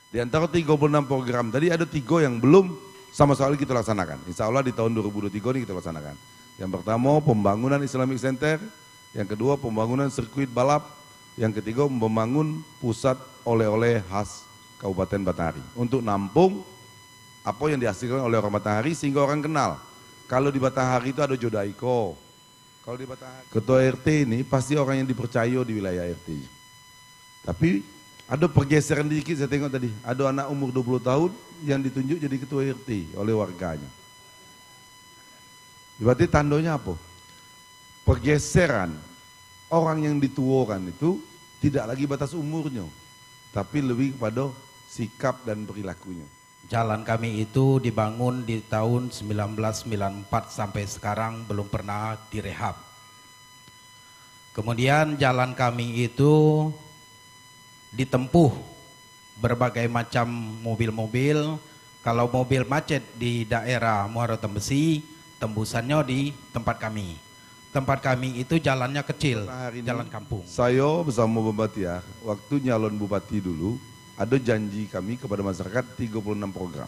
Di antara 36 program tadi ada 3 yang belum sama sekali kita laksanakan. Insya Allah di tahun 2023 ini kita laksanakan. Yang pertama pembangunan Islamic Center, yang kedua pembangunan sirkuit balap, yang ketiga membangun pusat oleh-oleh khas Kabupaten Batanghari untuk nampung apa yang dihasilkan oleh orang Batanghari sehingga orang kenal. Kalau di Batanghari itu ada Jodaiko. Kalau di Batanghari, ketua RT ini pasti orang yang dipercaya di wilayah RT. Tapi ada pergeseran dikit, saya tengok tadi. Ada anak umur 20 tahun yang ditunjuk jadi ketua RT oleh warganya. Berarti tandanya apa? Pergeseran orang yang dituakan itu tidak lagi batas umurnya, tapi lebih kepada sikap dan perilakunya. Jalan kami itu dibangun di tahun 1994 sampai sekarang belum pernah direhab. Kemudian jalan kami itu ditempuh berbagai macam mobil-mobil. Kalau mobil macet di daerah Muara Tembesi, tembusannya di tempat kami. Tempat kami itu jalannya kecil, jalan kampung. Saya bersama Bupati ya, waktu nyalon Bupati dulu, ada janji kami kepada masyarakat 36 program.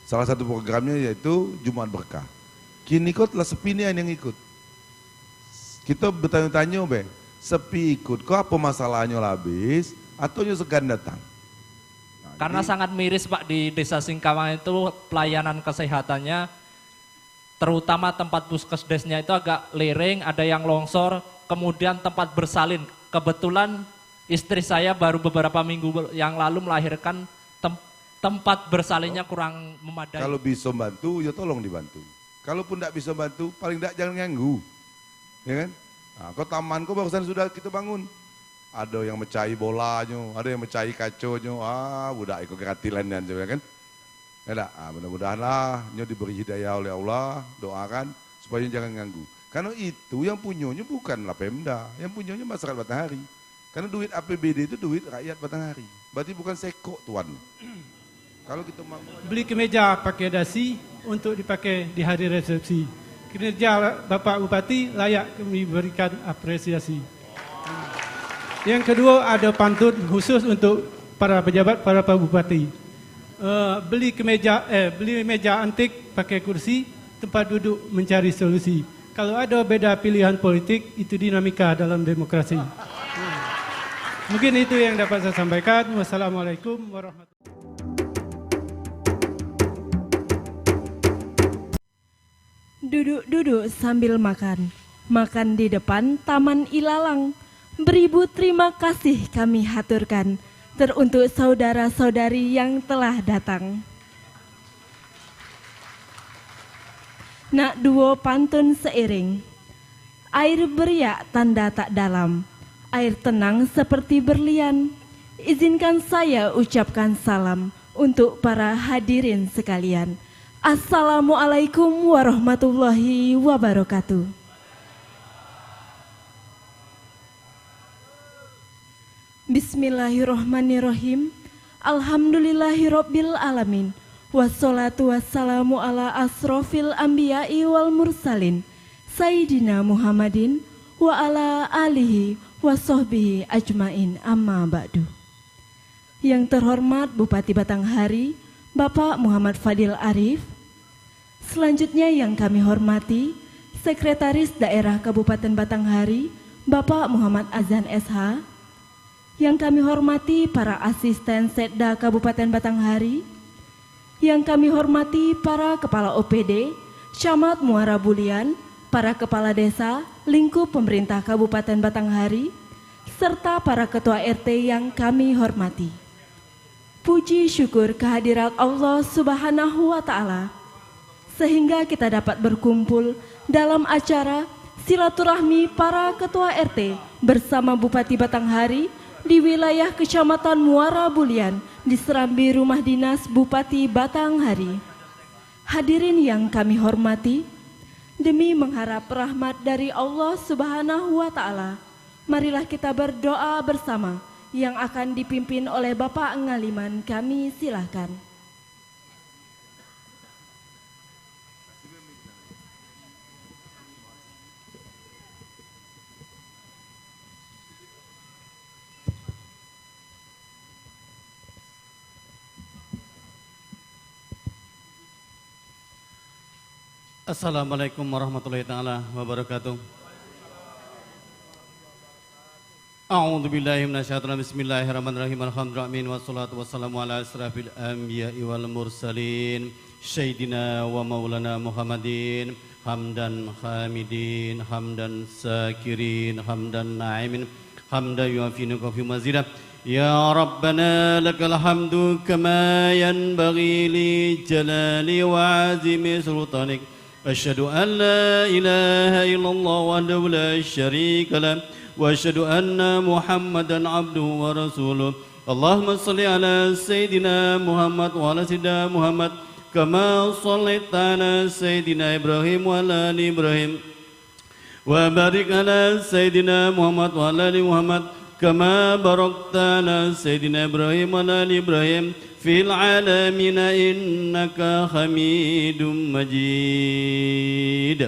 Salah satu programnya yaitu Jumat Berkah. Kini kok telah sepi nih yang ikut. Kita bertanya-tanya, sepi ikut, kok apa masalahnya lah habis, atau segan datang? Nah, karena jadi, sangat miris Pak, di Desa Singkawang itu pelayanan kesehatannya, terutama tempat puskesdesnya itu agak lereng, ada yang longsor, kemudian tempat bersalin. Kebetulan istri saya baru beberapa minggu yang lalu melahirkan, tempat bersalinnya kurang memadai. kalau bisa bantu, ya tolong dibantu. Kalaupun tidak bisa bantu, paling tidak jangan ganggu. Ya kan? Nah, kok taman kok barusan sudah kita bangun. Ada yang mecahi bolanya, ada yang mecahi kaconya. Budak ikut keratilan dan juga kan. Ya, mudah-mudahan lah diberi hidayah oleh Allah, doakan supaya jangan ganggu. Karena itu yang punyanya bukanlah Pemda, yang punyanya masyarakat Batanghari. Karena duit APBD itu duit rakyat Batanghari. Berarti bukan sekok tuan. Kalau kita mau beli kemeja pakai dasi untuk dipakai di hari resepsi. Kinerja Bapak Bupati layak diberikan apresiasi. Yang kedua ada pantun khusus untuk para pejabat, para Pak Bupati. Beli meja antik pakai kursi, tempat duduk mencari solusi. Kalau ada beda pilihan politik, itu dinamika dalam demokrasi. Mungkin itu yang dapat saya sampaikan. Wassalamualaikum warahmatullahi wabarakatuh. Duduk-duduk sambil makan, makan di depan Taman Ilalang. Beribu terima kasih kami haturkan, teruntuk saudara-saudari yang telah datang. Nak duo pantun seiring, air beriak tanda tak dalam, air tenang seperti berlian. Izinkan saya ucapkan salam untuk para hadirin sekalian. Assalamualaikum warahmatullahi wabarakatuh. Bismillahirrahmanirrahim. Alhamdulillahirabbil alamin. Wassalatu wassalamu ala asrofil anbiya'i wal mursalin Sayyidina Muhammadin wa ala alihi wa sahbihi ajmain, amma ba'du. Yang terhormat Bupati Batanghari Bapak Muhammad Fadil Arif. Selanjutnya yang kami hormati Sekretaris Daerah Kabupaten Batanghari Bapak Muhammad Azan SH. Yang kami hormati para asisten Setda Kabupaten Batanghari. Yang kami hormati para Kepala OPD, Camat Muara Bulian, para Kepala Desa, lingkup pemerintah Kabupaten Batanghari, serta para Ketua RT yang kami hormati. Puji syukur kehadirat Allah Subhanahu wa Ta'ala, sehingga kita dapat berkumpul dalam acara silaturahmi para Ketua RT bersama Bupati Batanghari di wilayah Kecamatan Muara Bulian di Serambi Rumah Dinas Bupati Batanghari. Hadirin yang kami hormati, demi mengharap rahmat dari Allah Subhanahu wa Ta'ala, marilah kita berdoa bersama yang akan dipimpin oleh Bapak Ngaliman. Kami silahkan. Assalamualaikum warahmatullahi taala wabarakatuh. A'udzu billahi minasyaitonir rajim. Bismillahirrahmanirrahim. Alhamdulillah wassalatu wassalamu ala asrafil anbiya'i wal mursalin sayyidina wa maulana Muhammadin hamdan hamidin hamdan sakirin hamdan na'imin hamdan yuafi nuqafi mazidah. Ya Rabbana lakal hamdu kama yanbaghi li jalali wa azimi sultanik. Asyhadu an la ilaha illallah wahdahu la syarika lah wa asyhadu anna Muhammadan abduhu wa rasuluh. Allahumma shalli ala Sayyidina Muhammad wa ala Sayyidina Muhammad kama shallaita ala Sayyidina Ibrahim wa ala ali Ibrahim wa barik ala Sayyidina Muhammad wa ala ali Muhammad kama barakta ala Sayyidina Ibrahim wa ala ali Ibrahim fil alamina innaka hamidum majid.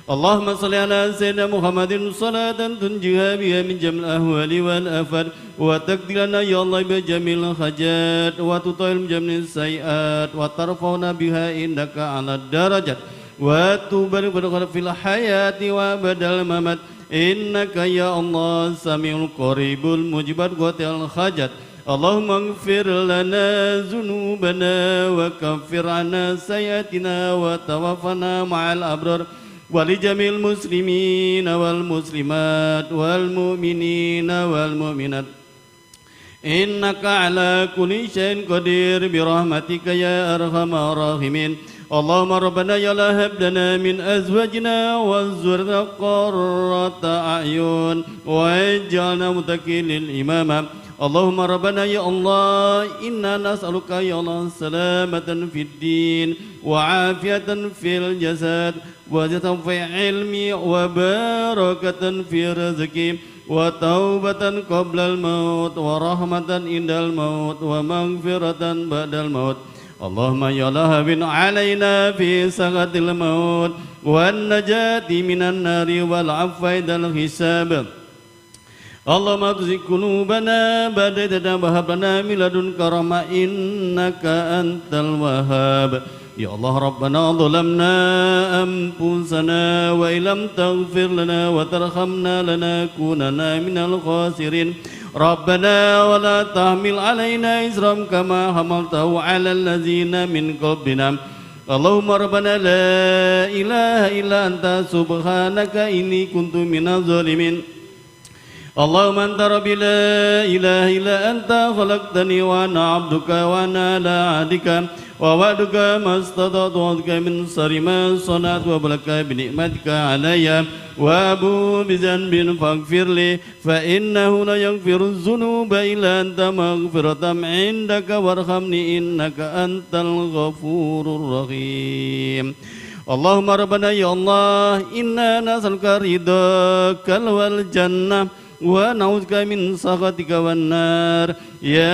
Allahumma salli ala Sayyidina Muhammadin salatan tunjiha biha min jamil ahwali wal afad wa taqdirana ya Allah bi jamil hajat wa tutahil jamil sayiat wa tarfauna biha indaka ala darajat wa tubarik fil hayati wa badal mamat innaka ya Allah samiul qaribul mujibat qatil hajat. Allahumma ighfir lana dzunubana wa kaffir 'anna sayyi'atina wa tawaffana ma'al abrar wa li jamil muslimina wal muslimat wal mu'minina wal mu'minat innaka 'ala kulli syai'in qadir bi rahmatika ya arhamar rahimin. Allahumma rabbana ya la hab lana min azwajina wa zurriyyatina qurrata a'yun waj'alna muttaqin lil imama. Allahumma rabbana ya Allah inna nas'aluka ya Allah salamatan fid din wa afiatan fil jasad wa zatan fi ilmi wa barakatan fi rizqi wa taubatan qabla al maut wa rahmatan indal maut wa maghfiratan ba'dal maut. Allahumma ya lahabin alaina fi sakatil maut wan najati minan nari wal afwa dal hisab. Allahumma tuzigh qulubana ba'da idh hadaytana min ladunka rahmah innaka antal wahhab. Ya Allah Rabbana zalamna anfusana wa illam taghfir lana wa tarhamna lanakunanna minal khasirin. Rabbana wa la tahmil alaina isram kama hamaltahu ala allazina min qablina. Allahumma Rabbana la ilaha illa anta subhanaka inni kuntu minaz zalimin. Allahumma anta rabbi la ilaha illa anta khalaqtani wa ana abduka wa ana ala ahdika wa wa'duka mastata'tu a'udzuka min sharri ma sana'tu wa balaka bi ni'matika alayya wa abu bi dhanbin faghfirli fa innahu la yaghfiru dzunuba illa anta maghfiratan 'indaka warhamni innaka antal ghafurur rahim. Allahumma rabbana ya Allah inna nas'aluka ridhaka wal jannah wa na'udzubika min sakhatika wan nar. Ya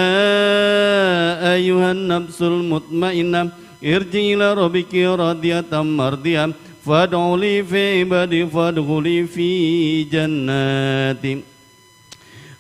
ayyuhan nafsul mutmainnah irji ila rabbiki radiyatan mardiyah fad'u li fi ibadi fadkhuli fi jannati.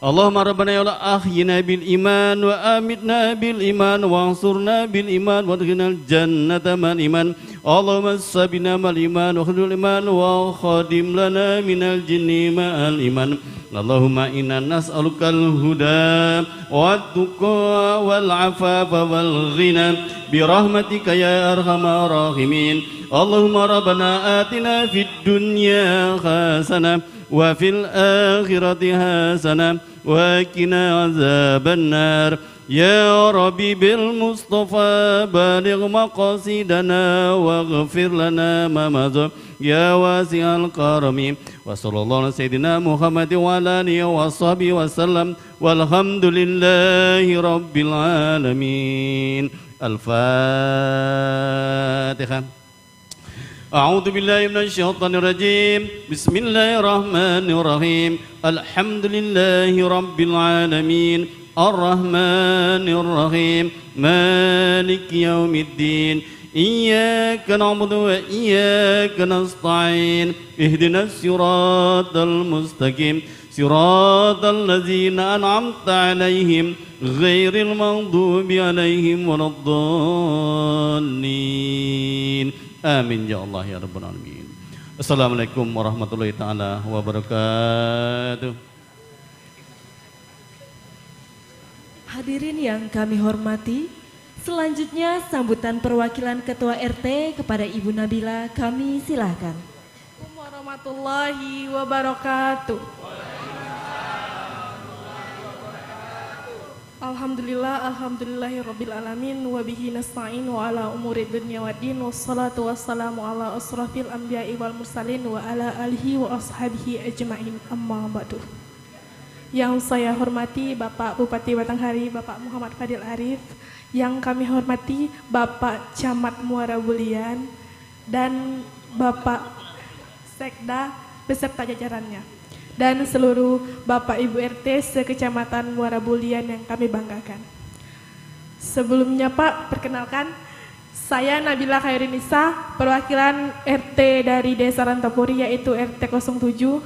Allahumma rabbana ya Allah ahyina bil iman wa amitna bil iman wa ansurna bil iman wa adkhilna al jannata mal iman. Allahumma sabina mal iman wa khudul iman wa khadim lana minal jinni ma'al iman. Allahumma inna nas'alukal huda wat tuqa wal afafa wal ghina bi rahmatika ya arhamar rahimin. Allahumma rabbana atina fid dunya hasanah wa fil akhirati hasanah wa qina azaban nar. Ya Rabbi bil Mustafa baligh maqasidana waghfir lana ma madha ya wasi'al karami. Wa sallallahu ala sayyidina Muhammad wa ala alihi wa sahbihi wa sallam walhamdulillahi rabbil alamin. Al-Fatihah. A'udzu billahi minasy syaithanir rajim. Bismillahirrahmanirrahim. Alhamdulillahi rabbil alamin. Ar-Rahmanir Rahim. Maliki yaumiddin. Iyyaka na'budu wa iyyaka nasta'in. Ihdinas siratal mustaqim. صراط الذين أنعمت عليهم غير المغضوب عليهم ولا الضالين آمين يا الله يا رب العالمين. Assalamualaikum warahmatullahi taala wabarakatuh. Hadirin yang kami hormati, selanjutnya sambutan perwakilan Ketua RT kepada Ibu Nabila kami silahkan. Assalamualaikum warahmatullahi wabarakatuh. Alhamdulillahirabbil alamin wa bihi nasta'in wa ala umuri dunya waddin wassalatu wassalamu ala asrafil anbiya'i wal mursalin wa ala alihi wa ashabihi ajmain amma ba'du. Yang saya hormati Bapak Bupati Batanghari, Bapak Muhammad Fadil Arif, yang kami hormati Bapak Camat Muara Bulian dan Bapak Sekda beserta jajarannya, dan seluruh Bapak Ibu RT sekecamatan Muara Bulian yang kami banggakan. Sebelumnya Pak, perkenalkan, saya Nabila Khairinisa, perwakilan RT dari Desa Rantapuri yaitu RT 07.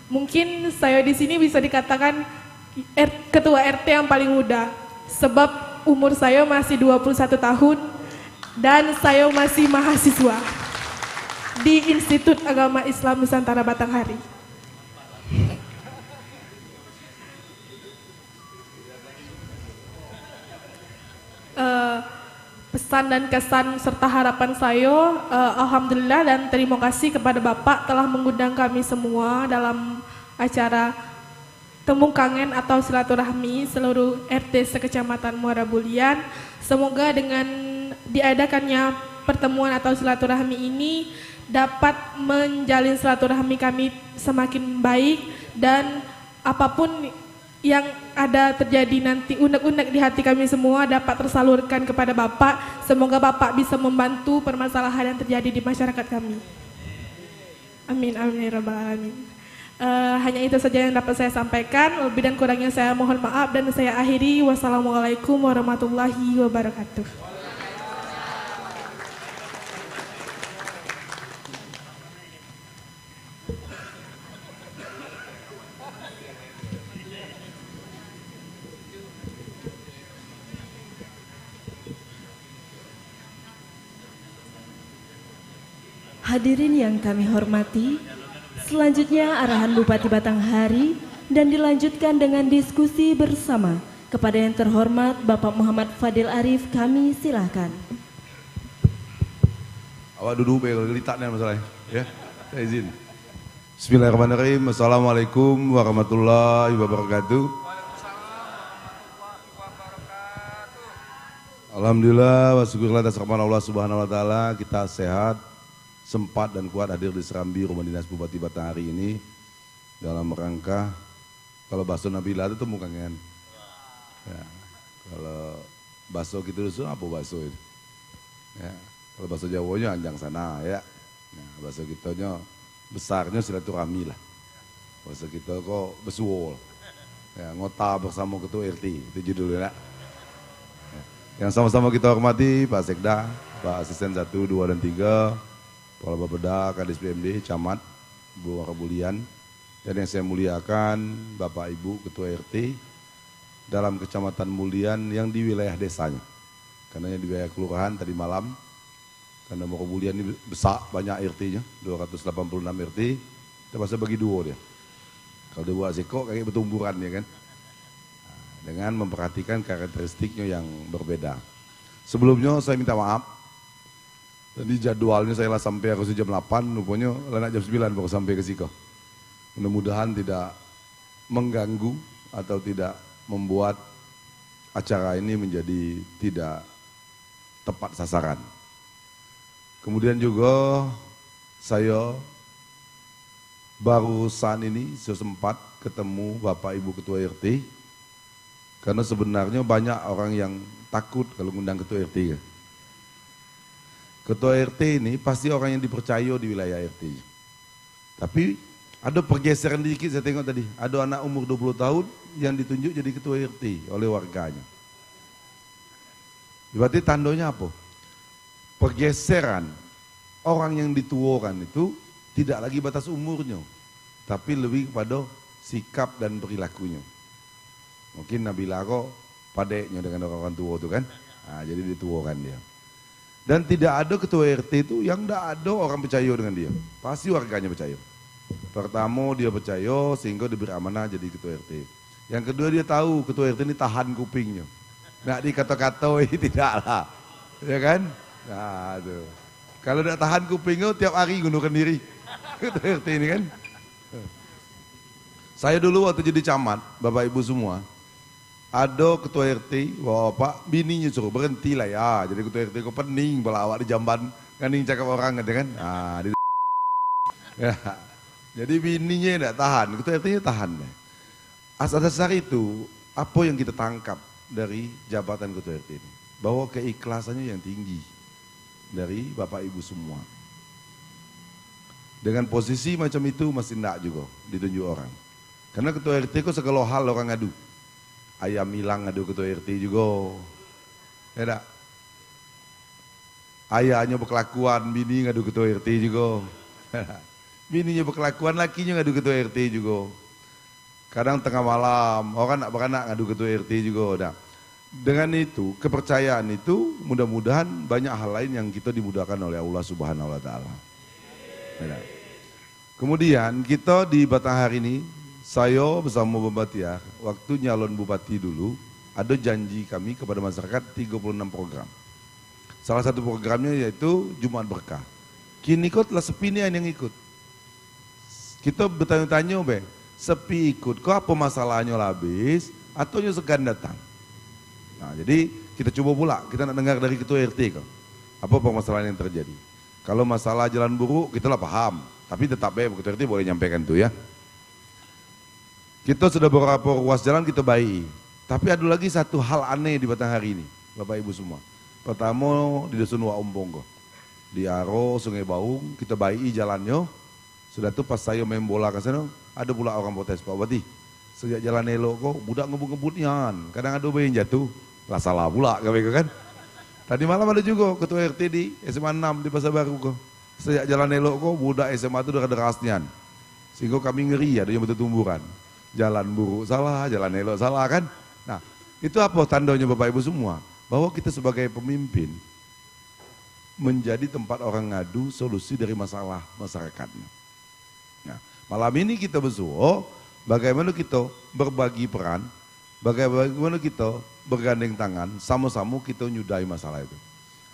Mungkin saya di sini bisa dikatakan ketua RT yang paling muda, sebab umur saya masih 21 tahun dan saya masih mahasiswa di Institut Agama Islam Nusantara Batanghari. Pesan dan kesan serta harapan saya, alhamdulillah dan terima kasih kepada Bapak telah mengundang kami semua dalam acara Temu Kangen atau silaturahmi seluruh RT sekecamatan Muara Bulian. Semoga dengan diadakannya pertemuan atau silaturahmi ini dapat menjalin silaturahmi kami semakin baik, dan apapun yang ada terjadi nanti unek-unek di hati kami semua dapat tersalurkan kepada Bapak. Semoga Bapak bisa membantu permasalahan yang terjadi di masyarakat kami. Amin amin ya rabbal alamin. Hanya itu saja yang dapat saya sampaikan. Lebih dan kurangnya saya mohon maaf dan saya akhiri. Wassalamualaikum warahmatullahi wabarakatuh. Hadirin yang kami hormati, selanjutnya arahan Bupati Batanghari dan dilanjutkan dengan diskusi bersama. Kepada yang terhormat Bapak Muhammad Fadil Arif kami silahkan. Awak duduk kalau gelitaknya masalahnya, ya. Saya izin. Bismillahirrahmanirrahim. Assalamualaikum warahmatullahi wabarakatuh. Alhamdulillah wa syukurlah atas rahmat Allah Subhanahu wa taala, kita sehat, sempat dan kuat hadir di Serambi Rumah Dinas Bupati Batanghari ini dalam rangka, kalau bakso Nabila itu temu kangen. Ya, kalau bakso gitu itu apa bakso itu? Ya, kalau bakso Jawanya anjang sana ya. Nah, bakso kitanya besarnya silaturahmi lah. Bakso kita kok besuol. Ya, ngota bersama ketua RT itu judulnya. Ya, yang sama-sama kita hormati Pak Sekda, Pak Asisten 1, 2 dan 3. Kepala Bapeda, Kadis PMD, Camat, Muara Bulian, dan yang saya muliakan Bapak Ibu Ketua RT dalam Kecamatan Mulian yang di wilayah desanya. Karena di wilayah kelurahan tadi malam, karena Muara Bulian ini besar, banyak RT-nya, 286 RT, kita bisa bagi dua dia. Kalau dia buat seko kayak bertumburan ya kan, dengan memperhatikan karakteristiknya yang berbeda. Sebelumnya saya minta maaf. Tadi jadwalnya saya lah sampai harus jam 8, rupanya lah jam 9 baru sampai ke Siko. Mudah-mudahan tidak mengganggu atau tidak membuat acara ini menjadi tidak tepat sasaran. Kemudian juga saya barusan ini sempat ketemu Bapak Ibu Ketua RT, karena sebenarnya banyak orang yang takut kalau ngundang Ketua RT ya. Ketua RT ini pasti orang yang dipercaya di wilayah RT. Tapi ada pergeseran dikit saya tengok tadi. Ada anak umur 20 tahun yang ditunjuk jadi Ketua RT oleh warganya. Berarti tandanya apa? Pergeseran orang yang dituakan itu tidak lagi batas umurnya. Tapi lebih kepada sikap dan perilakunya. Mungkin Nabila kok padeknya dengan orang tua itu kan. Nah, jadi dituakan dia. Dan tidak ada ketua RT itu yang tidak ada orang percaya dengan dia. Pasti warganya percaya. Pertama dia percaya sehingga diberi amanah jadi ketua RT. Yang kedua dia tahu ketua RT ini tahan kupingnya. Nggak dikata-kata tidaklah. Ya kan? Nah tuh. Kalau tidak tahan kupingnya tiap hari ngundurkan diri. Ketua RT ini kan. Saya dulu waktu jadi camat, Bapak Ibu semua, ada ketua RT, bapak bininya suruh berhenti lah ya. Jadi ketua RT kok pening, balawak di jamban, kaning cakap orang gitu kan. Nah, ya. Jadi bininya tidak tahan, ketua RT-nya tahan. Asal dasar itu, apa yang kita tangkap dari jabatan ketua RT ini? Bahwa keikhlasannya yang tinggi dari Bapak Ibu semua. Dengan posisi macam itu masih tidak juga ditunjuk orang. Karena ketua RT kok segala hal orang ngadu. Ayam hilang ngadu ketua RT juga. Ya tak? Ayahnya berkelakuan, bini ngadu ketua RT juga. Bininya berkelakuan, lakinya ngadu ketua RT juga. Kadang tengah malam, orang nak beranak ngadu ketua RT juga. Nah, dengan itu, kepercayaan itu mudah-mudahan banyak hal lain yang kita dimudahkan oleh Allah Subhanahu wa Ta'ala. Ya. Kemudian kita di Batanghari ini, saya bersama Bapak Tiar, waktu nyalon bupati dulu, ada janji kami kepada masyarakat 36 program. Salah satu programnya yaitu Jumat Berkah. Kini kok telah sepi nih yang ikut. Kita bertanya-tanya, Bang, sepi ikut, kok apa masalahnya habis, atau segan datang? Nah, jadi kita coba pula, kita nak dengar dari ketua RT kok. Apa permasalahan yang terjadi? Kalau masalah jalan buruk, kita lah paham. Tapi tetap ketua RT boleh nyampaikan itu ya. Kita sudah beberapa ruas jalan kita baik. Tapi ada lagi satu hal aneh di Batanghari ini, Bapak Ibu semua. Pertama di Dusun Waombong kok. Di Aro, Sungai Baung, kita baik jalannya. Sudah tuh pas saya main bola ke sana, ada pula orang protes, Pak Bupati. Sejak jalan elok kok, budak ngebut-ngebutnya. Kadang ada bayi yang jatuh, lah salah pula kan. Tadi malam ada juga ketua RT di SMA 6 di Pasar Baru kok. Sejak jalan elok kok, budak SMA itu udah derasnya. Sehingga kami ngeri ada yang bertumburan. Jalan buruk salah, jalan elok salah kan. Nah, itu apa tandanya Bapak Ibu semua? Bahwa kita sebagai pemimpin menjadi tempat orang ngadu solusi dari masalah masyarakatnya. Nah, malam ini kita bersuara bagaimana kita berbagi peran, bagaimana kita bergandeng tangan, sama-sama kita nyudahi masalah itu.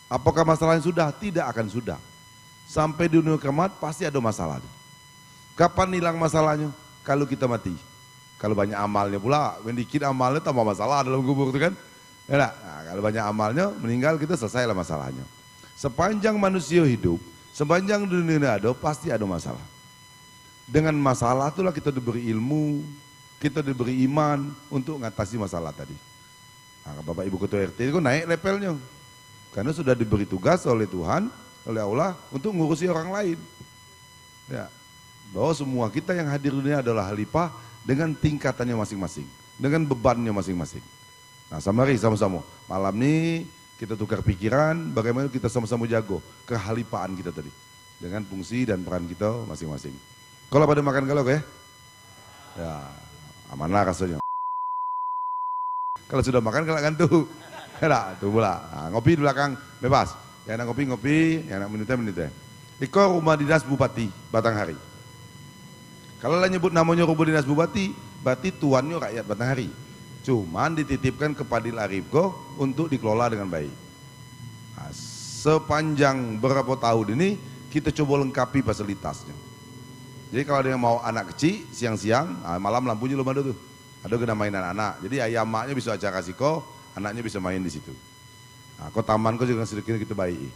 Apakah masalahnya sudah? Tidak akan sudah. Sampai di dunia kiamat pasti ada masalah. Kapan hilang masalahnya? Kalau kita mati. Kalau banyak amalnya pula, sedikit amalnya tambah masalah dalam kubur itu kan. Ya, nah, kalau banyak amalnya, meninggal kita selesailah masalahnya. Sepanjang manusia hidup, sepanjang dunia ada, pasti ada masalah. Dengan masalah itulah kita diberi ilmu, kita diberi iman untuk mengatasi masalah tadi. Nah, Bapak Ibu Ketua RT itu naik levelnya. Karena sudah diberi tugas oleh Tuhan, oleh Allah untuk ngurusi orang lain. Ya, bahwa semua kita yang hadir di dunia adalah khalifah dengan tingkatannya masing-masing, dengan bebannya masing-masing. Nah, sama-sama. Malam ini kita tukar pikiran bagaimana kita sama-sama jago kehalifaan kita tadi. Dengan fungsi dan peran kita masing-masing. Kalau pada makan kalau ya? Ya, amanlah rasanya. Kalau sudah makan kalau ngantuk. Ya, tuh pula. Nah, ngopi di belakang bebas. Yang nak ngopi, yang nak minum-minum. Iko rumah dinas Bupati Batanghari. Kalau lah nyebut namanya rumah dinas Bupati, berarti tuannya rakyat Batanghari. Cuman dititipkan ke Padil Arifko untuk dikelola dengan baik. Nah, sepanjang berapa tahun ini kita coba lengkapi fasilitasnya. Jadi kalau dia mau anak kecil siang-siang, malam lampunya belum ada tuh. Ada kena mainan anak. Jadi ayah maknya bisa acara kasiko, anaknya bisa main di situ. Nah, kok taman kok juga sedikit kita baik.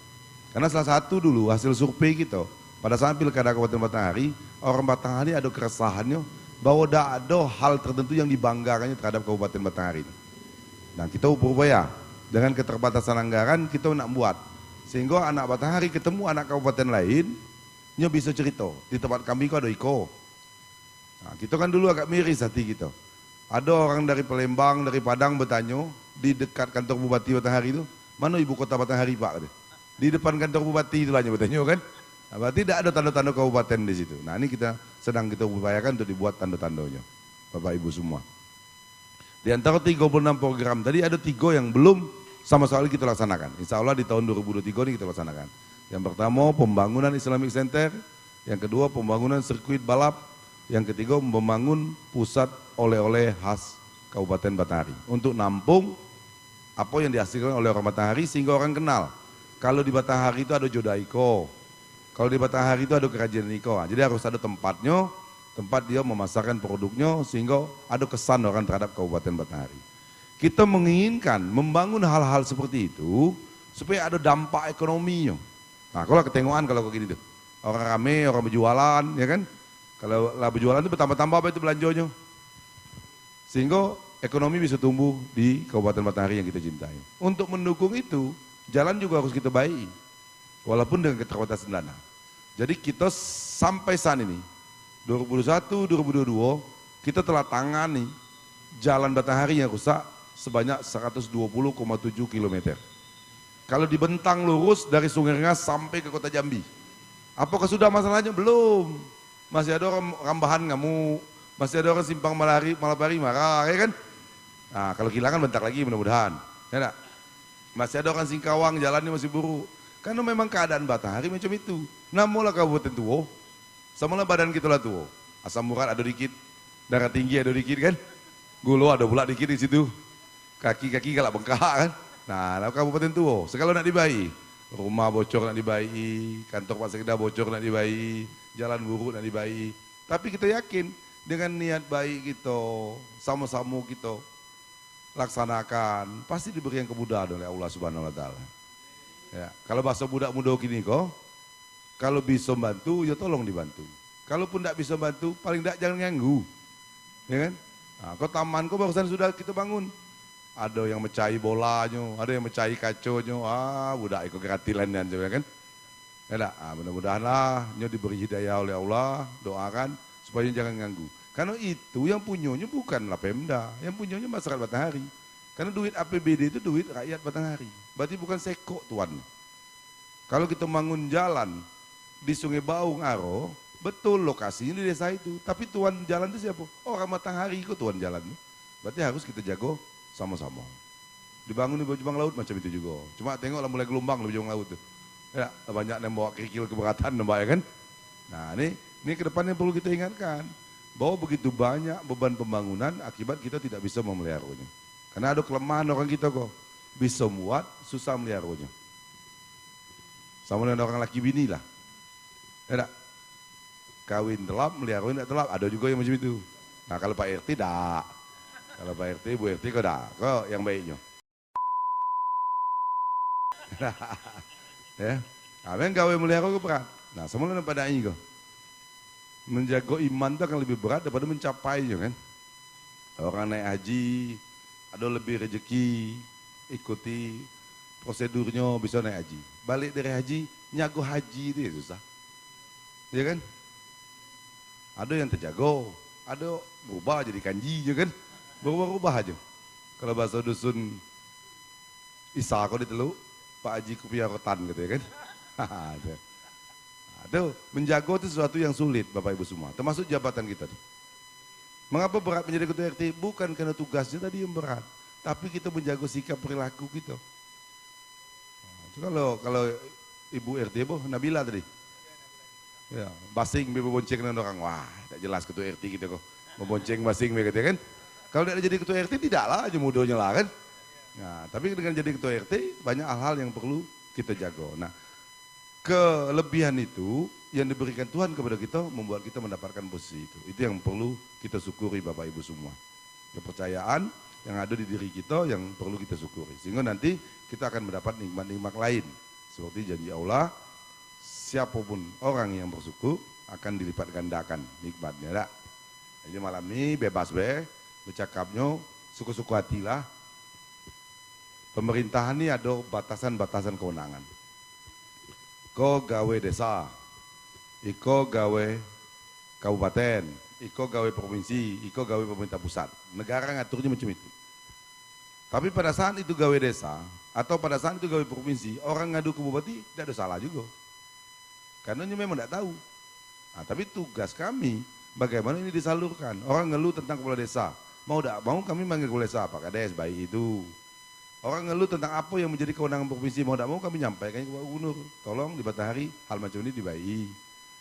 Karena salah satu dulu hasil survei kita pada saat pilkada Kabupaten Batanghari, orang Batanghari ada keresahannya bahwa tidak ada hal tertentu yang dibanggakannya terhadap Kabupaten Batanghari. Dan kita berupaya dengan keterbatasan anggaran kita nak buat sehingga anak Batanghari ketemu anak kabupaten lain, nya bisa cerita di tempat kami kok ada Iko. Nah, kita kan dulu agak miris hati kita. Ada orang dari Palembang, dari Padang bertanya di dekat kantor Bupati Batanghari itu, mana ibu kota Batanghari Pak? Di depan kantor Bupati itulah bertanya kan. Nah, berarti tidak ada tanda-tanda kabupaten di situ. Nah, ini kita sedang kita upayakan untuk dibuat tanda-tandanya. Bapak Ibu semua. Di antara 36 program tadi ada 3 yang belum sama sekali kita laksanakan. Insya Allah di tahun 2023 ini kita laksanakan. Yang pertama pembangunan Islamic Center, yang kedua pembangunan sirkuit balap, yang ketiga membangun pusat oleh-oleh khas Kabupaten Batanghari untuk nampung apa yang dihasilkan oleh orang Batanghari sehingga orang kenal. Kalau di Batanghari itu ada Jodaiko, kalau di Batanghari itu ada kerajinan Niko. Jadi harus ada tempatnya, tempat dia memasarkan produknya sehingga ada kesan orang terhadap Kabupaten Batanghari. Kita menginginkan membangun hal-hal seperti itu supaya ada dampak ekonominya. Nah kalau ketengokan kalau begini tuh, orang rame, orang berjualan, ya kan? Kalau lah berjualan itu bertambah-tambah apa itu belanjanya. Sehingga ekonomi bisa tumbuh di Kabupaten Batanghari yang kita cintai. Untuk mendukung itu, jalan juga harus kita baiki. Walaupun dengan keterbatasan dana. Jadi kita sampai saat ini, 2021, 2022, kita telah tangani jalan Batanghari yang rusak sebanyak 120,7 km. Kalau dibentang lurus dari Sungai Rengas sampai ke Kota Jambi. Apakah sudah masalahnya? Belum. Masih ada orang Rambahan ngamuk, masih ada orang Simpang Malabari marah, ya kan? Nah, kalau kehilangan bentar lagi mudah-mudahan. Ya enggak? Masih ada orang Singkawang jalannya masih buruk. Karena memang keadaan Batanghari macam itu. Namulah Kabupaten Tuo, samalah badan kita lah Tuo. Asam urat ada dikit, darah tinggi ada dikit kan? Gula ada pula dikit di situ. Kaki-kaki galak bengkak kan? Nah, Kabupaten Tuo, segala nak dibaiki. Rumah bocor nak dibaiki, kantor Pak Sekda bocor nak dibaiki, jalan buruk nak dibaiki. Tapi kita yakin dengan niat baik kita, sama-sama kita laksanakan, pasti diberi yang kemudahan oleh Allah Subhanahu wa taala. Ya, kalau bahasa budak muda gini kok, kalau bisa bantu ya tolong dibantu. Kalaupun tidak bisa bantu, paling tidak jangan ganggu. Ya kan? Nah, kok taman kok barusan sudah kita bangun. Ada yang mecahi bolanya, ada yang mecahi kaconya, budak ikut keratilan dan sebagainya kan. Ya mudah-mudahan lah, diberi hidayah oleh Allah, doakan supaya jangan ganggu. Karena itu yang punyanya bukanlah Pemda, yang punyanya masyarakat Batanghari. Karena duit APBD itu duit rakyat Batanghari, berarti bukan seko tuan. Kalau kita bangun jalan di Sungai Baung Aro, betul lokasinya di desa itu, tapi tuan jalan itu siapa? Orang Batanghari kok tuan jalan. Berarti harus kita jago sama-sama. Dibangun di Bojong Laut macam itu juga. Cuma tengoklah mulai gelombang di Bojong Laut tuh. Ya, banyak yang bawa kerikil keberatan nembak ya kan. Nah, ini ke depannya perlu kita ingatkan bahwa begitu banyak beban pembangunan akibat kita tidak bisa memeliharanya. Karena ada kelemahan orang kita kok. Bisa muat, susah meliharanya. Sama dengan orang laki bini lah. Ya, kawin telap, meliharanya tidak telap. Ada juga yang macam itu. Nah, kalau Pak RT tidak. Kalau Pak RT, Bu RT kok yang baiknya. Ya, apa yang gawe melihara kok berat. Nah, semula pada ini kok. Menjaga iman itu akan lebih berat daripada mencapainya kan. Orang naik haji, ada lebih rezeki, ikuti prosedurnya bisa naik haji. Balik dari haji, nyago haji itu ya susah. Ya kan? Ada yang terjago, ada berubah jadi kanji ya kan. Berubah-ubah aja. Kalau bahasa dusun Isa kok diteluk, Pak Haji Kupiah Rotan gitu ya kan. Itu menjaga itu sesuatu yang sulit Bapak Ibu semua, termasuk jabatan kita. Mengapa berat menjadi ketua RT? Bukan karena tugasnya tadi yang berat, tapi kita menjaga sikap perilaku kita. Kalau Ibu RT Nabila tadi, ya, basing bonceng dengan orang, wah tak jelas ketua RT kita kok, membonceng basing begitu ya kan. Kalau tidak jadi ketua RT tidaklah aja mudahnya lah kan. Nah, tapi dengan jadi ketua RT banyak hal-hal yang perlu kita jaga. Nah, kelebihan itu yang diberikan Tuhan kepada kita membuat kita mendapatkan posisi itu. Itu yang perlu kita syukuri Bapak Ibu semua. Kepercayaan yang ada di diri kita yang perlu kita syukuri. Sehingga nanti kita akan mendapat nikmat-nikmat lain. Seperti janji Allah, siapapun orang yang bersyukur akan dilipat gandakan nikmatnya. Jadi malam ini bebas bercakapnya, suku-suku hatilah. Pemerintahan ini ada batasan-batasan kewenangan. Iko gawe desa, iko gawe kabupaten, iko gawe provinsi, iko gawe pemerintah pusat. Negara ngaturnya macam itu. Tapi pada saat itu gawe desa, atau pada saat itu gawe provinsi, orang ngadu ke bupati tidak ada salah juga. Karena dia memang tidak tahu. Nah, tapi tugas kami bagaimana ini disalurkan. Orang ngeluh tentang kepala desa, mau tidak mau kami manggil kepala desa, Pak Kades, baik itu. Orang ngeluh tentang apa yang menjadi kewenangan provinsi, mau tidak mau kami nyampaikan ke Pak Gubernur, tolong di Matahari hal macam ini dibaiki.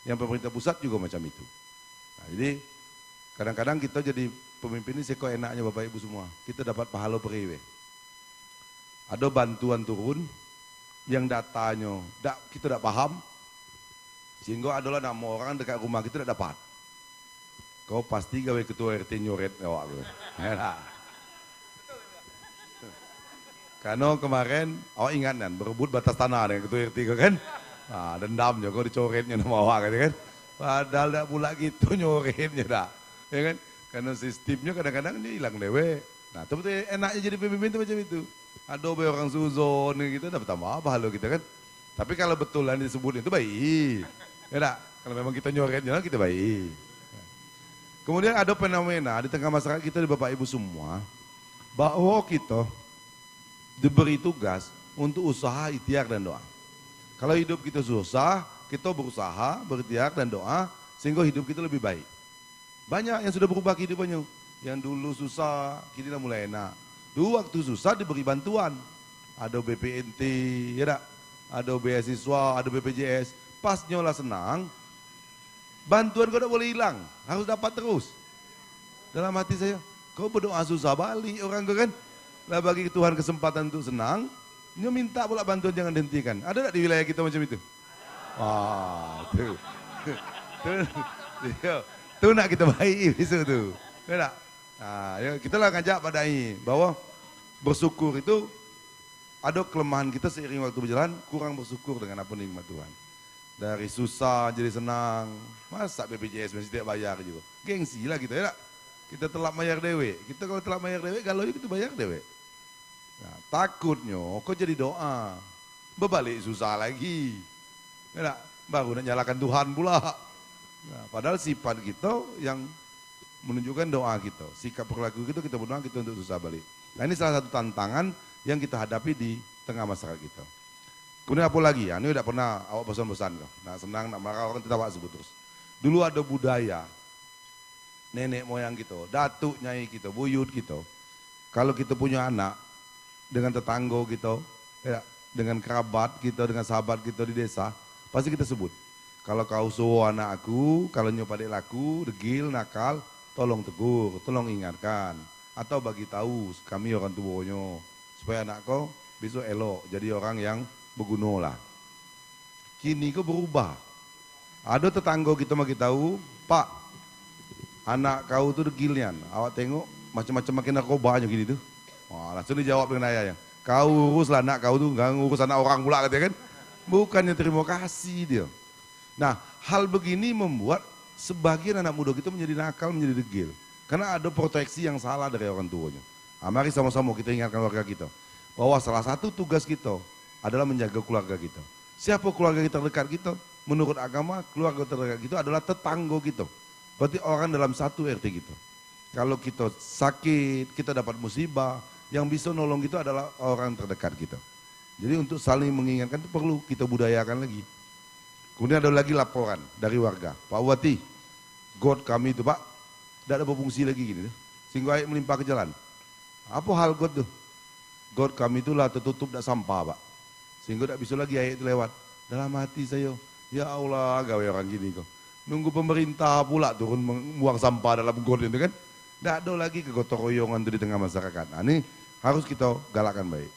Yang pemerintah pusat juga macam itu. Nah, jadi kadang-kadang kita jadi pemimpin ini kok enaknya Bapak Ibu semua, kita dapat pahala periwe. Ada bantuan turun yang datanya kita tidak paham, sehingga adalah nama orang dekat rumah kita tidak dapat. Kau pasti gawe ketua RT nyoret awak gitu. Karena kemarin awak ingat kan berebut batas tanah dengan ketua RT kan. Nah, dendamnya kau dicoretnya nama awak gitu kan. Padahal tidak pula gitu nyoretnya dah. Ya kan? Karena sistemnya kadang-kadang dia hilang dewe. Nah, tapi enaknya jadi pemimpin itu macam itu. Ada orang suzon gitu dapat tambah pahala kita kan. Tapi kalau betulan disebut itu baik. Ya tak? Kalau memang kita nyoretnya kita baik. Kemudian ada fenomena di tengah masyarakat kita di Bapak Ibu semua bahwa kita diberi tugas untuk usaha, ikhtiar dan doa. Kalau hidup kita susah, kita berusaha, berikhtiar dan doa sehingga hidup kita lebih baik. Banyak yang sudah berubah kehidupannya. Yang dulu susah, kini dah mulai enak. Dulu waktu susah diberi bantuan. Ada BPNT, ya tak? Ada beasiswa, ada BPJS. Pas nyola senang, bantuan kau tak boleh hilang, harus dapat terus. Dalam hati saya, kau berdoa susah balik orang kau kan. Lah bagi Tuhan kesempatan untuk senang, dia minta pula bantuan jangan dihentikan. Ada tak di wilayah kita macam itu? Wah, tuh. Tuh nak kita baik besok tu. Ya tak? Nah, ya, kita lah ngajak pada ini bahwa bersyukur itu ada kelemahan kita seiring waktu berjalan kurang bersyukur dengan apa nikmat Tuhan. Dari susah jadi senang, masa BPJS masih tidak bayar juga. Gengsi lah kita ya tak? Kita telat bayar dewe. Kita kalau telat bayar dewe, galau kita bayar dewe. Nah, takutnya kok jadi doa, berbalik susah lagi. Ya tak? Baru nak nyalakan Tuhan pula. Nah, padahal sifat kita yang menunjukkan doa kita, sikap perilaku kita berdoa kita untuk susah balik. Nah ini salah satu tantangan yang kita hadapi di tengah masyarakat kita. Kemudian apa lagi ya, ini udah pernah awak bosan-bosan kok. Nah senang, nak marah orang kita awak sebut terus. Dulu ada budaya, nenek moyang kita, datuk nyai kita, buyut kita. Kalau kita punya anak, dengan tetangga kita, ya, dengan kerabat kita, dengan sahabat kita di desa, pasti kita sebut. Kalau kau suruh anak aku, kalau nyopadik laku, degil, nakal, tolong tegur, tolong ingatkan. Atau bagi tahu kami orang tuanya, supaya anak kau besok elok, jadi orang yang berguna lah. Kini kau berubah. Ada tetangga kita bagi tahu, Pak, anak kau tuh degilnya, awak tengok macam-macam makin narkobanya gini tuh. Wah, langsung dijawab dengan ayah yang, kau uruslah anak kau tuh, gak ngurus anak orang pula katanya kan. Bukannya terima kasih dia. Nah, hal begini membuat sebagian anak muda kita menjadi nakal, menjadi degil. Karena ada proteksi yang salah dari orang tuanya. Nah, mari sama-sama kita ingatkan keluarga kita. Bahwa salah satu tugas kita adalah menjaga keluarga kita. Siapa keluarga kita terdekat kita? Menurut agama, keluarga terdekat kita adalah tetangga kita. Berarti orang dalam satu RT kita. Kalau kita sakit, kita dapat musibah, yang bisa nolong kita adalah orang terdekat kita. Jadi untuk saling mengingatkan itu perlu kita budayakan lagi. Kemudian ada lagi laporan dari warga. Pak Bupati, got kami itu Pak, tidak ada berfungsi lagi gini. Sehingga air melimpah ke jalan. Apa hal got tuh? Got kami itulah tertutup dak sampah Pak. Sehingga tidak bisa lagi air itu lewat. Dalam hati saya, ya Allah gawe orang gini kok. Nunggu pemerintah pula turun membuang sampah dalam got itu kan. Tidak ada lagi kegotong royongan itu di tengah masyarakat. Nah, ini harus kita galakkan baik.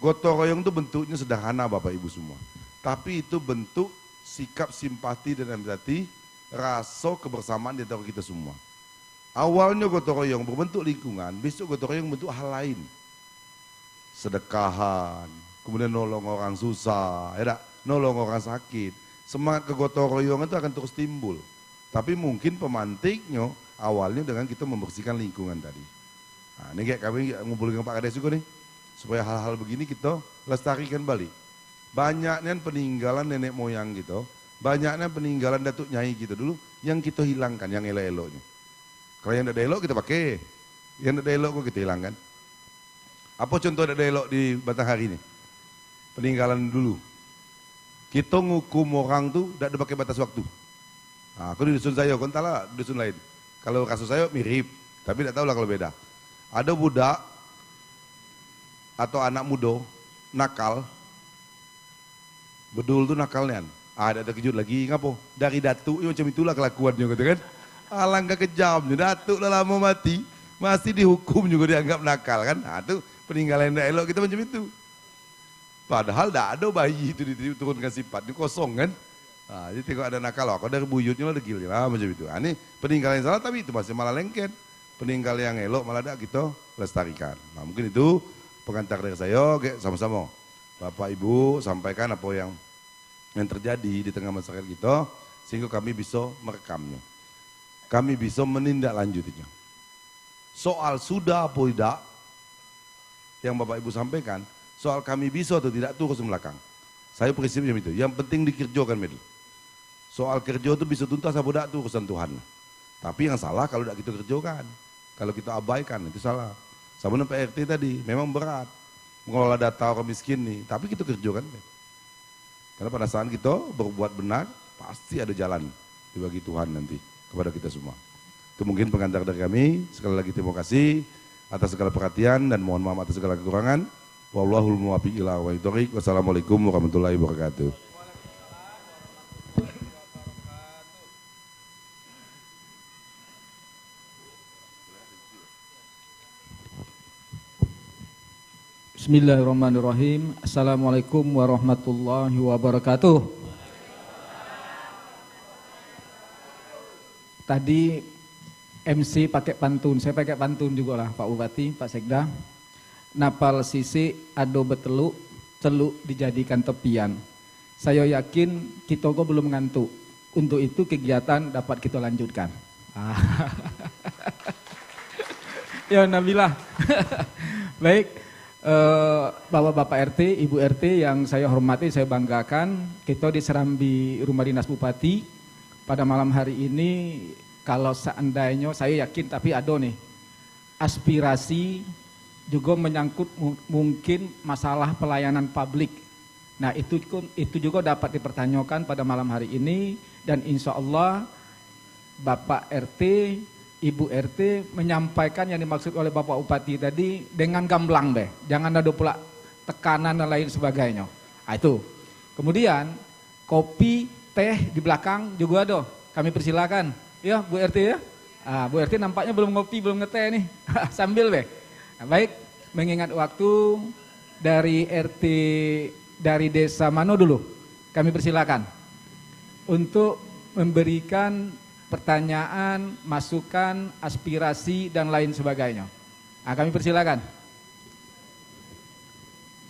Gotong royong itu bentuknya sederhana Bapak Ibu semua. Tapi itu bentuk sikap simpati dan empati, rasa kebersamaan di antara kita semua. Awalnya gotong royong berbentuk lingkungan, besok gotong royong bentuk hal lain. Sedekahan, kemudian nolong orang susah, ya, nolong orang sakit. Semangat kegotong royongan itu akan terus timbul. Tapi mungkin pemantiknya awalnya dengan kita membersihkan lingkungan tadi. Nah, ini kayak kami ngumpul dengan Pak Kades juga nih, supaya hal-hal begini kita lestarikan balik. Banyaknya peninggalan nenek moyang gitu, banyaknya peninggalan datuk nyai gitu dulu yang kita hilangkan, yang elok-eloknya. Kalau yang tidak elok kita pakai, yang tidak elok kok kita hilangkan. Apa contoh tidak elok di Batanghari ini? Peninggalan dulu. Kita ngukum orang tuh tidak ada pakai batas waktu. Nah, aku di dusun saya, kau entahlah dusun lain. Kalau kasus saya mirip, tapi tidak tahu lah kalau beda. Ada budak atau anak muda nakal, bedul tuh nakalnya. Ada kejut lagi, ngapo? Dari datuk, macam itulah kelakuannya gitu kan. Alangkah kejamnya, datuk lah lama mati, masih dihukum juga dianggap nakal kan. Nah itu peninggalan yang elok kita macam itu. Padahal tidak ada bayi itu diturunkan sifat, ini kosong kan. Nah, jadi tengok ada nakal, kok dari buyutnya lah degil lah macam itu. Nah, ini peninggalan yang salah tapi itu masih malah lengket. Peninggalan yang elok malah tidak kita lestarikan. Nah mungkin itu pengantar dari saya, oke, sama-sama. Bapak Ibu sampaikan apa yang terjadi di tengah masyarakat kita, sehingga kami bisa merekamnya. Kami bisa menindaklanjutinya. Soal sudah apa tidak, yang Bapak Ibu sampaikan, soal kami bisa atau tidak terus belakang. Saya prinsipnya itu. Yang penting dikerjakan medal. Soal kerja itu bisa tuntas apa tidak itu urusan Tuhan. Tapi yang salah kalau tidak kita kerjakan. Kalau kita abaikan itu salah. Sama dengan PRT tadi, memang berat mengelola data orang miskin nih. Tapi kita kerjakan. Karena pada saat kita berbuat benar, pasti ada jalan dibagi Tuhan nanti kepada kita semua. Itu mungkin pengantar dari kami. Sekali lagi terima kasih atas segala perhatian dan mohon maaf atas segala kekurangan. Wallahul muwaffiq ila aqwamit thoriq. Wassalamualaikum warahmatullahi wabarakatuh. Bismillahirrahmanirrahim. Assalamualaikum warahmatullahi wabarakatuh. Tadi MC pakai pantun, saya pakai pantun juga lah Pak Bupati, Pak Sekda. Napal sisi ado beteluk, celuk dijadikan tepian. Saya yakin kita kok belum ngantuk. Untuk itu kegiatan dapat kita lanjutkan. Ya Nabilah. Baik, Bapak-Bapak RT, Ibu RT yang saya hormati, saya banggakan. Kita di Serambi Rumah Dinas Bupati pada malam hari ini, kalau seandainya saya yakin tapi ada nih aspirasi juga menyangkut mungkin masalah pelayanan publik. Nah itu juga dapat dipertanyakan pada malam hari ini dan insya Allah Bapak RT, Ibu RT menyampaikan yang dimaksud oleh Bapak Bupati tadi dengan gamblang deh, jangan ada pula tekanan dan lain sebagainya. Nah, itu. Kemudian kopi, teh di belakang juga ada, kami persilakan. Ya Bu RT ya, Bu RT nampaknya belum ngopi, belum ngeteh nih, sambil deh. Nah, baik, mengingat waktu dari RT dari desa mana dulu, kami persilakan untuk memberikan pertanyaan, masukan, aspirasi dan lain sebagainya. Nah, kami persilakan.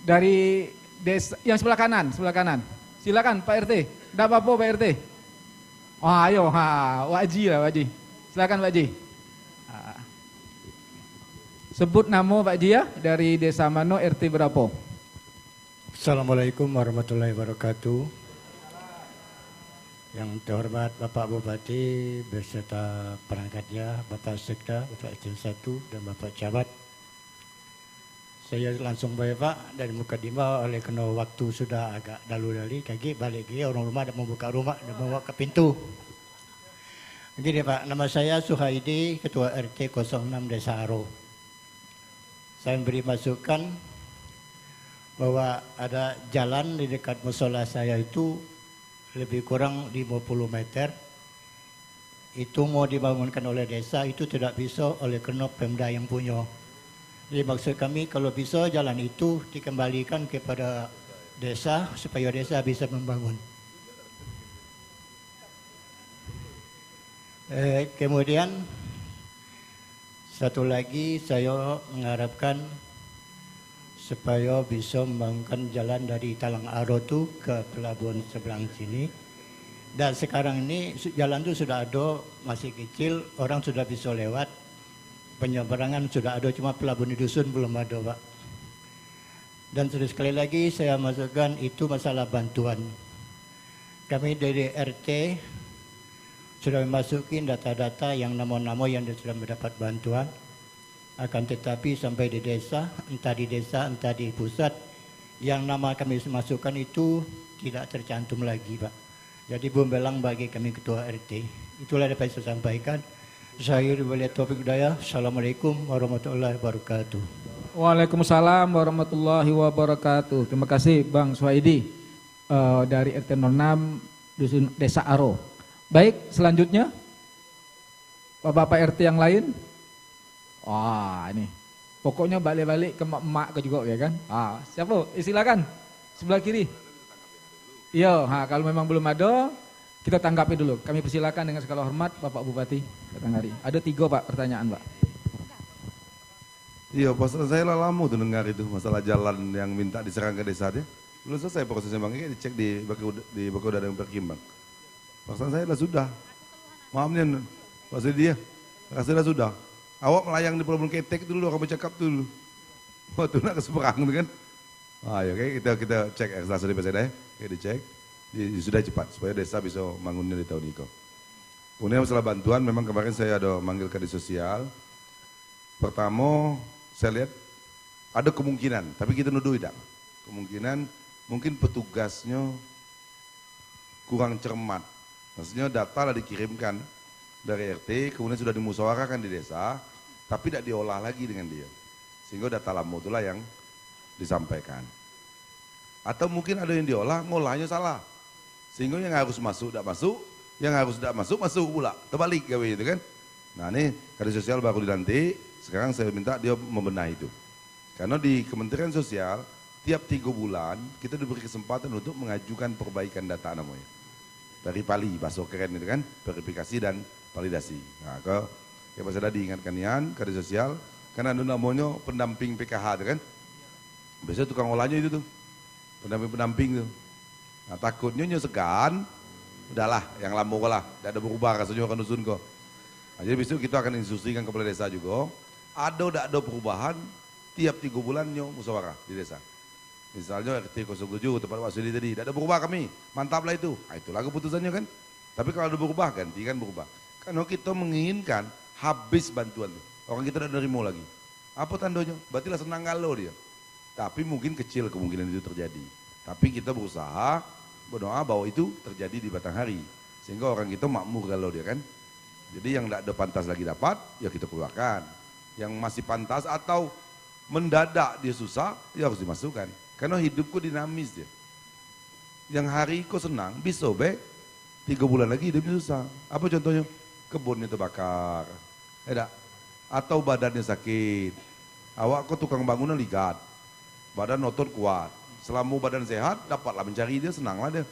Dari desa yang sebelah kanan, silakan Pak RT. Tidak apa-apa Pak RT. Oh, ayo, Wak Haji lah Wak Haji. Silakan Pak Haji. Sebut nama Pak Haji ya, dari desa mana, RT berapa? Assalamualaikum warahmatullahi wabarakatuh. Yang terhormat Bapak Bupati beserta perangkatnya, Bapak Sekda, Bapak Ejen 1 dan Bapak Camat. Saya langsung Pak dari Mukadimah oleh karena waktu sudah agak dalu-dali, kaki balik lagi orang rumah dah membuka rumah, dah membawa ke pintu. Begini Pak, nama saya Suhaidi, Ketua RT 06 Desa Aro. Saya beri masukan bahwa ada jalan di dekat musola saya itu lebih kurang 50 meter. Itu mau dibangunkan oleh desa, itu tidak bisa oleh karena Pemda yang punya. Jadi maksud kami kalau bisa jalan itu dikembalikan kepada desa supaya desa bisa membangun. Kemudian satu lagi saya mengharapkan supaya bisa membangunkan jalan dari Talang Aro itu ke pelabuhan seberang sini. Dan sekarang ini jalan itu sudah ada, masih kecil, orang sudah bisa lewat. Penyeberangan sudah ada, cuma pelabuhan di dusun belum ada Pak. Dan terus sekali lagi saya masukkan itu masalah bantuan. Kami dari RT sudah memasuki data-data yang nama-nama yang sudah mendapat bantuan. Akan tetapi sampai di desa, entah di pusat, yang nama kami masukkan itu tidak tercantum lagi Pak. Jadi bumerang bagi kami ketua RT. Itulah dapat saya sampaikan. Saya Walia Taufik Hidayah. Assalamualaikum warahmatullahi wabarakatuh. Waalaikumsalam warahmatullahi wabarakatuh. Terima kasih Bang Suhaidi dari RT 06 Dusun Desa Aro. Baik, selanjutnya Bapak-bapak RT yang lain. Wah, ini pokoknya balik-balik ke emak-emak ke juga ya kan. Siapa? Silakan sebelah kiri. Iya, kalau memang belum ada, kita tanggapi dulu. Kami persilakan dengan segala hormat Bapak Bupati Batanghari. Ada 3 Pak pertanyaan Pak. Iya, pasal saya lah lama tuh dengar itu masalah jalan yang minta diserang ke desa dia. Belum selesai prosesnya Bang, ini dicek di Bakoda dan Perkimbang. Pasal saya lah sudah. Maaf nih, pasal dia. Rasanya sudah. Awak melayang di Pelabuhan Ketek itu dulu, kamu cakap dulu. Waktu nak ke seberang itu kan. Ayo, kita cek ekstasi di PSDA, dicek. Sudah cepat supaya desa bisa bangunnya di tahun ini. Kemudian masalah bantuan, memang kemarin saya ada manggil ke sosial. Pertama, saya lihat ada kemungkinan, tapi kita nuduh tidak. Kemungkinan mungkin petugasnya kurang cermat. Maksudnya data lah dikirimkan dari RT, kemudian sudah dimusyawarahkan di desa, tapi tidak diolah lagi dengan dia. Sehingga data lama itulah yang disampaikan. Atau mungkin ada yang diolah, ngolahnya salah. Sehingga yang harus masuk, tidak masuk, yang harus tidak masuk, masuk pula. Terbalik gawe itu kan. Nah ini Kadis Sosial baru dilantik, sekarang saya minta dia membenahi itu. Karena di Kementerian Sosial, tiap 3 bulan kita diberi kesempatan untuk mengajukan perbaikan data namanya. Dari Pali, bahasa keren itu kan, verifikasi dan validasi. Nah, ya pas tadi diingatkan Yan, Kadis Sosial, karena ada namanya pendamping PKH itu kan. Biasanya tukang olahnya itu tuh, pendamping tuh. Nah takutnya nyesekan, udahlah yang lama lah, tidak ada berubah rasanya orang dusun kok. Nah, jadi besok kita akan instruksikan kepada desa juga, ada perubahan tiap 3 bulannya musyawarah di desa. Misalnya RT 07 tempat Pak Sudi tadi, tidak ada berubah kami, mantaplah itu. Nah, itulah keputusannya kan. Tapi kalau ada berubah, gantikan berubah. Karena kita menginginkan habis bantuan tuh. Orang kita tidak nerima lagi. Apa tandanya? Berarti lah senang galau dia. Tapi mungkin kecil kemungkinan itu terjadi. Tapi kita berusaha berdoa bahwa itu terjadi di Batanghari. Sehingga orang kita makmur galau dia kan. Jadi yang tidak ada pantas lagi dapat, ya kita keluarkan. Yang masih pantas atau mendadak dia susah, ya harus dimasukkan. Karena hidupku dinamis dia. Yang hari kau senang, bisa 3 bulan lagi hidupnya susah. Apa contohnya? Kebunnya terbakar. Atau badannya sakit. Awak kau tukang bangunan ligat. Badan otot kuat. Selama badan sehat, dapatlah mencari dia, senanglah dia.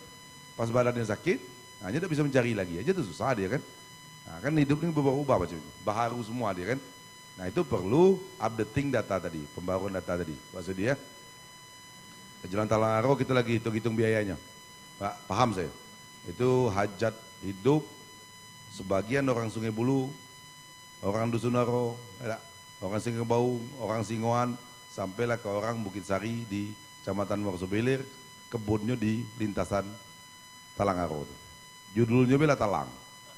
Pas badannya sakit, hanya tidak bisa mencari lagi. Aja itu susah dia kan. Nah, kan hidup ini berubah-ubah macam itu. Baharu semua dia kan. Nah itu perlu updating data tadi, pembaruan data tadi. Maksud dia, Jalan Talangaro kita lagi hitung-hitung biayanya. Pak, paham saya. Itu hajat hidup sebagian orang Sungai Bulu, orang Dusunaro, orang Singkebau, orang Singoan, sampailah ke orang Bukit Sari di Kecamatan Morsobelir, kebunnya di lintasan Talangaro. Judulnya bela Talang,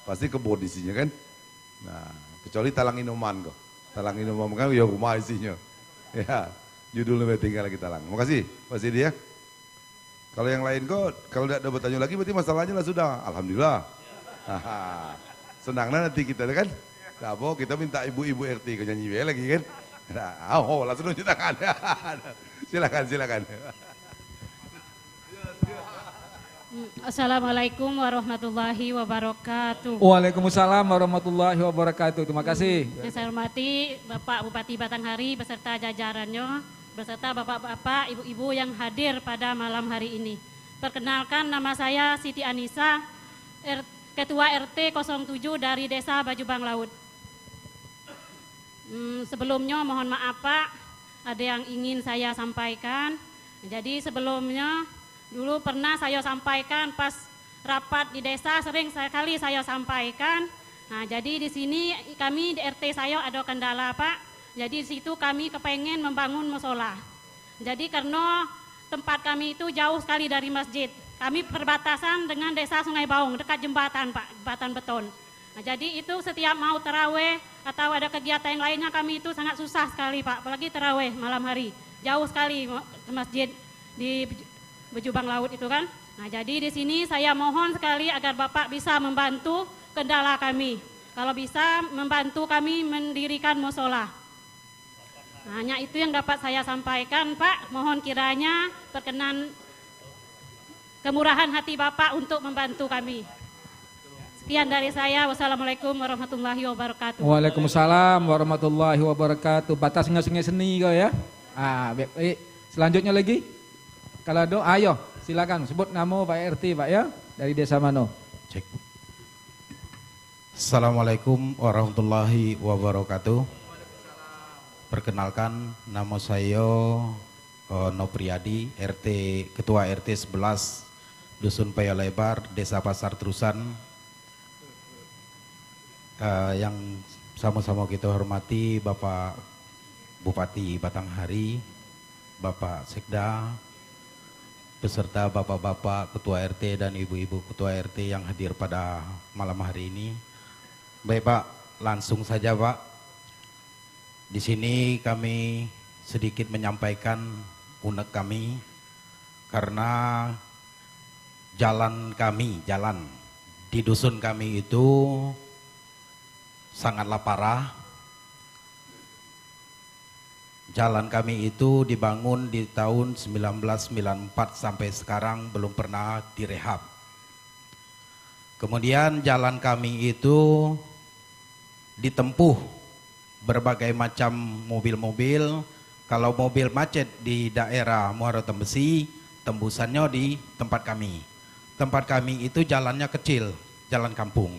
pasti kebun isinya kan. Nah, kecuali Talang Inoman kok. Talang Inoman kan ya rumah isinya. Ya. Judulnya tinggal lagi Talang. Makasih, Pak Sidi ya. Kalau yang lain kok, kalau tidak ada bertanya lagi berarti masalahnya lah sudah. Alhamdulillah. Senangnya nanti kita kan. Nah, kita minta ibu-ibu RT ke nyanyi lagi kan. Nah, langsung tunjuk tangan. Silakan. Assalamualaikum warahmatullahi wabarakatuh. Waalaikumsalam warahmatullahi wabarakatuh. Terima kasih. Yang saya hormati Bapak Bupati Batanghari beserta jajarannya, beserta bapak-bapak, ibu-ibu yang hadir pada malam hari ini. Perkenalkan, nama saya Siti Anissa, Ketua RT 07 dari Desa Bajubang Laut. Sebelumnya mohon maaf Pak, ada yang ingin saya sampaikan. Jadi sebelumnya dulu pernah saya sampaikan pas rapat di desa, sering sekali saya sampaikan. Nah, jadi di sini kami di RT saya ada kendala Pak. Jadi di situ kami kepengen membangun musola. Jadi karena tempat kami itu jauh sekali dari masjid. Kami perbatasan dengan desa Sungai Baung, dekat jembatan Pak, jembatan beton. Nah, jadi itu setiap mau taraweh atau ada kegiatan yang lainnya kami itu sangat susah sekali Pak, apalagi taraweh malam hari. Jauh sekali ke masjid di Bajubang Laut itu kan. Nah, jadi di sini saya mohon sekali agar Bapak bisa membantu kendala kami. Kalau bisa membantu kami mendirikan musola. Nah, hanya itu yang dapat saya sampaikan, Pak. Mohon kiranya berkenan kemurahan hati Bapak untuk membantu kami. Sekian dari saya. Wassalamualaikum warahmatullahi wabarakatuh. Waalaikumsalam warahmatullahi wabarakatuh. Batas nggak seni kau ya. Baik. Selanjutnya lagi. Kalau ada, ayo silakan sebut nama Pak RT Pak ya. Dari desa mana? Cek. Assalamualaikum warahmatullahi wabarakatuh. Perkenalkan, nama saya Nopriadi, Ketua RT 11 Dusun Paya Lebar, Desa Pasar Terusan. Yang sama-sama kita hormati Bapak Bupati Batanghari, Bapak Sekda, beserta bapak-bapak ketua RT dan ibu-ibu ketua RT yang hadir pada malam hari ini. Baik Pak, langsung saja Pak. Di sini kami sedikit menyampaikan unek kami karena jalan di dusun kami itu sangatlah parah. Jalan kami itu dibangun di tahun 1994 sampai sekarang belum pernah direhab. Kemudian jalan kami itu ditempuh berbagai macam mobil-mobil. Kalau mobil macet di daerah Muara Tembesi, tembusannya di tempat kami. Tempat kami itu jalannya kecil, jalan kampung.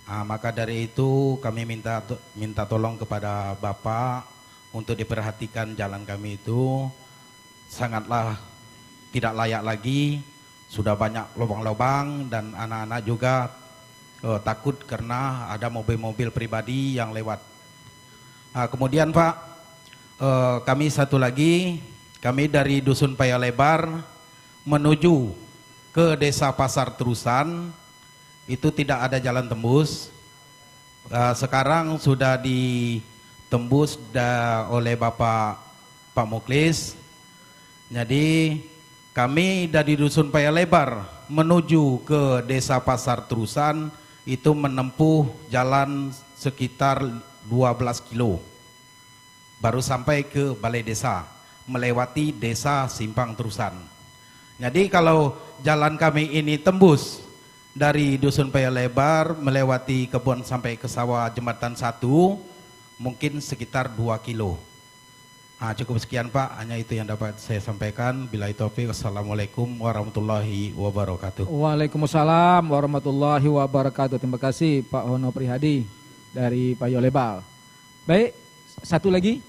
Maka dari itu kami minta tolong kepada Bapak untuk diperhatikan jalan kami itu sangatlah tidak layak lagi. Sudah banyak lubang-lubang dan anak-anak juga takut karena ada mobil-mobil pribadi yang lewat. Kemudian Pak, kami satu lagi, kami dari Dusun Paya Lebar menuju ke Desa Pasar Terusan, itu tidak ada jalan tembus. Sekarang sudah ditembus oleh Pak Muklis. Jadi kami dari Dusun Paya Lebar menuju ke Desa Pasar Terusan itu menempuh jalan sekitar 12 kilo. Baru sampai ke balai desa, melewati desa Simpang Terusan. Jadi kalau jalan kami ini tembus dari Dusun Paya Lebar melewati kebun sampai ke sawah jembatan 1, mungkin sekitar 2 kilo. Cukup sekian Pak, hanya itu yang dapat saya sampaikan. Billahi taufiq, wassalamualaikum warahmatullahi wabarakatuh. Waalaikumsalam warahmatullahi wabarakatuh. Terima kasih Pak Hono Prihadi dari Paya Lebar. Baik, satu lagi.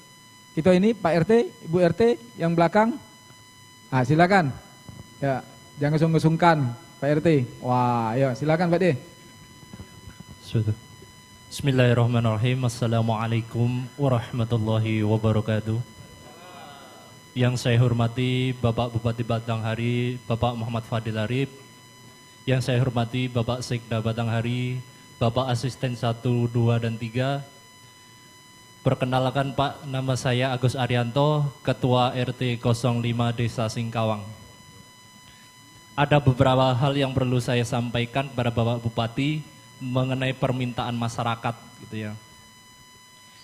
Kita ini Pak RT, Ibu RT yang belakang. Silakan. Ya, jangan sungkan Pak RT. Wah, ayo silakan Pak D. Bismillahirrahmanirrahim. Assalamualaikum warahmatullahi wabarakatuh. Yang saya hormati Bapak Bupati Batanghari, Bapak Muhammad Fadil Arif. Yang saya hormati Bapak Sekda Batanghari, Bapak Asisten 1, 2, dan 3. Perkenalkan Pak, nama saya Agus Arianto, Ketua RT 05 Desa Singkawang. Ada beberapa hal yang perlu saya sampaikan kepada Bapak Bupati mengenai permintaan masyarakat gitu ya.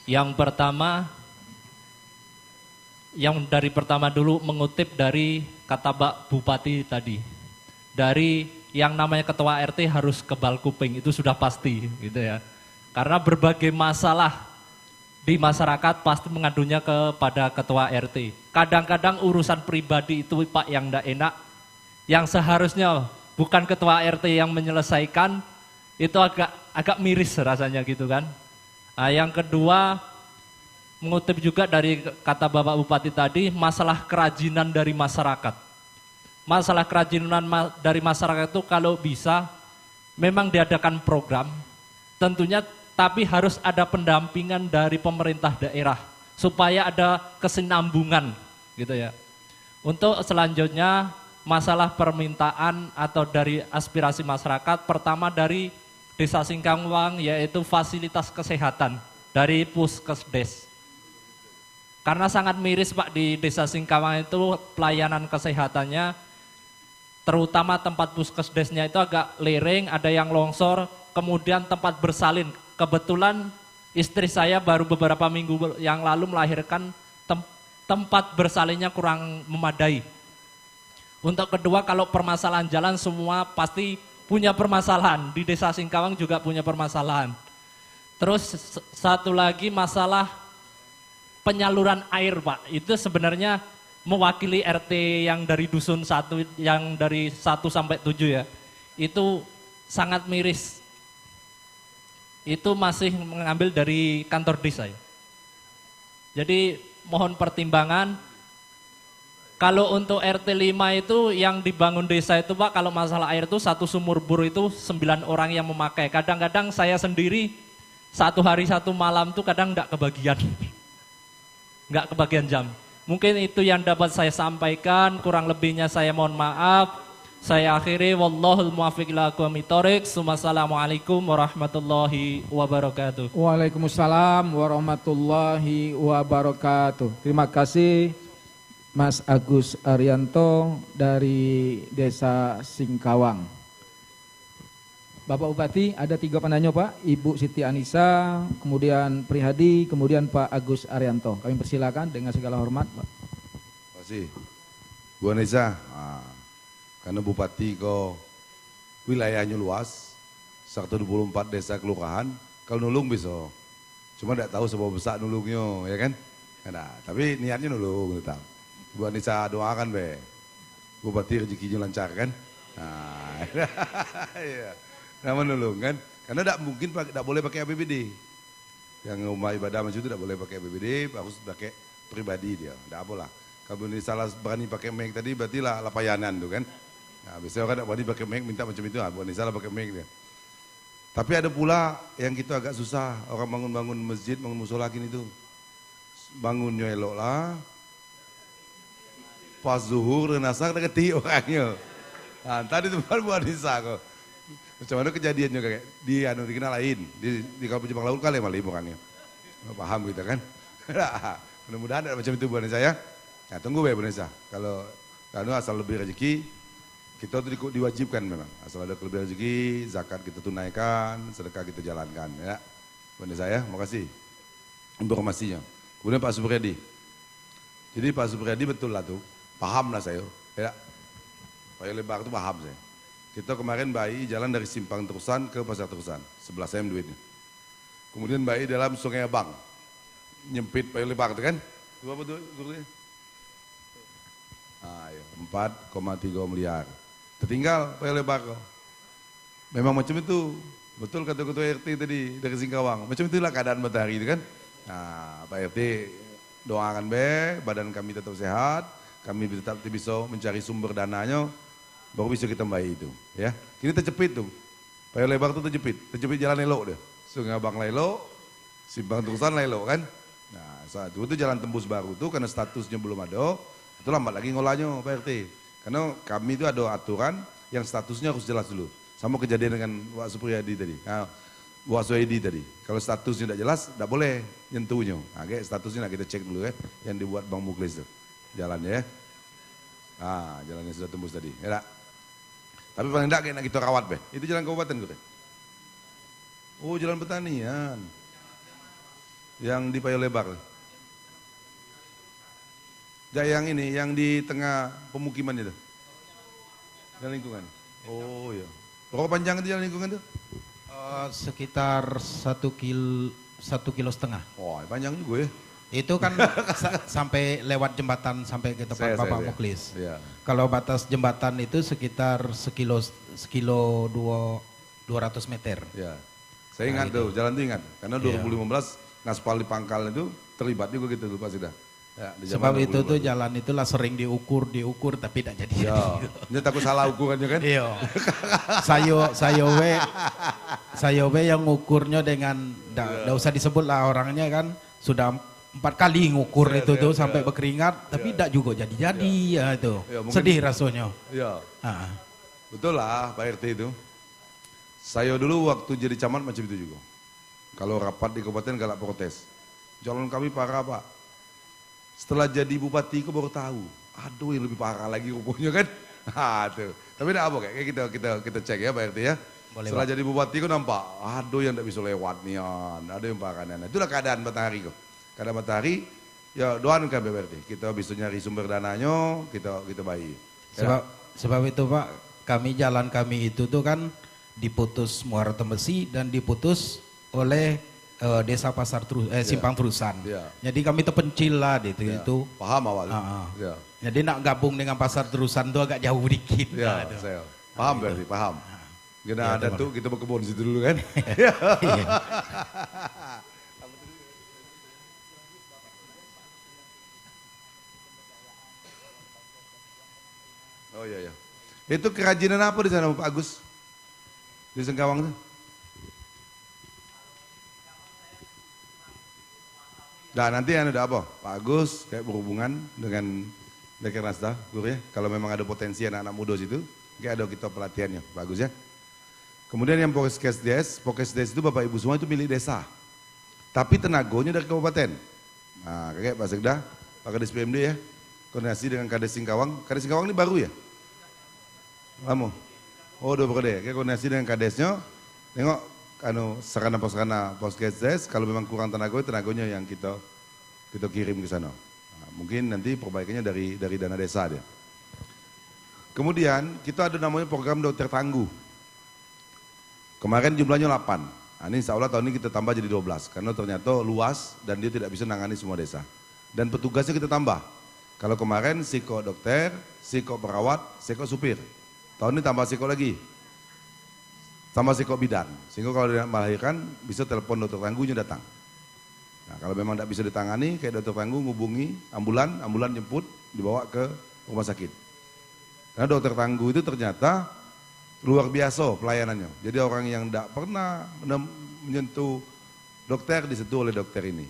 Yang pertama, dari pertama dulu mengutip dari kata Pak Bupati tadi. Dari yang namanya ketua RT harus kebal kuping, itu sudah pasti gitu ya. Karena berbagai masalah di masyarakat pasti mengadunya kepada ketua RT. Kadang-kadang urusan pribadi itu Pak yang tidak enak, yang seharusnya bukan ketua RT yang menyelesaikan, itu agak miris rasanya gitu kan. Yang kedua, mengutip juga dari kata Bapak Bupati tadi, masalah kerajinan dari masyarakat. Masalah kerajinan dari masyarakat itu kalau bisa memang diadakan program, tentunya tapi harus ada pendampingan dari pemerintah daerah supaya ada kesinambungan gitu ya. Untuk selanjutnya masalah permintaan atau dari aspirasi masyarakat, pertama dari Desa Singkawang yaitu fasilitas kesehatan dari Puskesdes. Karena sangat miris Pak di Desa Singkawang itu pelayanan kesehatannya terutama tempat puskesdesnya itu agak lereng, ada yang longsor, kemudian tempat bersalin. Kebetulan istri saya baru beberapa minggu yang lalu melahirkan, tempat bersalinnya kurang memadai. Untuk kedua, kalau permasalahan jalan semua pasti punya permasalahan, di desa Singkawang juga punya permasalahan. Terus satu lagi masalah penyaluran air Pak, itu sebenarnya mewakili RT yang dari dusun 1, yang dari 1 sampai 7 ya, itu sangat miris. Itu masih mengambil dari kantor desa ya. Jadi mohon pertimbangan, kalau untuk RT 5 itu yang dibangun desa itu Pak, kalau masalah air itu 1 sumur bor itu 9 orang yang memakai. Kadang-kadang saya sendiri 1 hari 1 malam tuh kadang enggak kebagian. Enggak kebagian jam. Mungkin itu yang dapat saya sampaikan, kurang lebihnya saya mohon maaf. Saya akhiri, wallahul muwaffiq ila aqwamit thoriq. Wassalamualaikum warahmatullahi wabarakatuh. Waalaikumsalam warahmatullahi wabarakatuh. Terima kasih Mas Agus Arianto dari Desa Singkawang. Bapak Bupati, ada 3 penanya Pak, Ibu Siti Anissa, kemudian Prihadi, kemudian Pak Agus Arianto. Kami persilakan dengan segala hormat Pak. Terima kasih. Bu Anissa, karena Bupati kok wilayahnya luas, 124 desa kelurahan, kalau nulung bisa. Cuma tidak tahu seberapa besar nulungnya, ya kan? Nah, tapi niatnya nulung, gitu. Bu Anissa doakan be, Bupati rezekinya lancar kan? Nah, iya. Nama nulung kan? Karena tidak mungkin, tidak boleh pakai APBD. Yang rumah ibadah masjid itu tidak boleh pakai APBD, harus pakai pribadi dia. Tidak apalah. Kalau ini salah berani pakai mic tadi, berarti lah lapayanan tuh kan? Nah, biasanya orang tidak berani pakai mic, minta macam itu, Bu Anissa salah pakai mic dia. Tapi ada pula yang kita agak susah, orang bangun-bangun masjid, bangun musola gini tuh. Bangunnya elok lah, pas zuhur dan asar ada ketik orangnya. Nah, tadi itu bukan Bu Anissa kok. Macam mana kejadiannya kayak di kenal lain, di Kabupaten Jepang Laut kali malah orangnya. Paham kita kan? Mudah-mudahan ada macam itu Bu Anissa ya. Nah, tunggu Bu Anissa. Kalau asal lebih rezeki, kita tuh diwajibkan memang. Asal ada kelebihan rezeki, zakat kita tunaikan, sedekah kita jalankan ya. Bu Anissa ya, makasih informasinya. Kemudian Pak Supriyadi. Jadi Pak Supriyadi betul lah tuh, paham lah saya. Ya. Pak Lebar itu paham saya. Kita kemarin bayi jalan dari Simpang Terusan ke Pasar Terusan, 11 M duitnya. Kemudian bayi dalam Sungai Abang, nyempit Pak Lebar itu kan? Itu apa tuh? Ah, ya, 4,3 miliar. Tertinggal Pak Lebar. Memang macam itu, betul kata Ketua RT tadi dari Singkawang. Macam itulah keadaan matahari itu kan? Nah, Pak RT doakan be, badan kami tetap sehat, kami tetap bisa mencari sumber dananya, baru bisa kita bayi itu, ya. Ini terjepit tuh, Pak Lebar tuh terjepit jalan elok deh, Sungai Abang elok, Simpang Terusan elok kan. Nah, saat itu jalan tembus baru tuh karena statusnya belum ada, itu lambat lagi ngolahnya Pak RT. Karena kami itu ada aturan yang statusnya harus jelas dulu, sama kejadian dengan Wak Supriyadi tadi. Nah, Wak Suhaidi tadi, kalau statusnya tidak jelas, tidak boleh nyentuhnya. Nah, kayak statusnya kita cek dulu ya, yang dibuat Bang Muklis tuh, jalannya ya. Ah, jalannya sudah tembus tadi, ya tak? Tapi paling tidak kayak kita rawat be, itu jalan kabupaten gue. Oh, jalan pertanian, yang di Payo Lebar. Yang ini, yang di tengah pemukiman itu, jalan lingkungan. Oh ya, berapa panjang itu jalan lingkungan itu? Sekitar 1,5 kilo. Wah, panjang juga ya. Itu kan sampai lewat jembatan sampai ke tempat Bapak Muklis. Ya. Kalau batas jembatan itu sekitar sekilo 200 meter. Ya. Saya ingat tuh, jalan itu ingat. Karena 2015 ngaspal di Pangkal itu terlibat juga gitu lupa sudah. Ya, sebab itu tuh jalan itulah sering diukur tapi tidak jadi. Ya. Ini takut salah ukurannya kan? Iya. Saya yang ngukurnya dengan enggak usah disebut lah orangnya kan sudah 4 kali ngukur itu tuh sampai berkeringat tapi tidak juga jadi ya itu. Ya, sedih rasanya. Iya. Betul lah Pak RT itu. Saya dulu waktu jadi camat macam itu juga. Kalau rapat di kabupaten galak protes. Jalan kami parah Pak. Setelah jadi bupati aku baru tahu. Aduh yang lebih parah lagi rupanya kan. Tuh. Tapi enggak apa kayak kita cek ya Pak RT ya. Boleh, Setelah Pak. jadi bupati kok nampak, aduh yang enggak bisa lewat nih, ada yang pakannya. Itulah keadaan matahari kok. Keadaan matahari, ya doakan Pak RT. Kita bisa nyari sumber dananya, kita bayi. Sebab itu Pak, jalan kami itu tuh kan diputus Muara Tembesi dan diputus oleh desa Simpang Terusan. Ya. Jadi kami terpencil lah Ya. itu. Paham awal. Ya. Jadi nak gabung dengan Pasar Terusan tuh agak jauh dikit. Ya, lah, saya paham berarti, paham. Kita Ya, ada teman. tuh, kita berkebun situ dulu kan. Iya. Oh iya iya. Itu kerajinan apa di sana Pak Agus? Di Sengkawang tuh? Nah nanti yang ada apa? Pak Agus kayak berhubungan dengan Dekernasda, Guru ya. Kalau memang ada potensi anak-anak muda situ, kayak ada kita pelatihannya, Pak Agus ya. Kemudian yang Pokesdes itu Bapak Ibu semua itu milik desa. Tapi tenagonya dari kabupaten. Nah kayak Pak Sekda, Pak Kades PMD ya. Koordinasi dengan Kades Singkawang. Kades Singkawang ini baru ya? Lama? Oh udah berkode. Kayak koordinasi dengan Kadesnya. Tengok sarana Pokesdes, kalau memang kurang tenagonya yang kita kirim ke sana. Nah, mungkin nanti perbaikannya dari dana desa dia. Kemudian kita ada namanya program dokter tangguh. Kemarin jumlahnya 8. Nah, ini insya Allah tahun ini kita tambah jadi 12. Karena ternyata luas dan dia tidak bisa nangani semua desa. Dan petugasnya kita tambah. Kalau kemarin psiko dokter, psiko perawat, psiko supir. Tahun ini tambah psiko lagi. Tambah psiko bidan. Sehingga kalau dia melahirkan bisa telepon dokter tangguhnya datang. Nah, kalau memang tidak bisa ditangani, kayak dokter tangguh ngubungi ambulan jemput, dibawa ke rumah sakit. Karena dokter tangguh itu ternyata luar biasa pelayanannya. Jadi orang yang tidak pernah menyentuh dokter disentuh oleh dokter ini.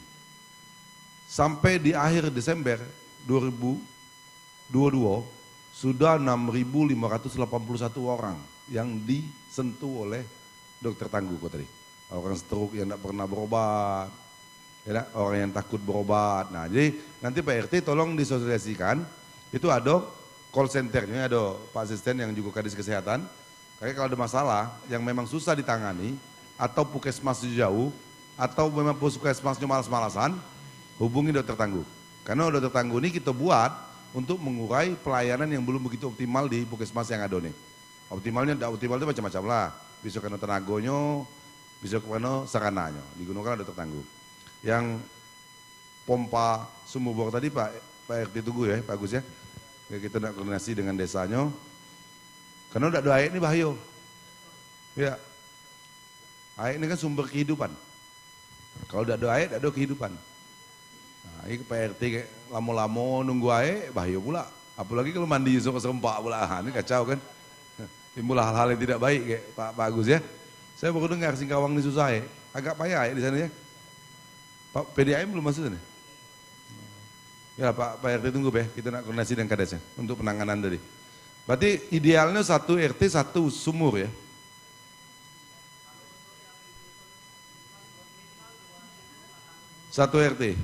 Sampai di akhir Desember 2022 sudah 6.581 orang yang disentuh oleh dokter tangguh kok tadi. Orang stroke yang tidak pernah berobat, ya, orang yang takut berobat. Nah jadi nanti Pak RT tolong disosialisasikan, itu ada call centernya, ada Pak Asisten yang juga Kadis Kesehatan. Kayak kalau ada masalah yang memang susah ditangani, atau puskesmas jauh, atau memang puskesmasnya malas-malasan, hubungi dokter tangguh. Karena dokter tangguh ini kita buat untuk mengurai pelayanan yang belum begitu optimal di puskesmas yang ada nih. Optimalnya, tidak optimal itu macam-macam lah. Bisa karena tenagonya, bisa karena sarananya, digunakan dokter tangguh. Yang pompa sumur bor tadi Pak RT tunggu ya, Pak Agus ya. Kita nak koordinasi dengan desanya. Karena udah ada air ini bahaya. Ya. Air ini kan sumber kehidupan. Kalau udah ada air, ada kehidupan. Nah, ini Pak RT kayak lama-lama nunggu air, bahaya pula. Apalagi kalau mandi serempak pula, ini kacau kan. Timbul hal-hal yang tidak baik kayak Pak Agus ya. Saya baru dengar Singkawang ini susah ya. Agak payah ya di sana ya. Pak PDAM belum masuk sana. Ya Pak RT tunggu ya, kita nak koordinasi dengan Kadesnya untuk penanganan tadi. Berarti idealnya satu RT satu sumur ya. Satu RT.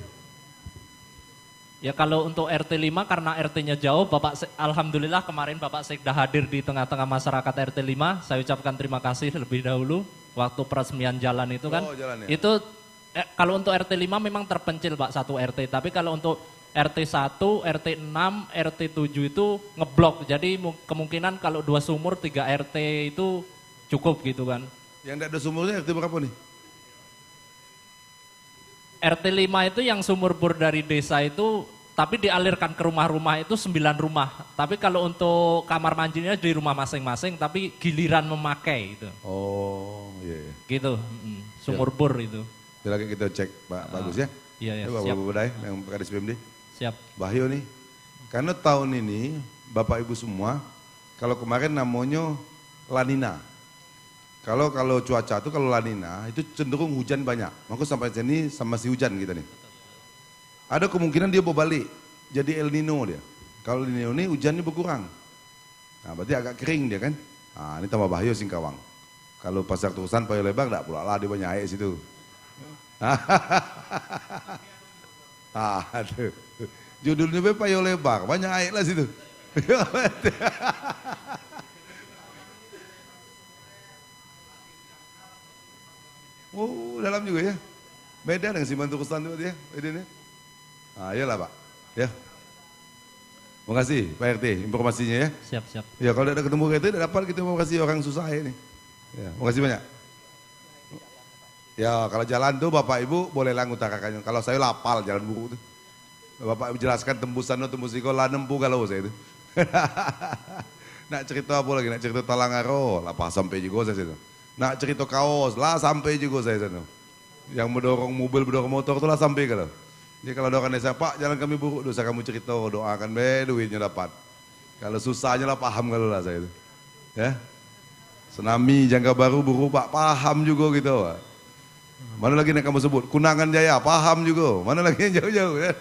Ya kalau untuk RT 5 karena RT-nya jauh, Alhamdulillah kemarin Bapak Sekda hadir di tengah-tengah masyarakat RT 5. Saya ucapkan terima kasih lebih dahulu waktu peresmian jalan itu kan. Oh, jalan ya? Itu kalau untuk RT 5 memang terpencil Pak satu RT, tapi kalau untuk RT 1, RT 6, RT 7 itu ngeblok. Jadi kemungkinan kalau 2 sumur 3 RT itu cukup gitu kan. Yang tidak ada sumurnya RT berapa nih? RT 5 itu yang sumur bor dari desa itu, tapi dialirkan ke rumah-rumah itu 9 rumah. Tapi kalau untuk kamar mandinya di rumah masing-masing, tapi giliran memakai itu. Oh iya. Iya. Gitu, sumur bor itu. Lagi kita cek Pak Bagus ya. Iya, iya, Bapak siap. Bapak yang Kadis PMD. Siap. Bahaya nih. Karena tahun ini Bapak Ibu semua, kalau kemarin namanya La Nina. Kalau cuaca itu kalau La Nina itu cenderung hujan banyak. Maka sampai sini sama si hujan kita nih. Ada kemungkinan dia berbalik jadi El Nino dia. Kalau El Nino ini hujannya berkurang. Nah berarti agak kering dia kan. Nah ini tambah bahaya Singkawang. Kalau Pasar Terusan Payo Lebar enggak pula lah dia banyak air situ. Aduh. Judulnya Payo Lebar, banyak air lah situ. Oh, dalam juga ya. Beda dengan Simpan Turkistan itu ya, ini. Ah, iyalah Pak. Ya. Makasih Pak RT informasinya ya. Siap, siap. Ya kalau ada ketemu RT tidak dapat kita mau kasih orang susah ini. Ya, makasih banyak. Ya kalau jalan tuh Bapak Ibu bolehlah ngutarakannya. Kalau saya lapal jalan buruk tuh. Bapak Ibu jelaskan tembusan tembus iko lah nempu kalau saya itu. Nak cerita apa lagi? Nak cerita talangaro lah pas sampai juga saya situ. Nak cerita kaos lah sampai juga saya situ. Yang mendorong mobil, mendorong motor itu lah sampai kalau. Jadi kalau doakan desa Pak jalan kami buruk dosa kamu cerita doakan duitnya dapat. Kalau susahnya lah paham kalau lah saya itu. Ya. Tsunami jangka baru buruk Pak paham juga gitu Pak. Mana lagi yang kamu sebut? Kunangan Jaya, paham juga. Mana lagi yang jauh-jauh kan?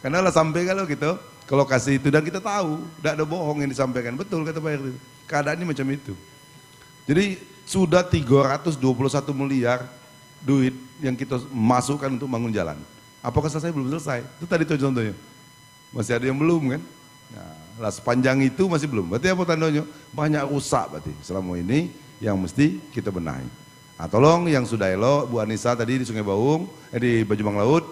Karena lah sampai kalau gitu, ke lokasi itu dan kita tahu, tidak ada bohong yang disampaikan. Betul kata Pak RT. Keadaannya macam itu. Jadi sudah 321 miliar duit yang kita masukkan untuk bangun jalan. Apakah selesai? Belum selesai. Itu tadi tuh contohnya. Masih ada yang belum kan? Nah, lah sepanjang itu masih belum. Berarti apa tandanya? Banyak rusak berarti selama ini yang mesti kita benahi. Nah, tolong yang sudah elok, Bu Anissa tadi di Sungai Baung, di Bajubang Laut,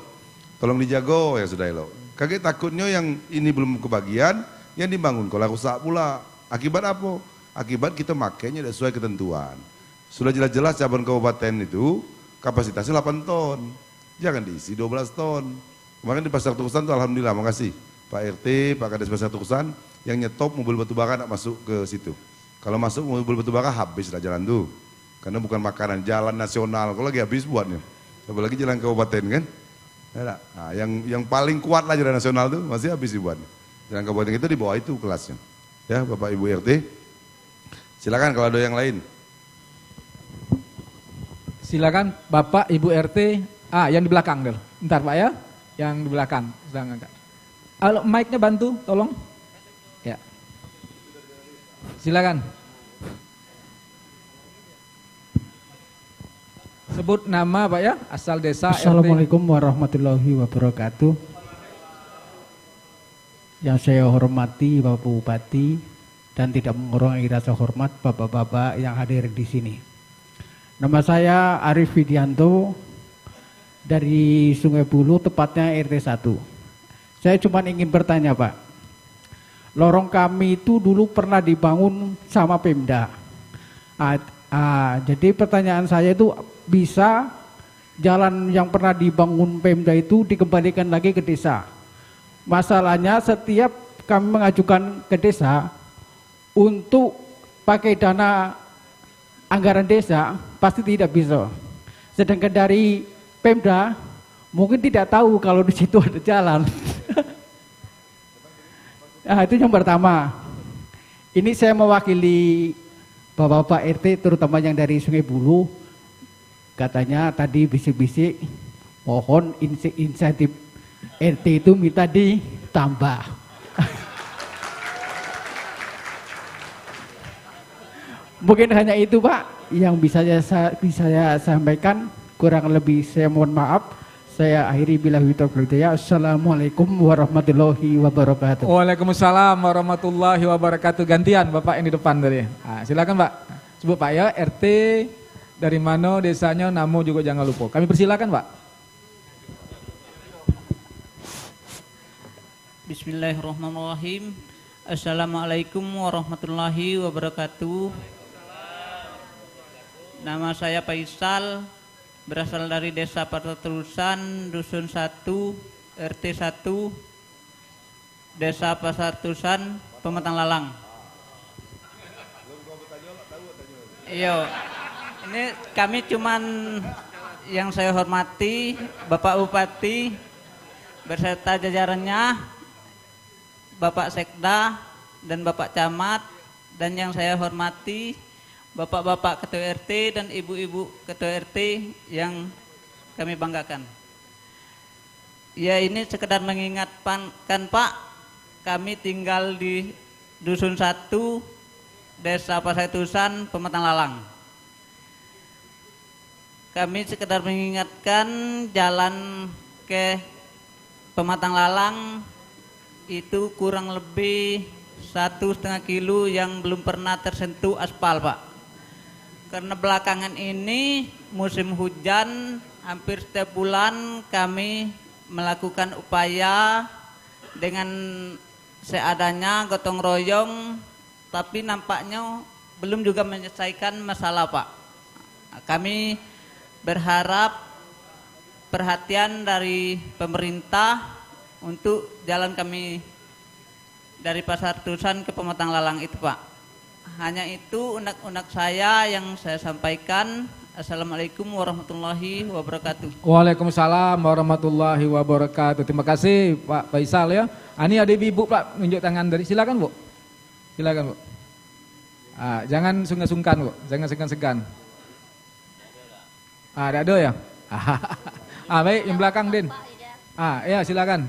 tolong dijago yang sudah elok. Kaget takutnya yang ini belum kebagian, yang dibangun kalau rusak pula. Akibat apa? Akibat kita makainya tidak sesuai ketentuan. Sudah jelas-jelas cabang kabupaten itu kapasitasnya 8 ton. Jangan diisi 12 ton. Kemarin di Pasar Tukusan tuh alhamdulillah, makasih Pak RT, Pak Kades Pasar Tukusan yang nyetop mobil batubara nak masuk ke situ. Kalau masuk mobil batubara habis lah jalan tuh. Karena bukan makanan, jalan nasional, kalau lagi habis buatnya. Apalagi jalan kabupaten kan. Nah, yang paling kuat lah jalan nasional tuh masih habis dibuatnya. Jalan kabupaten itu di bawah itu kelasnya. Ya Bapak Ibu RT. Silakan kalau ada yang lain. Silakan Bapak Ibu RT. Yang di belakang dulu. Bentar Pak ya. Yang di belakang sedang angkat. Mic-nya bantu, tolong. Ya. Silakan. Sebut nama Pak ya, asal desa. Assalamualaikum warahmatullahi wabarakatuh. Yang saya hormati Bapak Bupati dan tidak mengurangi rasa hormat Bapak-bapak yang hadir di sini. Nama saya Arif Widianto dari Sungai Bulu, tepatnya RT 1. Saya cuma ingin bertanya Pak, lorong kami itu dulu pernah dibangun sama Pemda. Jadi pertanyaan saya itu, bisa jalan yang pernah dibangun Pemda itu dikembalikan lagi ke desa. Masalahnya setiap kami mengajukan ke desa untuk pakai dana anggaran desa pasti tidak bisa. Sedangkan dari Pemda mungkin tidak tahu kalau di situ ada jalan. Nah, itu yang pertama. Ini saya mewakili Bapak-bapak RT terutama yang dari Sungai Bulu. Katanya tadi bisik-bisik mohon insentif RT itu minta ditambah. Mungkin hanya itu Pak yang bisa saya sampaikan, kurang lebih saya mohon maaf. Saya akhiri billahi taufiq hidayah. Assalamualaikum warahmatullahi wabarakatuh. Waalaikumsalam warahmatullahi wabarakatuh. Gantian Bapak yang di depan tadi. Silakan Pak. Sebut Pak ya, RT dari mana desanya, nama juga jangan lupa. Kami persilakan Pak. Bismillahirrahmanirrahim. Assalamualaikum warahmatullahi wabarakatuh. Nama saya Faisal, berasal dari Desa Pasartusan, Dusun 1, RT 1, Desa Pasartusan, Pematang Lalang. Iya. Ini kami cuman yang saya hormati Bapak Bupati beserta jajarannya, Bapak Sekda dan Bapak Camat, dan yang saya hormati Bapak-bapak Ketua RT dan Ibu-ibu Ketua RT yang kami banggakan. Ya ini sekedar mengingatkan Pak, kami tinggal di Dusun 1, Desa Pasartusan, Pematang Lalang. Kami sekedar mengingatkan jalan ke Pematang Lalang itu kurang lebih 1,5 kilo yang belum pernah tersentuh aspal, Pak. Karena belakangan ini musim hujan, hampir setiap bulan kami melakukan upaya dengan seadanya gotong royong, tapi nampaknya belum juga menyelesaikan masalah, Pak. Kami berharap perhatian dari pemerintah untuk jalan kami dari Pasar Tusan ke Pematang Lalang itu, Pak. Hanya itu unek-unek saya yang saya sampaikan. Assalamualaikum warahmatullahi wabarakatuh. Waalaikumsalam warahmatullahi wabarakatuh. Terima kasih Pak Faisal ya. Ini ada ibu Pak nunjuk tangan dari, silakan Bu. Silakan Bu. Jangan sungkan-sungkan Bu, jangan segan-segan. Ada ya? Baik, yang belakang Din. Ya silakan.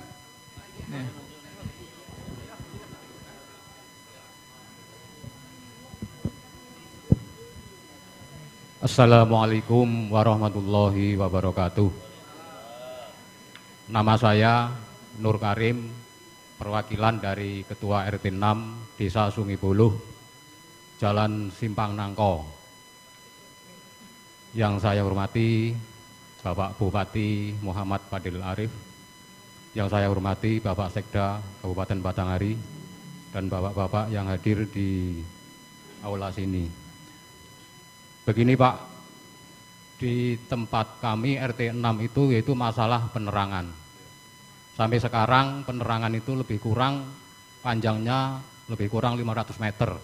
Assalamualaikum warahmatullahi wabarakatuh. Nama saya Nur Karim, perwakilan dari Ketua RT 6 Desa Sungai Buluh, Jalan Simpang Nangko. Yang saya hormati Bapak Bupati Muhammad Fadil Arif, yang saya hormati Bapak Sekda Kabupaten Batanghari, dan bapak-bapak yang hadir di aula sini. Begini Pak, di tempat kami RT 6 itu yaitu masalah penerangan. Sampai sekarang penerangan itu lebih kurang, panjangnya lebih kurang 500 meter.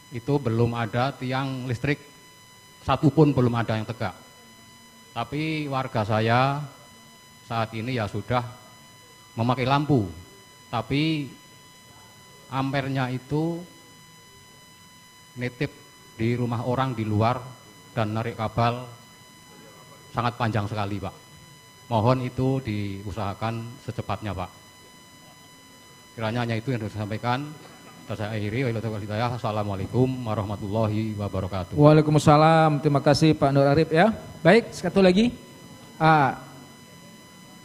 Itu belum ada tiang listrik, satu pun belum ada yang tegak. Tapi warga saya saat ini ya sudah memakai lampu, tapi ampernya itu nitip di rumah orang di luar dan narik kabel sangat panjang sekali Pak. Mohon itu diusahakan secepatnya Pak. Kiranya hanya itu yang harus saya sampaikan. Saya akhiri. Assalamualaikum warahmatullahi wabarakatuh. Waalaikumsalam. Terima kasih Pak Nur Arif ya. Baik, satu lagi.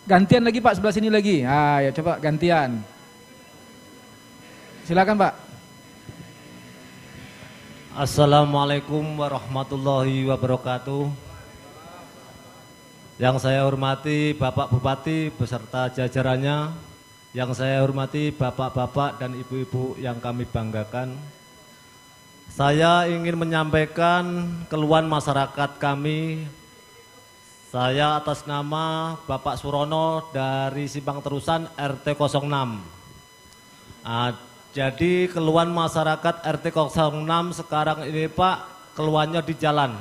Gantian lagi Pak, sebelah sini lagi. Ya coba gantian. Silakan Pak. Assalamualaikum warahmatullahi wabarakatuh. Yang saya hormati Bapak Bupati beserta jajarannya, yang saya hormati bapak-bapak dan ibu-ibu yang kami banggakan. Saya ingin menyampaikan keluhan masyarakat kami. Saya atas nama Bapak Surono dari Simpang Terusan RT 06. Jadi keluhan masyarakat RT 06 sekarang ini Pak, keluhannya di jalan.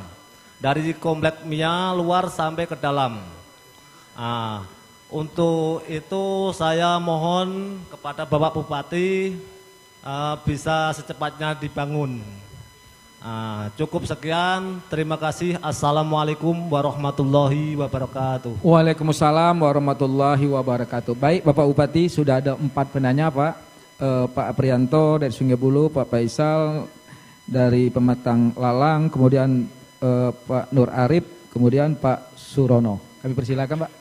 Dari komplek Mia luar sampai ke dalam. Untuk itu saya mohon kepada Bapak Bupati bisa secepatnya dibangun. Cukup sekian, terima kasih. Assalamualaikum warahmatullahi wabarakatuh. Waalaikumsalam warahmatullahi wabarakatuh. Baik Bapak Bupati, sudah ada 4 penanya Pak. Pak Aprianto dari Sungai Buluh, Pak Faisal dari Pematang Lalang, kemudian Pak Nur Arif, kemudian Pak Surono. Kami persilakan Pak.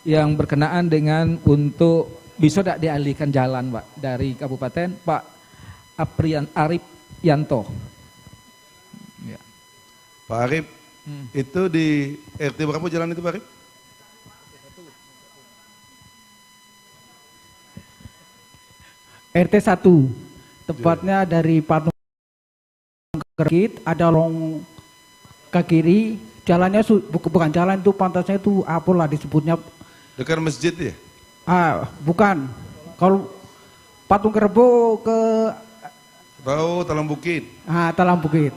Yang berkenaan dengan untuk bisa tidak dialihkan jalan Pak dari Kabupaten, Pak Arif Yanto. Ya. Pak Arif, itu di RT berapa jalan itu Pak Arif? RT 1, tepatnya dari Patung Kerkit, ada long ke kiri, jalannya bukan jalan itu, pantasnya itu apalah disebutnya. Dekat masjid ya? Bukan. Kalau Patung Kerbo ke tahu Talang Bukit. Talang Bukit.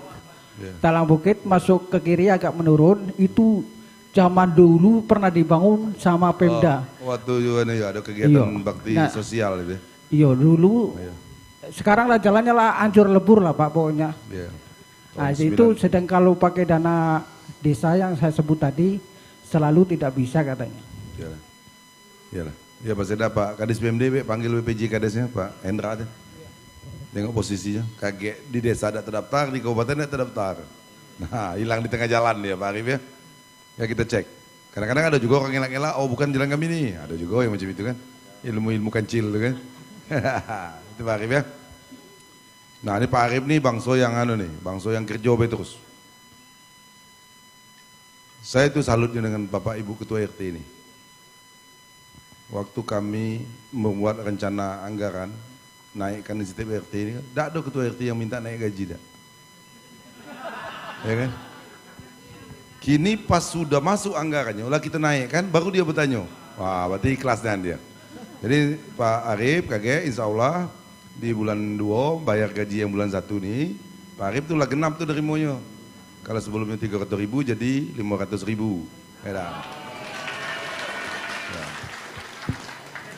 Yeah. Talang Bukit masuk ke kiri agak menurun, itu zaman dulu pernah dibangun sama Pemda. Waktu juga nih ada kegiatan bakti sosial itu. Iya dulu. Sekarang lah jalannya lah hancur lebur lah Pak pokoknya. Yeah. Itu sedang kalau pakai dana desa yang saya sebut tadi selalu tidak bisa katanya. Iyalah. Ya Pak Seda, Pak Kadis PMD panggil BPJ Kadesnya Pak Hendra aja. Tengok posisinya, kaget di desa ada terdaftar, di kabupaten ada terdaftar. Nah, hilang di tengah jalan dia Pak Arif ya. Ya kita cek. Kadang-kadang ada juga orang ngelak-ngelak, oh bukan jalan kami nih. Ada juga yang macam itu kan. Ilmu-ilmu kancil itu kan. Itu Pak Arif ya. Nah ini Pak Arif nih bangso yang bangso yang kerja terus. Saya itu salutnya dengan Bapak Ibu Ketua RT ini. Waktu kami membuat rencana anggaran naikkan insentif RT ini, tidak ada Ketua RT yang minta naik gaji dah. Ya kan? Kini pas sudah masuk anggarannya, lah kita naik kan, baru dia bertanya. Wah, berarti ikhlas dan dia. Jadi Pak Arif kakek insya Allah di bulan 2 bayar gaji yang bulan 1 nih, Pak Arif tuh lah genap tuh dari moyo. Kalau sebelumnya 300.000 jadi 500.000. Ya.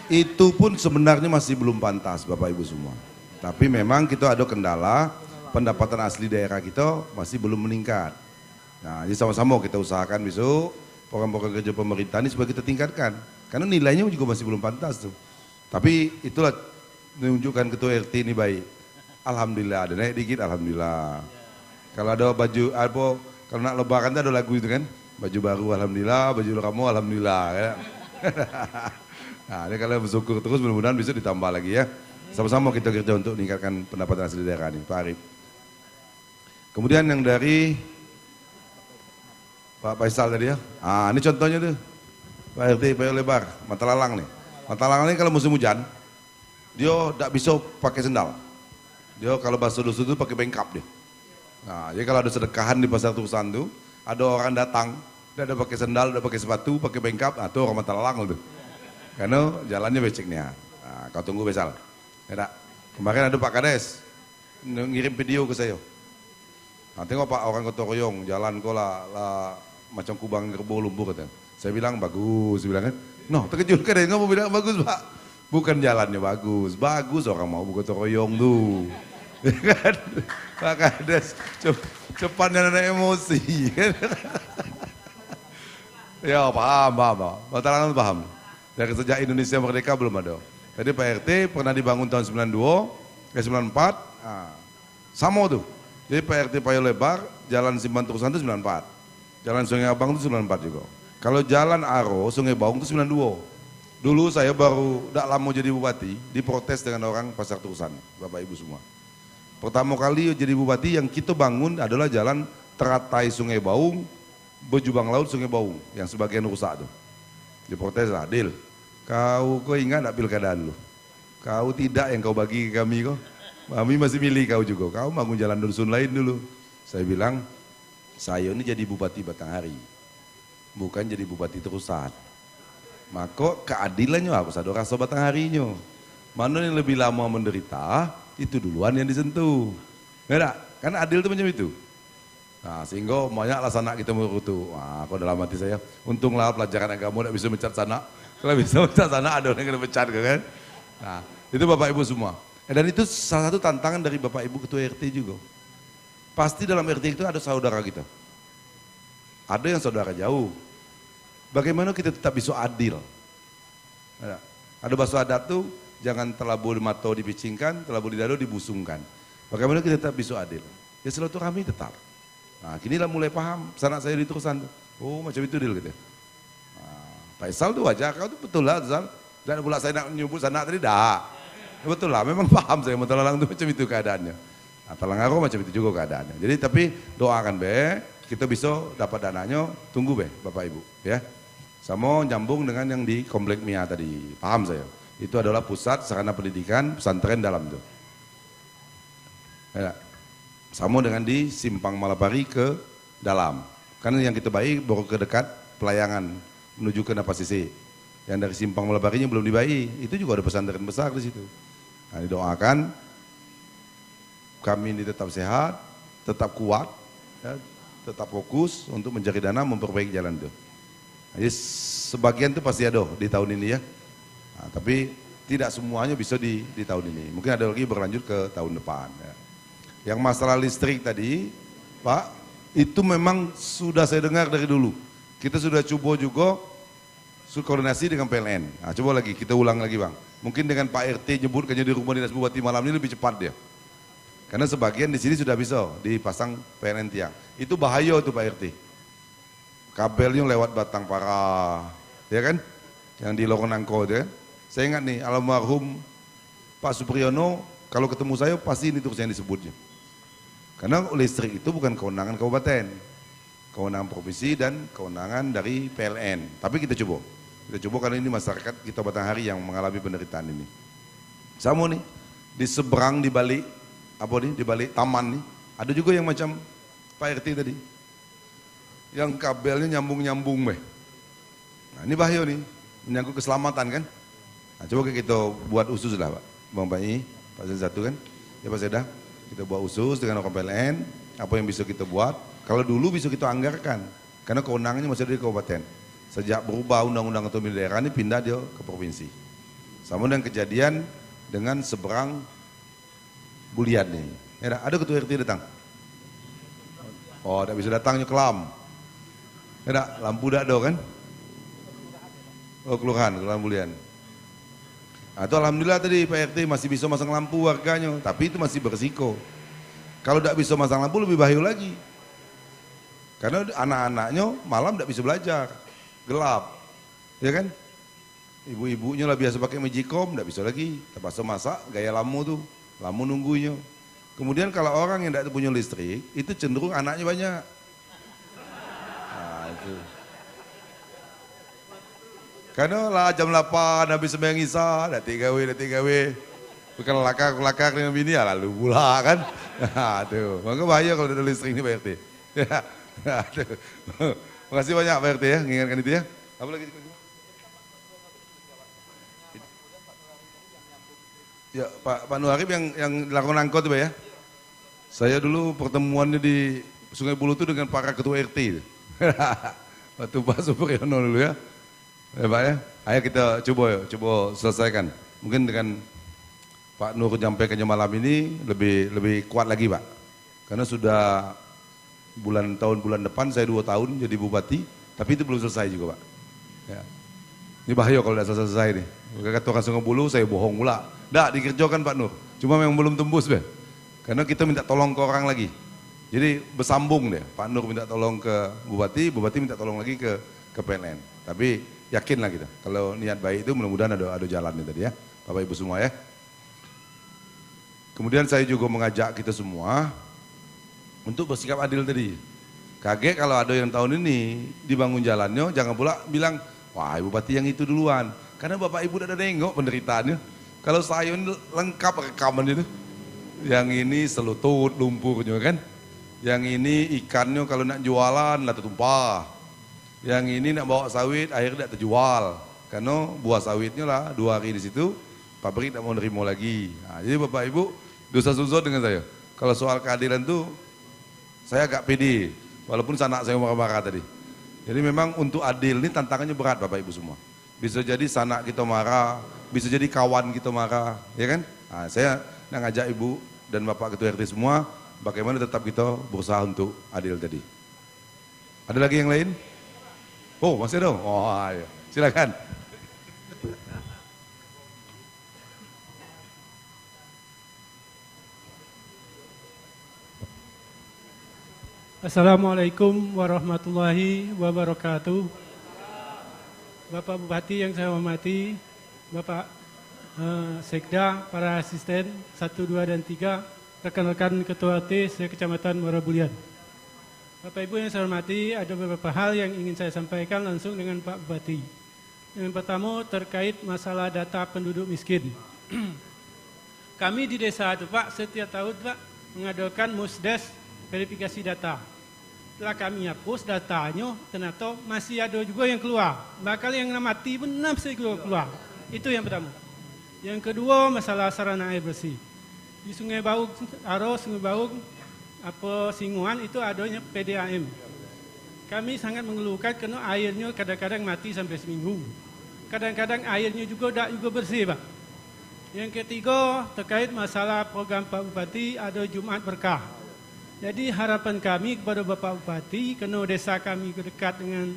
Itu pun sebenarnya masih belum pantas Bapak Ibu semua. Tapi memang kita ada kendala, pendapatan asli daerah kita masih belum meningkat. Nah, jadi sama-sama kita usahakan besok program-program kerja pemerintah ini supaya kita tingkatkan. Karena nilainya juga masih belum pantas tuh. Tapi itulah menunjukkan Ketua RT ini baik. Alhamdulillah, ada naik dikit, alhamdulillah. Kalau ada baju, kalau nak lebaran ada lagu itu kan, baju baru alhamdulillah, baju kamu alhamdulillah. Ya. Nah, ini kalau bersyukur terus mudah-mudahan bisa ditambah lagi ya. Sama-sama kita kerja untuk meningkatkan pendapatan asli daerah ini, Pak Arif. Kemudian yang dari Pak Faisal tadi ya. Ah, ini contohnya tuh. Pak RT Payo Lebar, Mata Lalang nih. Mata Lalang ini kalau musim hujan, dia tidak bisa pakai sendal. Dia kalau basuh dusu itu pakai bengkap dia. Nah, jadi kalau ada sedekahan di pasar Turusan tuh, ada orang datang, dia ada pakai sendal, ada pakai sepatu, pakai bengkap, nah itu orang Mata Lalang tuh. Karena jalannya beceknya. Nah, kau tunggu besal. Ya, kemarin ada Pak Kades ngirim video ke saya. Nah, tengok Pak orang Kota Royong jalan kok lah macam kubang kerbau lumpur katanya. Saya bilang bagus, bilang kan. No, terkejut kan dia mau bilang bagus Pak. Bukan jalannya bagus, bagus orang mau Kota Royong tuh. Kan? Pak Kades cepatnya ada emosi. Ya paham. Mata Lalang paham. Dari sejak Indonesia merdeka belum ada. Jadi Pak RT pernah dibangun tahun 94, sama tuh. Jadi Pak RT Payo Lebar, Jalan Simpang Turusan itu 94. Jalan Sungai Abang itu 94 juga. Kalau Jalan Aro, Sungai Baung itu 92. Dulu saya baru tidak lama jadi bupati, diprotes dengan orang Pasar Turusan, Bapak Ibu semua. Pertama kali jadi bupati yang kita bangun adalah jalan teratai Sungai Baung, berjubang laut Sungai Baung, yang sebagian rusak tuh. Diprotes lah, Dil. Kau ingat tak pilkada dulu? Kau tidak yang kau bagi ke kami kok. Kami masih milih kau juga. Kau bangun jalan dusun lain dulu. Saya bilang, saya ini jadi bupati Batanghari. Bukan jadi bupati Terusan. Maka keadilannya harus ada rasa Batangharinya. Mana yang lebih lama menderita, itu duluan yang disentuh. Enggak? Kan adil itu macam itu. Nah, sehingga banyaklah sanak kita merutu. Wah, kok dalam hati saya, untunglah pelajaran agama tidak bisa mencat sanak. Kalau bisa mencat sanak ada orang yang kena pecat kan. Nah, itu Bapak Ibu semua. Dan itu salah satu tantangan dari Bapak Ibu Ketua RT juga. Pasti dalam RT itu ada saudara kita. Ada yang saudara jauh. Bagaimana kita tetap bisa adil? Ada bahasa adat tuh, jangan terlalu mato dipicingkan, terlalu didado dibusungkan. Bagaimana kita tetap bisa adil? Ya silaturahmi tetap. Nah, kini lah mulai paham, sanak saya di Terusan. Oh, macam itu deal gitu. Faisal tuh wajar, kau tuh betul lah Zal. Dan pula saya nak nyebut sanak tadi, dah. Betul lah, memang paham saya, Mata Lalang tuh macam itu keadaannya. Nah, Talangaro macam itu juga keadaannya. Jadi tapi doakan be, kita bisa dapat dananya, tunggu be, Bapak Ibu. Ya. Sama nyambung dengan yang di Komplek Mia tadi, paham saya. Itu adalah pusat sarana pendidikan pesantren dalam itu. Ya. Sama dengan di Simpang Malapari ke dalam. Karena yang kita baik baru ke dekat pelayangan menuju ke Napasisi. Yang dari Simpang Malaparinya belum dibayi, itu juga ada pesantren besar di situ. Nah, didoakan kami ini tetap sehat, tetap kuat, ya, tetap fokus untuk mencari dana memperbaiki jalan itu. Jadi sebagian itu pasti ada di tahun ini ya. Nah, tapi tidak semuanya bisa di tahun ini. Mungkin ada lagi berlanjut ke tahun depan. Ya. Yang masalah listrik tadi, Pak, itu memang sudah saya dengar dari dulu. Kita sudah coba juga koordinasi dengan PLN. Nah, coba lagi, kita ulang lagi Bang. Mungkin dengan Pak RT nyebut kayaknya di rumah dinas bupati malam ini lebih cepat dia. Karena sebagian di sini sudah bisa dipasang PLN tiang. Itu bahaya tuh Pak RT. Kabelnya lewat batang parah, ya kan? Yang di Lorong Nangko itu kan. Saya ingat nih, almarhum Pak Supriyono kalau ketemu saya pasti ini terus yang disebutnya. Karena listrik itu bukan kewenangan kabupaten, kewenangan provinsi dan kewenangan dari PLN. Tapi kita coba karena ini masyarakat kita Batanghari yang mengalami penderitaan ini. Sama nih, di seberang di balik di balik taman nih, ada juga yang macam Pak RT tadi, yang kabelnya nyambung-nyambung Nah ini bahaya nih, menyangkut keselamatan kan. Nah coba kita buat usus lah Pak, Bang Pai, Pak Satu kan, ya Pak Seda, kita buat usus dengan orang PLN, apa yang bisa kita buat. Kalau dulu bisa kita anggarkan, karena kewenangannya masih ada di kabupaten. Sejak berubah undang-undang otonomi daerah ini pindah dia ke provinsi. Sama dengan kejadian dengan seberang Bulian nih. Ya, ada ketua RT datang? Oh, tidak bisa datangnya kelam. Ya, lampu tidak ada kan? Oh, kelurahan Bulian. Atau alhamdulillah tadi Pak RT masih bisa masang lampu warganya, tapi itu masih berisiko. Kalau tidak bisa masang lampu lebih bahaya lagi. Karena anak-anaknya malam tidak bisa belajar, gelap. Ya kan? Ibu-ibunya lah biasa pakai Magicom, tidak bisa lagi. Terpaksa masak, gaya lamu tuh, lamu nunggunya. Kemudian kalau orang yang tidak punya listrik, itu cenderung anaknya banyak. Nah itu. Karena lah jam 8 habis sembahyang Isya, dah 3 gawe. Bukan lakar dengan bini, ya lalu pula kan. Aduh, maka bahaya kalau ada listrik ini Pak RT. Aduh. Makasih banyak Pak RT ya, mengingatkan itu ya. Apa lagi? Ya Pak Nuarif yang dilakukan angkot itu Pak ya. Saya dulu pertemuannya di Sungai Bulu itu dengan para ketua RT. Waktu Pak Supriyono dulu ya. Ya Pak ya, ayo kita coba selesaikan. Mungkin dengan Pak Nur menyampaikannya malam ini lebih kuat lagi Pak. Karena sudah bulan depan saya 2 tahun jadi bupati, tapi itu belum selesai juga Pak. Ya. Ini bahaya kalau tidak selesai nih. Kata orang Sungai Bulu saya bohong pula. Tidak dikerjakan Pak Nur, cuma memang belum tembus Pak. Karena kita minta tolong ke orang lagi. Jadi bersambung deh, Pak Nur minta tolong ke bupati, bupati minta tolong lagi ke PLN. Tapi yakinlah kita, kalau niat baik itu mudah-mudahan ada jalannya tadi ya, Bapak Ibu semua ya. Kemudian saya juga mengajak kita semua untuk bersikap adil tadi. Kaget kalau ada yang tahun ini dibangun jalannya, jangan pula bilang, wah bupati yang itu duluan. Karena Bapak Ibu udah ada nengok penderitaannya. Kalau saya ini lengkap rekaman itu. Yang ini selutut lumpurnya kan. Yang ini ikannya kalau nak jualan lah tertumpah. Yang ini nak bawa sawit akhirnya tidak terjual. Karena buah sawitnya lah 2 hari di situ, pabrik tidak mau nerima lagi. Nah, jadi Bapak Ibu dosa suzon dengan saya. Kalau soal keadilan tuh saya agak pede. Walaupun sanak saya marah-marah tadi. Jadi memang untuk adil ini tantangannya berat Bapak Ibu semua. Bisa jadi sanak kita marah, bisa jadi kawan kita marah, ya kan? Nah, saya nak ngajak Ibu dan Bapak Ketua RT semua, bagaimana tetap kita berusaha untuk adil tadi. Ada lagi yang lain? Oh, masih dong? Oh, ayo. Silakan. Assalamualaikum warahmatullahi wabarakatuh. Bapak Bupati yang saya hormati, Bapak Sekda, para asisten 1, 2, dan 3, rekan-rekan Ketua RT Kecamatan Muara Bulian. Bapak Ibu yang saya hormati, ada beberapa hal yang ingin saya sampaikan langsung dengan Pak Bupati. Yang pertama terkait masalah data penduduk miskin. Kami di desa itu Pak, setiap tahun Pak mengadakan musdes verifikasi data. Setelah kami hapus datanya, ternyata masih ada juga yang keluar. Bakal yang mati pun masih keluar. Itu yang pertama. Yang kedua, masalah sarana air bersih. Di Sungai Baug, Singuan itu adanya PDAM. Kami sangat mengeluhkan karena airnya kadang-kadang mati sampai seminggu. Kadang-kadang airnya juga bersih, Pak. Yang ketiga, terkait masalah program Pak Bupati, ada Jumat Berkah. Jadi harapan kami kepada Bapak Bupati, karena desa kami dekat dengan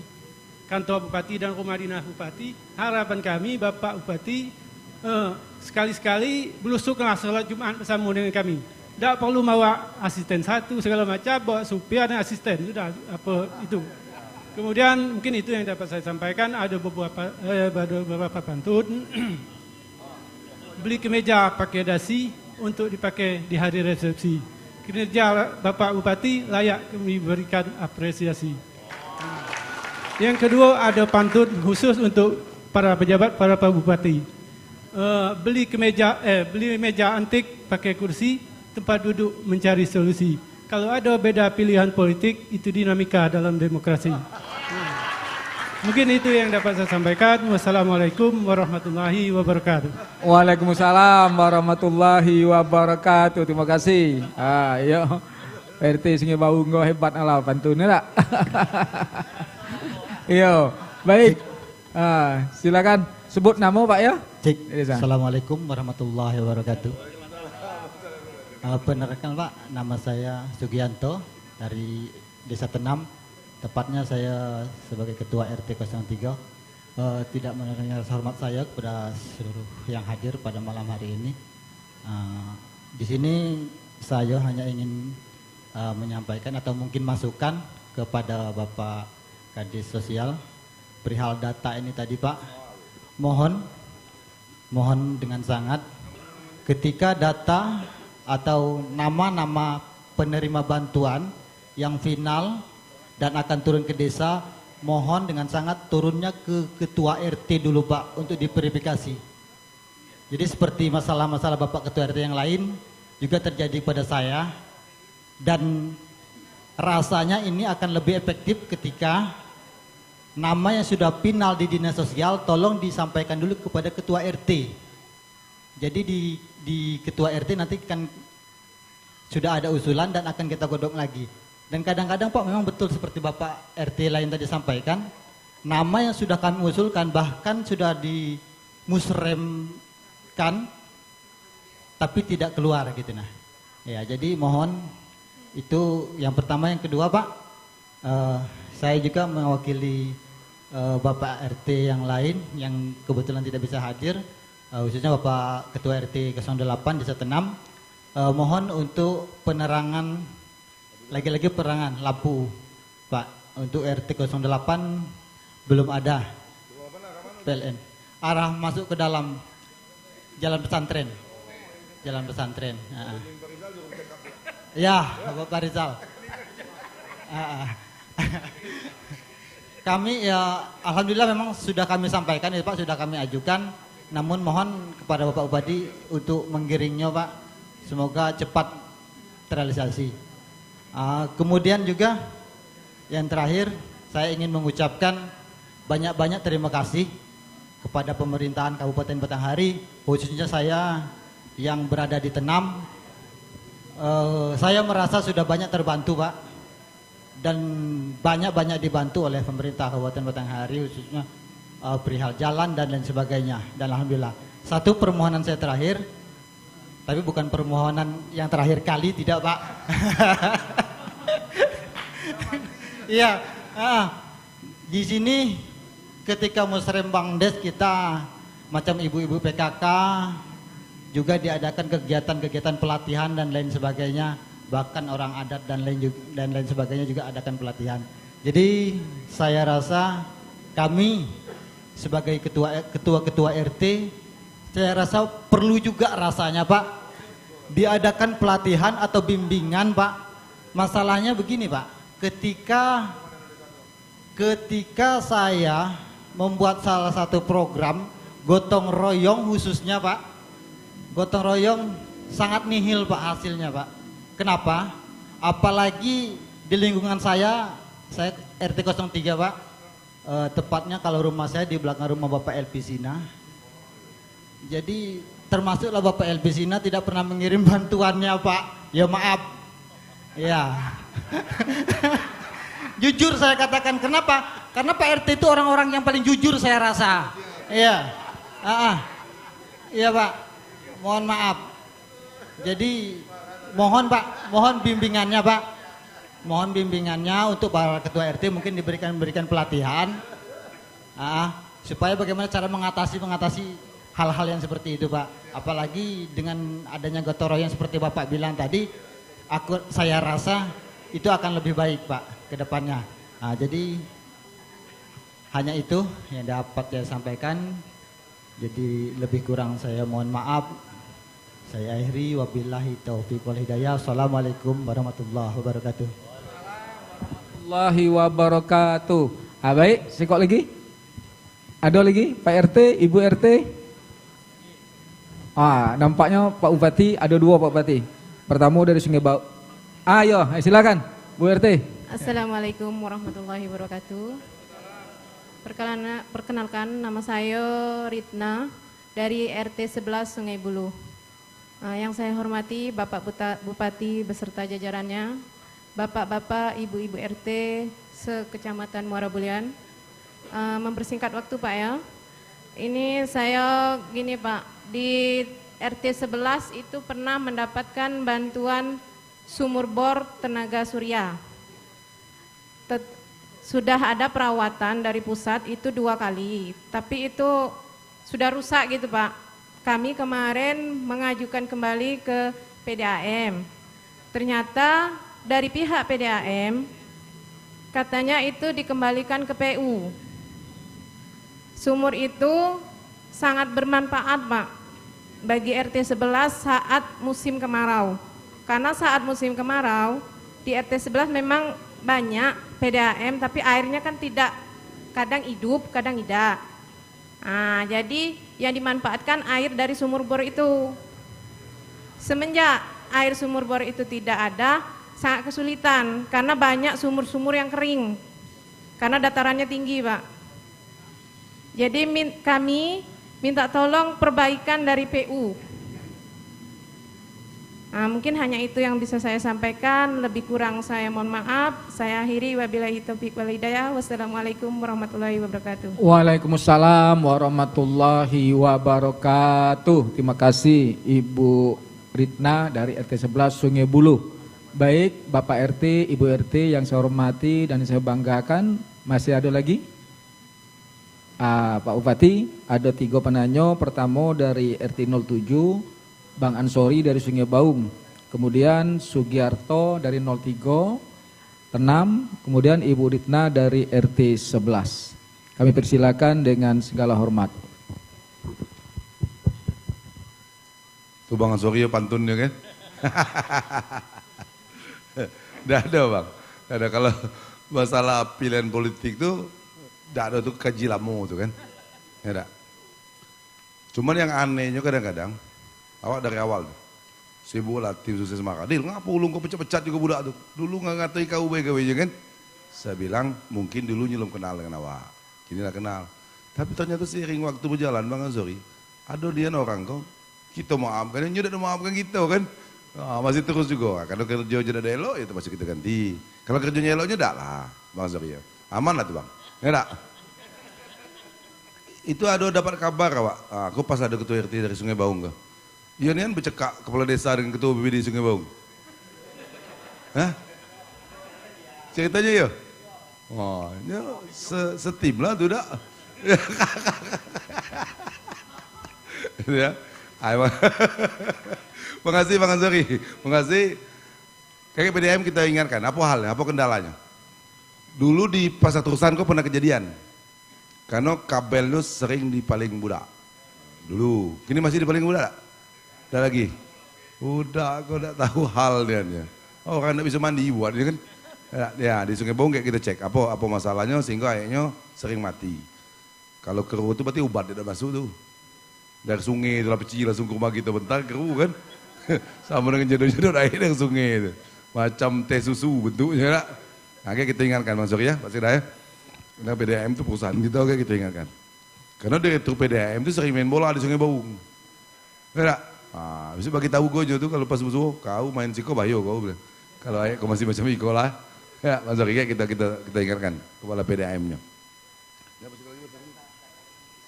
kantor Bupati dan rumah dinas Bupati, harapan kami Bapak Bupati sekali-sekali belusuklah salat Jumat bersama dengan kami. Tidak perlu bawa asisten 1 segala macam, bawa supir dan asisten, sudah apa itu. Kemudian mungkin itu yang dapat saya sampaikan, ada beberapa pantun. beli kemeja pakai dasi untuk dipakai di hari resepsi. Kinerja Bapak Bupati layak kami berikan apresiasi. Yang kedua ada pantun khusus untuk para pejabat, para Pak Bupati. Beli meja antik pakai kursi, tempat duduk mencari solusi. Kalau ada beda pilihan politik, itu dinamika dalam demokrasi. Mungkin itu yang dapat saya sampaikan. Wassalamualaikum warahmatullahi wabarakatuh. Waalaikumsalam warahmatullahi wabarakatuh. Terima kasih. Yo, RT sing bau nggo hebat ala pantunnya tak? Yo, baik. Silakan sebut nama Pak ya. Cik. Assalamualaikum warahmatullahi wabarakatuh. Perkenalkan Pak, nama saya Sugianto dari Desa Tenam. Tepatnya saya sebagai Ketua RT 03 tidak menerima rasa hormat saya kepada seluruh yang hadir pada malam hari ini. Di sini saya hanya ingin menyampaikan atau mungkin masukan kepada Bapak Kadis Sosial perihal data ini tadi Pak. Mohon dengan sangat ketika data atau nama-nama penerima bantuan yang final dan akan turun ke desa, mohon dengan sangat turunnya ke ketua RT dulu Pak untuk diverifikasi. Jadi seperti masalah-masalah Bapak Ketua RT yang lain juga terjadi pada saya, dan rasanya ini akan lebih efektif ketika nama yang sudah final di dinas sosial tolong disampaikan dulu kepada ketua RT. Jadi di ketua RT nanti kan sudah ada usulan dan akan kita godok lagi. Dan kadang-kadang Pak memang betul seperti Bapak RT lain tadi sampaikan, nama yang sudah kami usulkan bahkan sudah dimusremkan tapi tidak keluar gitu nah. Ya, jadi mohon itu yang pertama. Yang kedua Pak, saya juga mewakili Bapak RT yang lain yang kebetulan tidak bisa hadir, khususnya Bapak Ketua RT 08 Desa Tenam. Mohon untuk penerangan, lagi-lagi penerangan lampu Pak, untuk RT 08 belum ada PLN. Arah masuk ke dalam jalan pesantren. Jalan pesantren. Ya, Bapak Rizal. Kami ya alhamdulillah memang sudah kami sampaikan ya Pak, sudah kami ajukan. Namun mohon kepada Bapak Bupati untuk menggiringnya Pak. Semoga cepat terrealisasi. Kemudian juga yang terakhir saya ingin mengucapkan banyak-banyak terima kasih kepada pemerintahan Kabupaten Batanghari, khususnya saya yang berada di Tenam. Saya merasa sudah banyak terbantu Pak, dan banyak-banyak dibantu oleh pemerintah Kabupaten Batanghari, khususnya perihal jalan dan lain sebagainya. Dan alhamdulillah. Satu permohonan saya terakhir, tapi bukan permohonan yang terakhir kali, tidak Pak. Iya, di sini ketika musrembang des kita macam ibu-ibu PKK juga diadakan kegiatan-kegiatan pelatihan dan lain sebagainya, bahkan orang adat dan lain sebagainya juga adakan pelatihan. Jadi saya rasa kami sebagai ketua RT, saya rasa perlu juga rasanya Pak diadakan pelatihan atau bimbingan Pak. Masalahnya begini Pak, ketika saya membuat salah satu program gotong royong khususnya Pak, gotong royong sangat nihil Pak hasilnya Pak. Kenapa? Apalagi di lingkungan saya RT 03 Pak, tepatnya kalau rumah saya di belakang rumah Bapak LP Sina. Jadi termasuklah Bapak LP Sina tidak pernah mengirim bantuannya Pak. Ya maaf. Ya. Jujur saya katakan, kenapa? Karena Pak RT itu orang-orang yang paling jujur saya rasa. Iya. Iya Pak. Mohon maaf. Jadi mohon Pak, mohon bimbingannya Pak. Mohon bimbingannya untuk para ketua RT mungkin diberikan pelatihan. Supaya bagaimana cara mengatasi hal-hal yang seperti itu Pak. Apalagi dengan adanya gotong royong seperti Bapak bilang tadi, saya rasa itu akan lebih baik Pak ke depannya. Jadi hanya itu yang dapat saya sampaikan. Jadi lebih kurang saya mohon maaf. Saya akhiri, wabillahi taufiq wal hidayah. Assalamualaikum warahmatullahi wabarakatuh. Warahmatullahi wabarakatuh. Baik, sikok lagi. Ada lagi Pak RT, Ibu RT? Nampaknya Pak Bupati, ada dua Pak Bupati. Pertama dari Sungai Bau. Ayo, silakan Bu RT. Assalamualaikum warahmatullahi wabarakatuh. Perkenalkan, nama saya Ritna dari RT 11 Sungai Bulu. Yang saya hormati Bapak Bupati beserta jajarannya, Bapak-bapak, Ibu-ibu RT se-Kecamatan Muara Bulian. Mempersingkat waktu Pak ya. Ini saya gini Pak, di RT 11 itu pernah mendapatkan bantuan sumur bor tenaga surya. Sudah ada perawatan dari pusat itu 2 kali, tapi itu sudah rusak gitu Pak. Kami kemarin mengajukan kembali ke PDAM. Ternyata dari pihak PDAM katanya itu dikembalikan ke PU. Sumur itu sangat bermanfaat Pak bagi RT 11 saat musim kemarau. Karena saat musim kemarau di RT 11 memang banyak PDAM tapi airnya kan tidak, kadang hidup kadang tidak. Jadi yang dimanfaatkan air dari sumur bor itu. Semenjak air sumur bor itu tidak ada, sangat kesulitan karena banyak sumur-sumur yang kering karena datarannya tinggi Pak. Jadi kami minta tolong perbaikan dari PU. Mungkin hanya itu yang bisa saya sampaikan, lebih kurang saya mohon maaf. Saya akhiri, wabillahi taufiq wal hidayah. Wassalamualaikum warahmatullahi wabarakatuh. Waalaikumsalam warahmatullahi wabarakatuh. Terima kasih Ibu Ritna dari RT 11 Sungai Bulu. Baik Bapak RT, Ibu RT yang saya hormati dan saya banggakan, masih ada lagi? Pak Bupati, ada 3 penanya. Pertama dari RT 07, Bang Ansori dari Sungai Baung, kemudian Sugiarto dari 03, Tenam, kemudian Ibu Ritna dari RT 11. Kami persilakan dengan segala hormat. Tuh Bang Ansori pantunnya kan? Tidak ada Bang, tidak ada. Kalau masalah pilihan politik tuh tidak ada tuh kaji lamo tuh kan? Tidak. Cuman yang anehnya kadang-kadang awak dari awal tuh, sibuk lah tim sukses Makadil, ngapa ulung kau pecat-pecat juga budak tuh, dulu nggak ngatai kau BGW kan? Saya bilang mungkin dulu belum kenal dengan awak, kini lah kenal. Tapi ternyata seiring waktu berjalan Bang Ansori, ada dia orang kau, kita maafkan, dia tidak maafkan kita kan? Masih terus juga, kalau kerja tidak ada elok itu masih kita ganti. Kalau kerjanya eloknya tidak lah Bang Ansori ya, aman lah tuh Bang, enggak? Itu ada dapat kabar awak, aku pas ada ketua RT dari Sungai Baung kau. Iya nih kan bercekak kepala desa dengan ketua BPD Sungai Baung. Hah? Ceritanya ya? Oh, ya setim lah tuh dak. Ya. Makasih Bang Ansori, makasih. Kayak PDAM kita ingatkan, apa halnya, apa kendalanya? Dulu di Pasar Terusan kok pernah kejadian. Karena kabelnya sering di paling budak. Dulu, kini masih di paling budak tak? Ada lagi? Udah, kau tak tahu hal dia. Oh, orang tak bisa mandi buat dia kan? Ya, di Sungai Baung kayak kita cek apa masalahnya sehingga airnya sering mati. Kalau keruh itu berarti obat tidak masuk tuh. Dari sungai itu lah peci langsung ke rumah kita bentar keruh kan? Sama dengan jodoh-jodoh air dari sungai itu. Macam teh susu bentuknya lah. Nah, kayak kita ingatkan Bang Ansori ya, Pak Sekda ya. Karena PDAM itu perusahaan kita, kayak kita ingatkan. Karena direktur PDAM itu sering main bola di Sungai Baung. Enggak? Bisa bagi tahu gue tuh kalau pas musuh kau main siko bayo kau bilang. Kalau ayah kau masih macam iko lah. Ya, Mas Zaki kita ingatkan kepala PDAM-nya.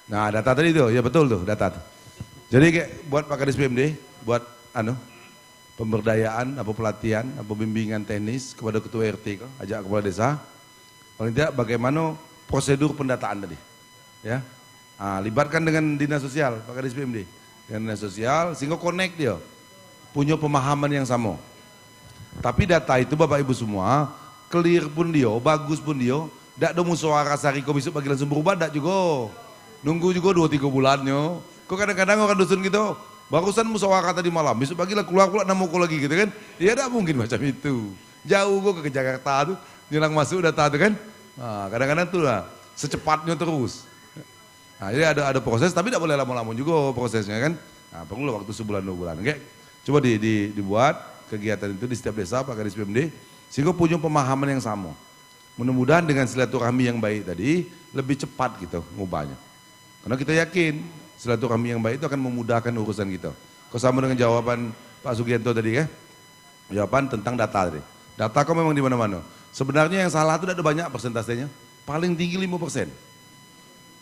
Nah, data tadi tuh, ya betul tuh data. Jadi kayak buat Pak Kadis PMD, buat pemberdayaan, pelatihan, bimbingan teknis kepada ketua RT, ajak kepala desa. Paling tidak bagaimana prosedur pendataan tadi. Ya. Libatkan dengan dinas sosial, Pak Kadis PMD. Dengan dinas sosial, sehingga connect dia. Punya pemahaman yang sama. Tapi data itu Bapak Ibu semua, clear pun dia, bagus pun dia, tidak ada musyawarah sari kau besok bagi langsung berubah, tidak juga. Nunggu juga 2-3 bulannya. Kok kadang-kadang orang dusun gitu, barusan musyawarah tadi malam, besok pagi lah keluar pula namuku lagi gitu kan. Ya tidak mungkin macam itu. Jauh gue ke Jakarta tuh, nyelang masuk data tuh kan. Nah, kadang-kadang tuh lah, secepatnya terus. Nah, jadi ada proses, tapi tidak boleh lama-lama juga prosesnya kan. Nah, perlu waktu sebulan 2 bulan. Oke, coba dibuat kegiatan itu di setiap desa, Pak Kadis PMD, sehingga punya pemahaman yang sama. Mudah-mudahan dengan silaturahmi yang baik tadi, lebih cepat gitu ngubahnya. Karena kita yakin silaturahmi yang baik itu akan memudahkan urusan kita. Kau sama dengan jawaban Pak Sugianto tadi ya, jawaban tentang data tadi. Data kok memang di mana-mana. Sebenarnya yang salah itu ada banyak persentasenya, paling tinggi 5%.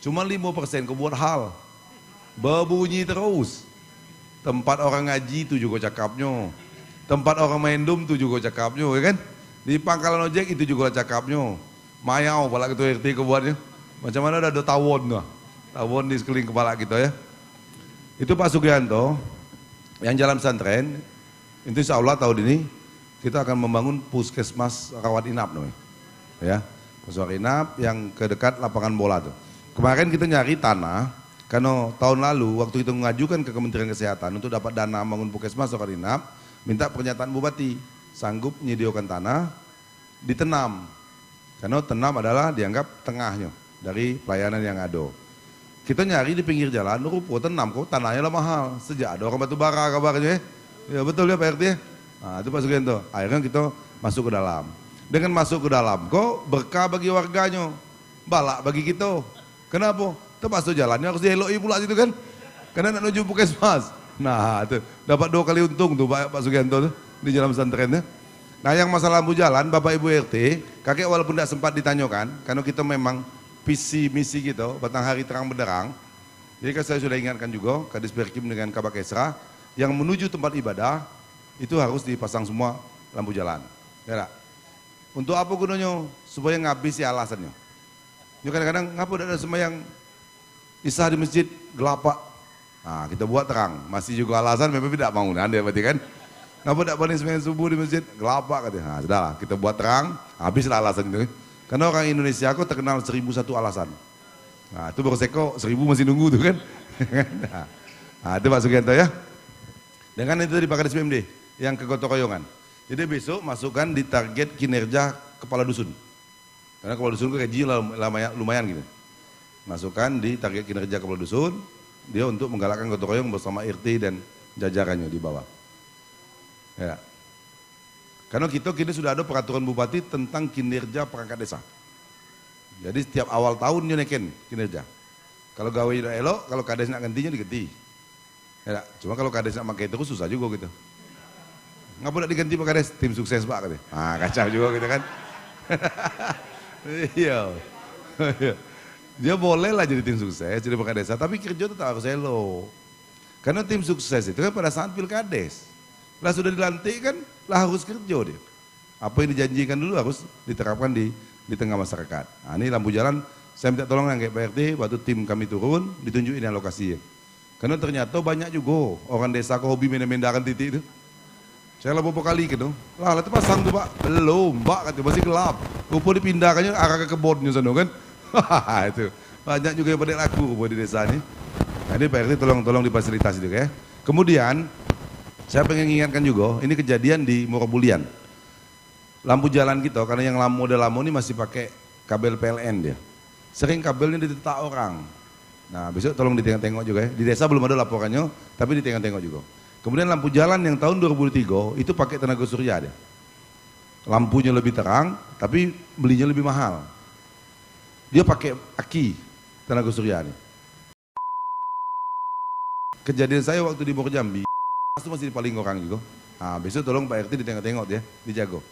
Cuma 5% kau buat hal, berbunyi terus. Tempat orang ngaji itu juga cakapnya, tempat orang main dum itu juga cakapnya, ya kan? Di pangkalan ojek itu juga cakapnya. Mayau pala ketua RT kebuatnya. Macam mana ada tawon lah. Tawon di sekeliling kepala kita ya. Itu Pak Sugianto yang jalan pesantren. Itu insya Allah tahun ini kita akan membangun puskesmas rawat inap namanya. Ya, puskesmas inap yang ke dekat lapangan bola tuh. Kemarin kita nyari tanah karena tahun lalu waktu kita mengajukan ke Kementerian Kesehatan untuk dapat dana membangun puskesmas rawat inap, minta pernyataan Bupati sanggup menyediakan tanah ditenam. Karena tenam adalah dianggap tengahnya dari pelayanan yang ada. Kita nyari di pinggir jalan, rupo tenam kok tanahnya lah mahal. Sejak ada orang batu bara kabarnya. Ya betul ya Pak RT. Nah itu Pak Sugianto. Akhirnya kita masuk ke dalam. Dengan masuk ke dalam kok berkah bagi warganya. Balak bagi kita. Kenapa? Itu masuk jalannya harus dieloi pula situ kan. Karena nak menuju puskesmas. Nah itu dapat 2 kali untung tuh Pak Sugianto tuh di jalan pesantrennya. Nah yang masalah lampu jalan, Bapak Ibu RT, kakek walaupun tidak sempat ditanyakan, karena kita memang visi misi gitu, batang hari terang benderang. Jadi kan saya sudah ingatkan juga, Kadis Perkim dengan Kabak Esra, yang menuju tempat ibadah, itu harus dipasang semua lampu jalan. Ya, untuk apa gunanya? Supaya ngabisi alasannya. Ya kadang-kadang, ngapa ada sembahyang isah di masjid, gelap Pak. Nah kita buat terang, masih juga alasan memang tidak mau, nah dia berarti kan. Ngapa tidak paling sembahyang subuh di masjid, gelap Pak katanya. Nah sudahlah, kita buat terang, habislah alasan itu. Karena orang Indonesia aku terkenal 1001 alasan. Nah itu baru seko 1000 masih nunggu tuh kan. Nah itu Pak Sugianto ya. Dengan itu di Pak Kadis PMD yang ke gotong royongan. Jadi besok masukkan di target kinerja kepala dusun. Karena kepala dusun gaji lumayan gitu. Masukkan di target kinerja kepala dusun, dia untuk menggalakkan gotong royong bersama RT dan jajarannya di bawah. Ya. Karena kita kini sudah ada peraturan bupati tentang kinerja perangkat desa. Jadi setiap awal tahun nyonekin kinerja. Kalau gawe tidak elok, kalau kades nak gantinya diganti. Ya, cuma kalau kades nak pakai terus susah juga gitu. Ngapa nak diganti Pak Kades? Tim sukses Pak katanya. Ah kacau juga gitu kan. Iya. Dia boleh lah jadi tim sukses, jadi Pak Desa, tapi kerja tetap harus elok. Karena tim sukses itu kan pada saat pilkades. Lah sudah dilantik kan, lah harus kerja dia. Apa yang dijanjikan dulu harus diterapkan di tengah masyarakat. Nah ini lampu jalan, saya minta tolong yang kayak Pak RT, waktu tim kami turun, ditunjukin alokasinya. Karena ternyata banyak juga orang desa ke hobi mendakan titik itu. Saya lah beberapa kali gitu, lah itu pasang tuh Pak, belum Pak, katanya masih gelap. Rupa dipindahkannya arah ke kebunnya sana kan. Itu banyak juga yang pada laku di desa ini. Nah ini Pak RT tolong difasilitasi juga ya. Kemudian saya pengen ingatkan juga, ini kejadian di Morobulian. Lampu jalan kita, karena yang model lama ini masih pakai kabel PLN dia. Sering kabelnya ditetak orang. Nah besok tolong ditengok-tengok juga ya. Di desa belum ada laporannya, tapi ditengok-tengok juga. Kemudian lampu jalan yang tahun 2003 itu pakai tenaga surya dia. Lampunya lebih terang, tapi belinya lebih mahal. Dia pakai aki tenaga surya ini. Kejadian saya waktu di Jambi, itu masih paling orang juga. Nah, besok tolong Pak RT ditengok-tengok ya, dijago.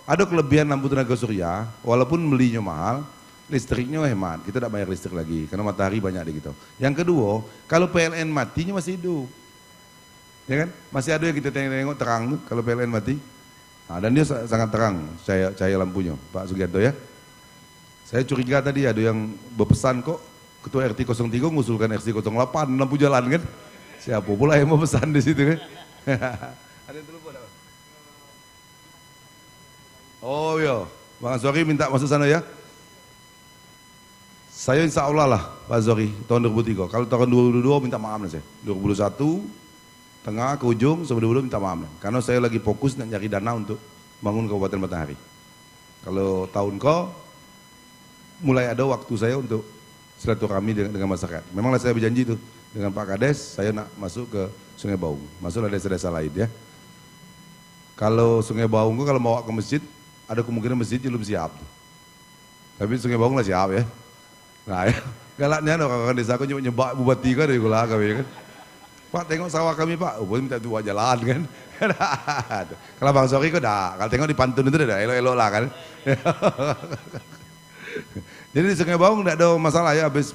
Ada kelebihan lampu tenaga surya, walaupun belinya mahal, listriknya hemat. Kita tidak bayar listrik lagi, karena matahari banyak di gitu. Yang kedua, kalau PLN matinya masih hidup. Ya kan? Masih ada yang kita tengok terang tuh kalau PLN mati. Nah, dan dia sangat terang cahaya lampunya, Pak Sugianto ya. Saya curiga tadi ada yang berpesan kok Ketua RT 03 ngusulkan RT 08 lampu jalan kan. Siapa pula yang mau pesan di situ kan? Ada yang telepon apa? Oh iya, Bang Ansori minta masuk sana ya. Saya insya Allah lah Pak Zohri tahun 2003. Kalau tahun 2022 minta maaf lah saya. 2021 tengah ke ujung sebelum minta maaf lah. Karena saya lagi fokus nak nyari dana untuk bangun Kabupaten Batanghari. Kalau tahun ko mulai ada waktu saya untuk silaturahmi dengan masyarakat. Memanglah saya berjanji tuh dengan Pak Kades saya nak masuk ke Sungai Baung. Masuklah desa-desa lain ya. Kalau Sungai Baung kalau mau ke masjid ada kemungkinan masjid belum siap. Tapi Sungai Baung lah siap ya. Nah ya, galaknya orang-orang desa aku nyebak bupati kan dari gula kami kan. Pak tengok sawah kami Pak, oh minta dua jalan kan. Kalau Bang Zohri kok dah, kalau tengok di Pantun itu dah elok-elok lah kan. Jadi di Sungai Baung tidak ada masalah ya, habis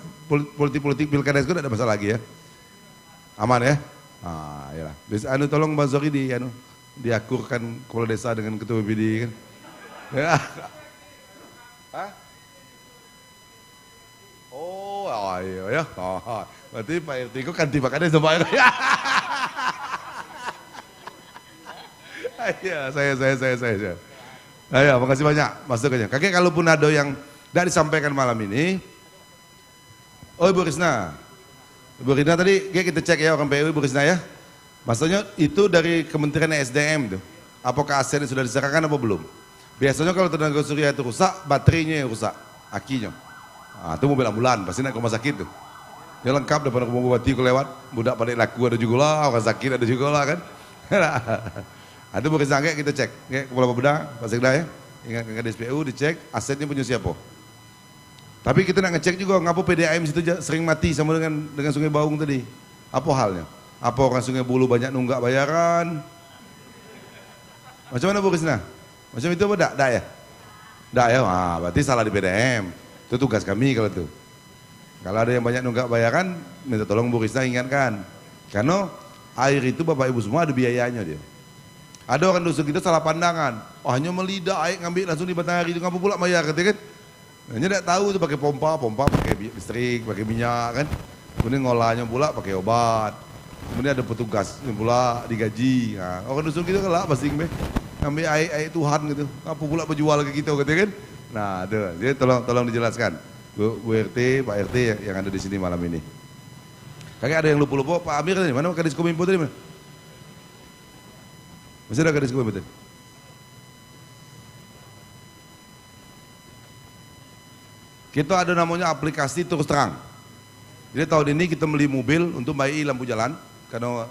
politik pilkada itu tidak ada masalah lagi ya. Aman ya? Ah, iyalah. Anu tolong Bang Zohri diakurkan kepala desa dengan ketua BPD kan. Ya. Hah? Oh, iya ya. Oh, berarti Pak RT kok ganti Pak Kades sama ya. Iya, saya. Ayo, makasih banyak. Masuk aja. Kakek kalaupun ada yang tidak disampaikan malam ini. Oh, Ibu Risna. Ibu Risna tadi kita cek ya orang PU Ibu Risna ya. Maksudnya itu dari Kementerian SDM tuh. Apakah aset sudah diserahkan apa belum? Biasanya kalau tenaga surya itu rusak, baterainya yang rusak, akinya. Ah, itu mobil ambulan, pasti naik ke rumah sakit tuh. Dia lengkap depan rumah bupati ku lewat, budak balik laku ada juga lah, orang sakit ada juga lah kan. Itu bukan sangka kita cek, Kepala Bapeda, Pak Sekda ya, ingat ke DSPU dicek asetnya punya siapa. Tapi kita nak ngecek juga ngapa PDAM situ sering mati sama dengan Sungai Baung tadi. Apa halnya? Apa orang Sungai Bulu banyak nunggak bayaran? Macam mana Bu Krisna? Macam itu apa tak? Tak ya? Tak ya? Wah, berarti salah di PDAM. Itu tugas kami kalau itu. Kalau ada yang banyak nunggak bayaran, minta tolong Bu Risna ingatkan. Karena air itu Bapak Ibu semua ada biayanya dia. Ada orang dusun kita salah pandangan. Oh, hanya melidah air ngambil langsung di Batanghari itu ngapa pula bayar kata kan? Hanya tidak tahu itu pakai pompa pakai listrik, pakai minyak kan. Kemudian ngolahnya pula pakai obat. Kemudian ada petugas yang pula digaji. Nah, orang dusun kita kan lah pasti ngambil air Tuhan gitu. Ngapa pula berjual ke kita kata kan? Nah, jadi tolong dijelaskan. Bu RT, Pak RT yang ada di sini malam ini. Kakek ada yang lupa-lupa, Pak Amir tadi, mana Kadis Kominfo tadi mana? Masih ada Kadis Kominfo tadi? Kita ada namanya aplikasi terus terang. Jadi tahun ini kita beli mobil untuk bayi lampu jalan, karena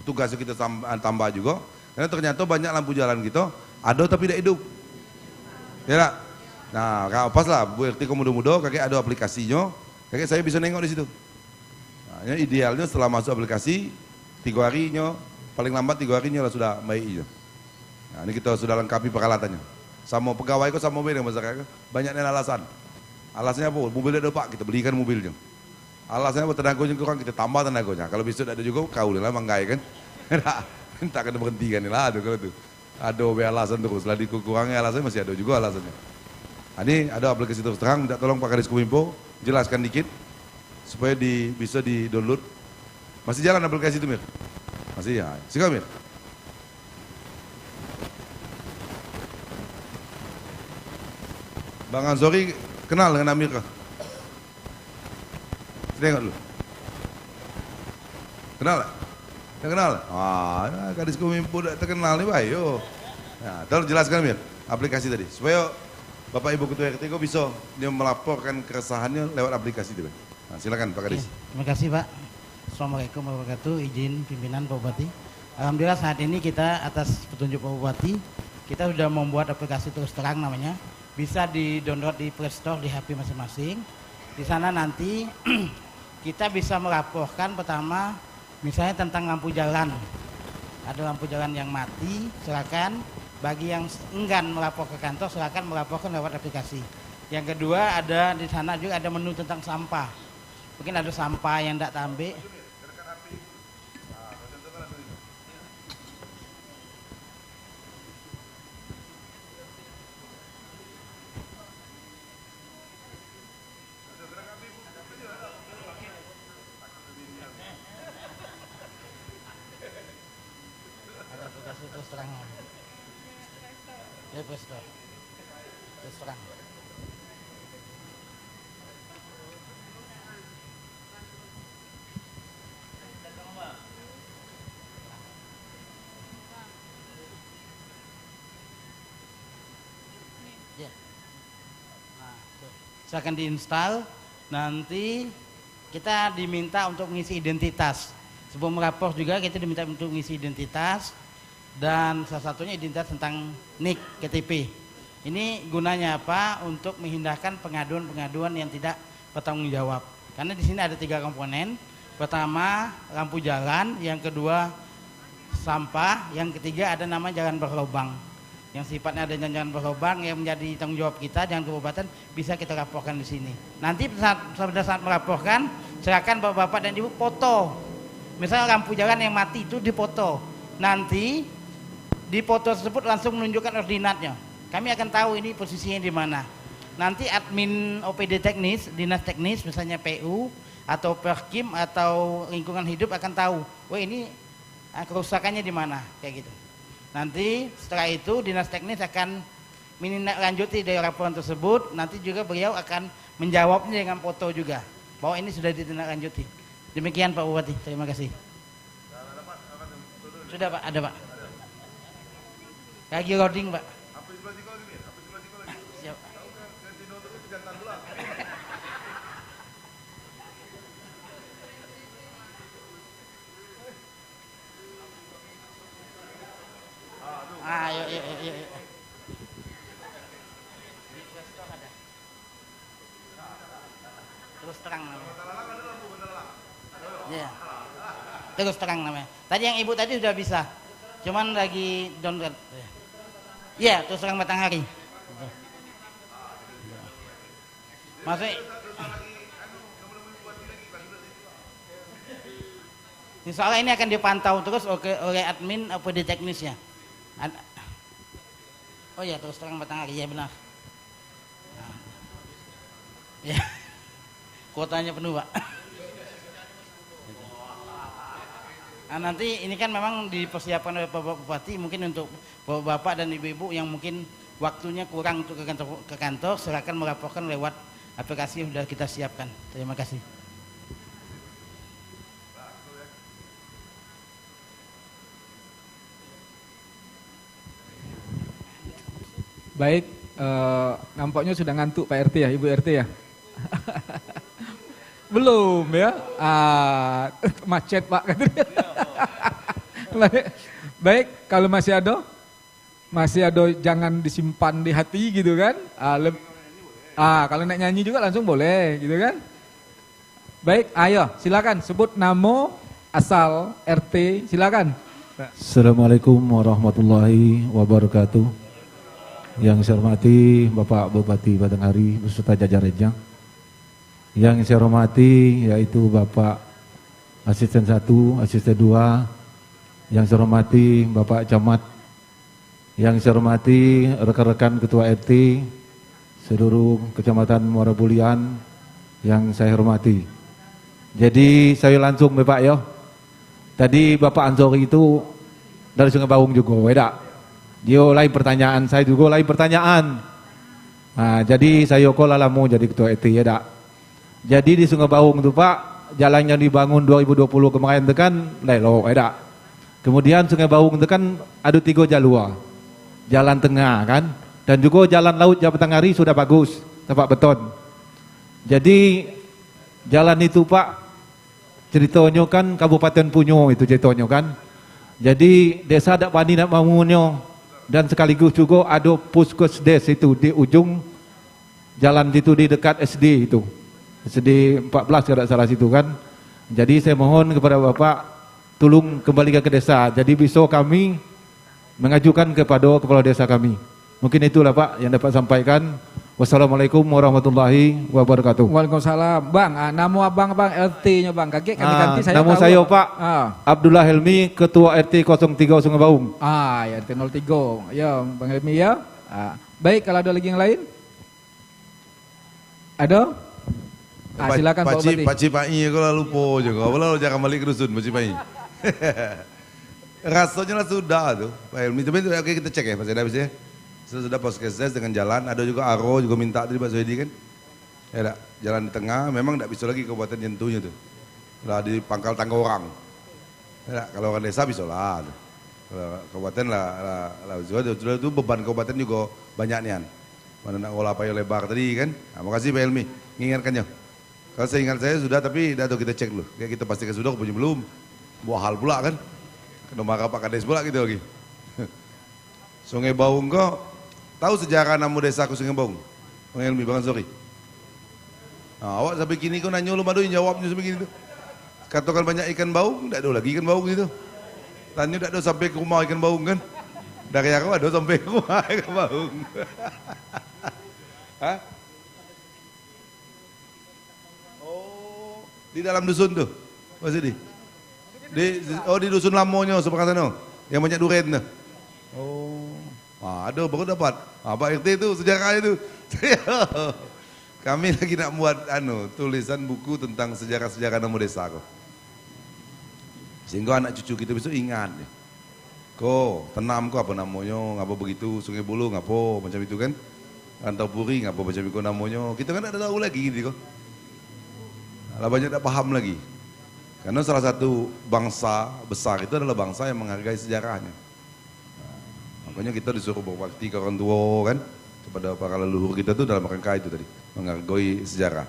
tugasnya kita tambah juga. Karena ternyata banyak lampu jalan kita ada tapi tidak hidup. Ya tak? Nah, pas lah Bu RT muda-muda, kakek ada aplikasinya, kakek saya bisa nengok di situ. Nah, idealnya setelah masuk aplikasi 3 harinya, paling lambat 3 harinya lah sudah baik. Nah, ini kita sudah lengkapi peralatannya. Sama pegawai kok sama beda masyarakat, banyak alasan. Alasannya apa? Mobilnya ada Pak, kita belikan mobilnya. Alasannya apa? Tenaganya kurang, kita tambah tenaganya. Kalau besok ada juga, kau lah manggai kan. Tak akan berhentikan lah kalau itu. Ada alasan terus, setelah dikurangi alasannya masih ada juga alasannya. Nah, ini ada aplikasi terus terang, minta tolong Pak Kadis Kominfo jelaskan dikit supaya bisa di-download. Masih jalan aplikasi itu Mir? Masih ya, silakan Mir. Bang Ansori kenal dengan Amir kah? Tengok dulu. Kenal tak? Tidak kenal? Ah, Kadis Kominfo tidak terkenal nih Pak, yo. Nah, tolong jelaskan Mir, aplikasi tadi, supaya Bapak Ibu Ketua RT kok bisa dia melaporkan keresahannya lewat aplikasi itu. Nah, silakan Pak Kadis. Terima kasih Pak. Assalamualaikum warahmatullahi wabarakatuh. Izin pimpinan Pak Bupati. Alhamdulillah saat ini kita atas petunjuk Pak Bupati, kita sudah membuat aplikasi terus terang namanya. Bisa di-download di Play Store di HP masing-masing. Di sana nanti kita bisa melaporkan pertama misalnya tentang lampu jalan. Ada lampu jalan yang mati, silakan. Bagi yang enggan melapor ke kantor, silakan melaporkan lewat aplikasi. Yang kedua ada di sana juga ada menu tentang sampah. Mungkin ada sampah yang tidak tambe. Ada aplikasi terus terang. Ya, terus terang. Ya. Nah, silakan diinstal. Nanti kita diminta untuk mengisi identitas. Sebelum melapor juga kita diminta untuk mengisi identitas dan salah satunya identitas tentang NIK KTP. Ini gunanya apa? Untuk menghindarkan pengaduan-pengaduan yang tidak bertanggung jawab. Karena di sini ada 3 komponen. Pertama lampu jalan, yang kedua sampah, yang ketiga ada nama jalan berlubang. Yang sifatnya ada jalan berlubang yang menjadi tanggung jawab kita, jalan kabupaten bisa kita laporkan di sini. Nanti pada saat melaporkan, silakan bapak-bapak dan ibu foto. Misalnya lampu jalan yang mati itu dipoto. Nanti di foto tersebut langsung menunjukkan ordinatnya. Kami akan tahu ini posisinya di mana. Nanti admin OPD teknis, dinas teknis, misalnya PU atau Perkim atau lingkungan hidup akan tahu, wah ini kerusakannya di mana, kayak gitu. Nanti setelah itu dinas teknis akan menindaklanjuti dari laporan tersebut. Nanti juga beliau akan menjawabnya dengan foto juga, bahwa ini sudah ditindaklanjuti. Demikian Pak Bupati, terima kasih. Sudah Pak, ada Pak. Lagi loading Pak. Siap. Yuk. Terus terang namanya. Ya. Terus terang namanya. Tadi yang ibu tadi sudah bisa, cuman lagi download. Ya, terus terang matahari. Maksudnya, insya Allah ini akan dipantau terus oleh admin OPD teknisnya. Oh ya, terus terang matahari, ya benar. Ya, kuotanya penuh Pak. Nah, nanti ini kan memang dipersiapkan oleh Bapak Bupati, mungkin untuk Bapak dan Ibu-Ibu yang mungkin waktunya kurang untuk ke kantor, silakan melaporkan lewat aplikasi yang sudah kita siapkan. Terima kasih. Baik, nampaknya sudah ngantuk Pak RT ya, Ibu RT ya. Belum ya, macet Pak. Baik, kalau masih ada jangan disimpan di hati gitu kan. Kalau nak nyanyi juga langsung boleh gitu kan. Baik, ayo silakan sebut nama, asal, RT, silakan. Assalamualaikum warahmatullahi wabarakatuh. Yang saya hormati Bapak Bupati Batanghari beserta jajarannya. Yang saya hormati yaitu Bapak Asisten 1, Asisten 2. Yang saya hormati Bapak Camat. Yang saya hormati rekan-rekan Ketua RT seluruh Kecamatan Muara Bulian yang saya hormati. Jadi saya langsung Bapak ya. Tadi Bapak Ansori itu dari Sungai Baung juga, beda. Dia lain pertanyaan, saya juga lain pertanyaan. Nah, jadi saya kok lalamu jadi Ketua RT ya dak. Jadi di Sungai Baung itu Pak, jalan yang dibangun 2020 kemarin itu kan lelo, dak. Kemudian Sungai Baung itu kan ada 3 jalur. Jalan tengah kan, dan juga jalan laut Jawa Batanghari sudah bagus, tempat beton. Jadi jalan itu Pak, ceritanya kan Kabupaten Punyo itu ceritanya kan. Jadi desa tak bani nak bangunnya. Dan sekaligus juga ada puskesdes itu di ujung jalan itu di dekat SD itu. SD 14 kalau tak salah situ kan. Jadi saya mohon kepada Bapak tolong kembali ke desa. Jadi besok kami mengajukan kepada kepala desa kami. Mungkin itulah Pak yang dapat sampaikan. Wassalamualaikum warahmatullahi wabarakatuh. Waalaikumsalam. Bang, nama abang RT-nya Bang. Kakek kami ganti saya. Nama saya Pak Abdullah Helmi, Ketua RT 03 Sungai Baung. Ya RT 03. Ya Bang Helmi ya. Baik, kalau ada lagi yang lain? Ada? Silakan Pak Bupati. Pakcik Pai kalau lupa juga. Kalau jangan balik ke dusun Pakcik Pai. Rasanya lah sudah tuh Pak Helmi. Tapi oke kita cek ya Pak Seda habis ya. Sudah puskesdes dengan jalan, ada juga Aro juga minta tadi Pak Soedi kan. Ya jalan di tengah, memang tidak bisa lagi kabupaten nyentuhnya tuh. Lah di pangkal tangga orang. Ya, kalau orang desa bisa lah. Kalau kabupaten lah sudah itu beban kabupaten juga banyak nian. Mana nak ngolah payo lebar tadi kan. Nah, makasih Pak Helmi, mengingatkannya. Kalau saya ingat saya sudah, tapi dah kita cek dulu. Kayak kita pastikan sudah, punya belum. Buah hal pula kan. Kena marah Pak Kades pula gitu lagi. Sungai Baung kok, tahu sejarah nama desaku Sungai Baung? Bang Helmi, Bang Ansori. Nah, awak sampai kini kau nanya lu maduin jawabnya sampai gini tuh. Katakan banyak ikan baung, tidak ada lagi ikan baung gitu. Tanya tidak ada sampai ke rumah ikan baung kan. Dari aku ada sampai ke rumah ikan baung. Hah? Oh, di dalam dusun tuh, Mas Edi. Di dusun Lamonyo sebelah sana, yang banyak duren tuh. Oh, ada baru dapat. Pak RT itu sejarah itu. Kami lagi nak buat tulisan buku tentang sejarah-sejarah nama desa kok. Sehingga anak cucu kita besok ingat. Kok tenam kok apa namanya, ngapa begitu, Sungai Bulu ngapa macam itu kan. Rantau Puri ngapa macam itu namanya. Kita kan ada tahu lagi gitu kok. Lah banyak tak paham lagi. Karena salah satu bangsa besar itu adalah bangsa yang menghargai sejarahnya. Makanya kita disuruh berbakti ke orang tua kan, kepada para leluhur kita tuh dalam rangka itu tadi, menghargai sejarah.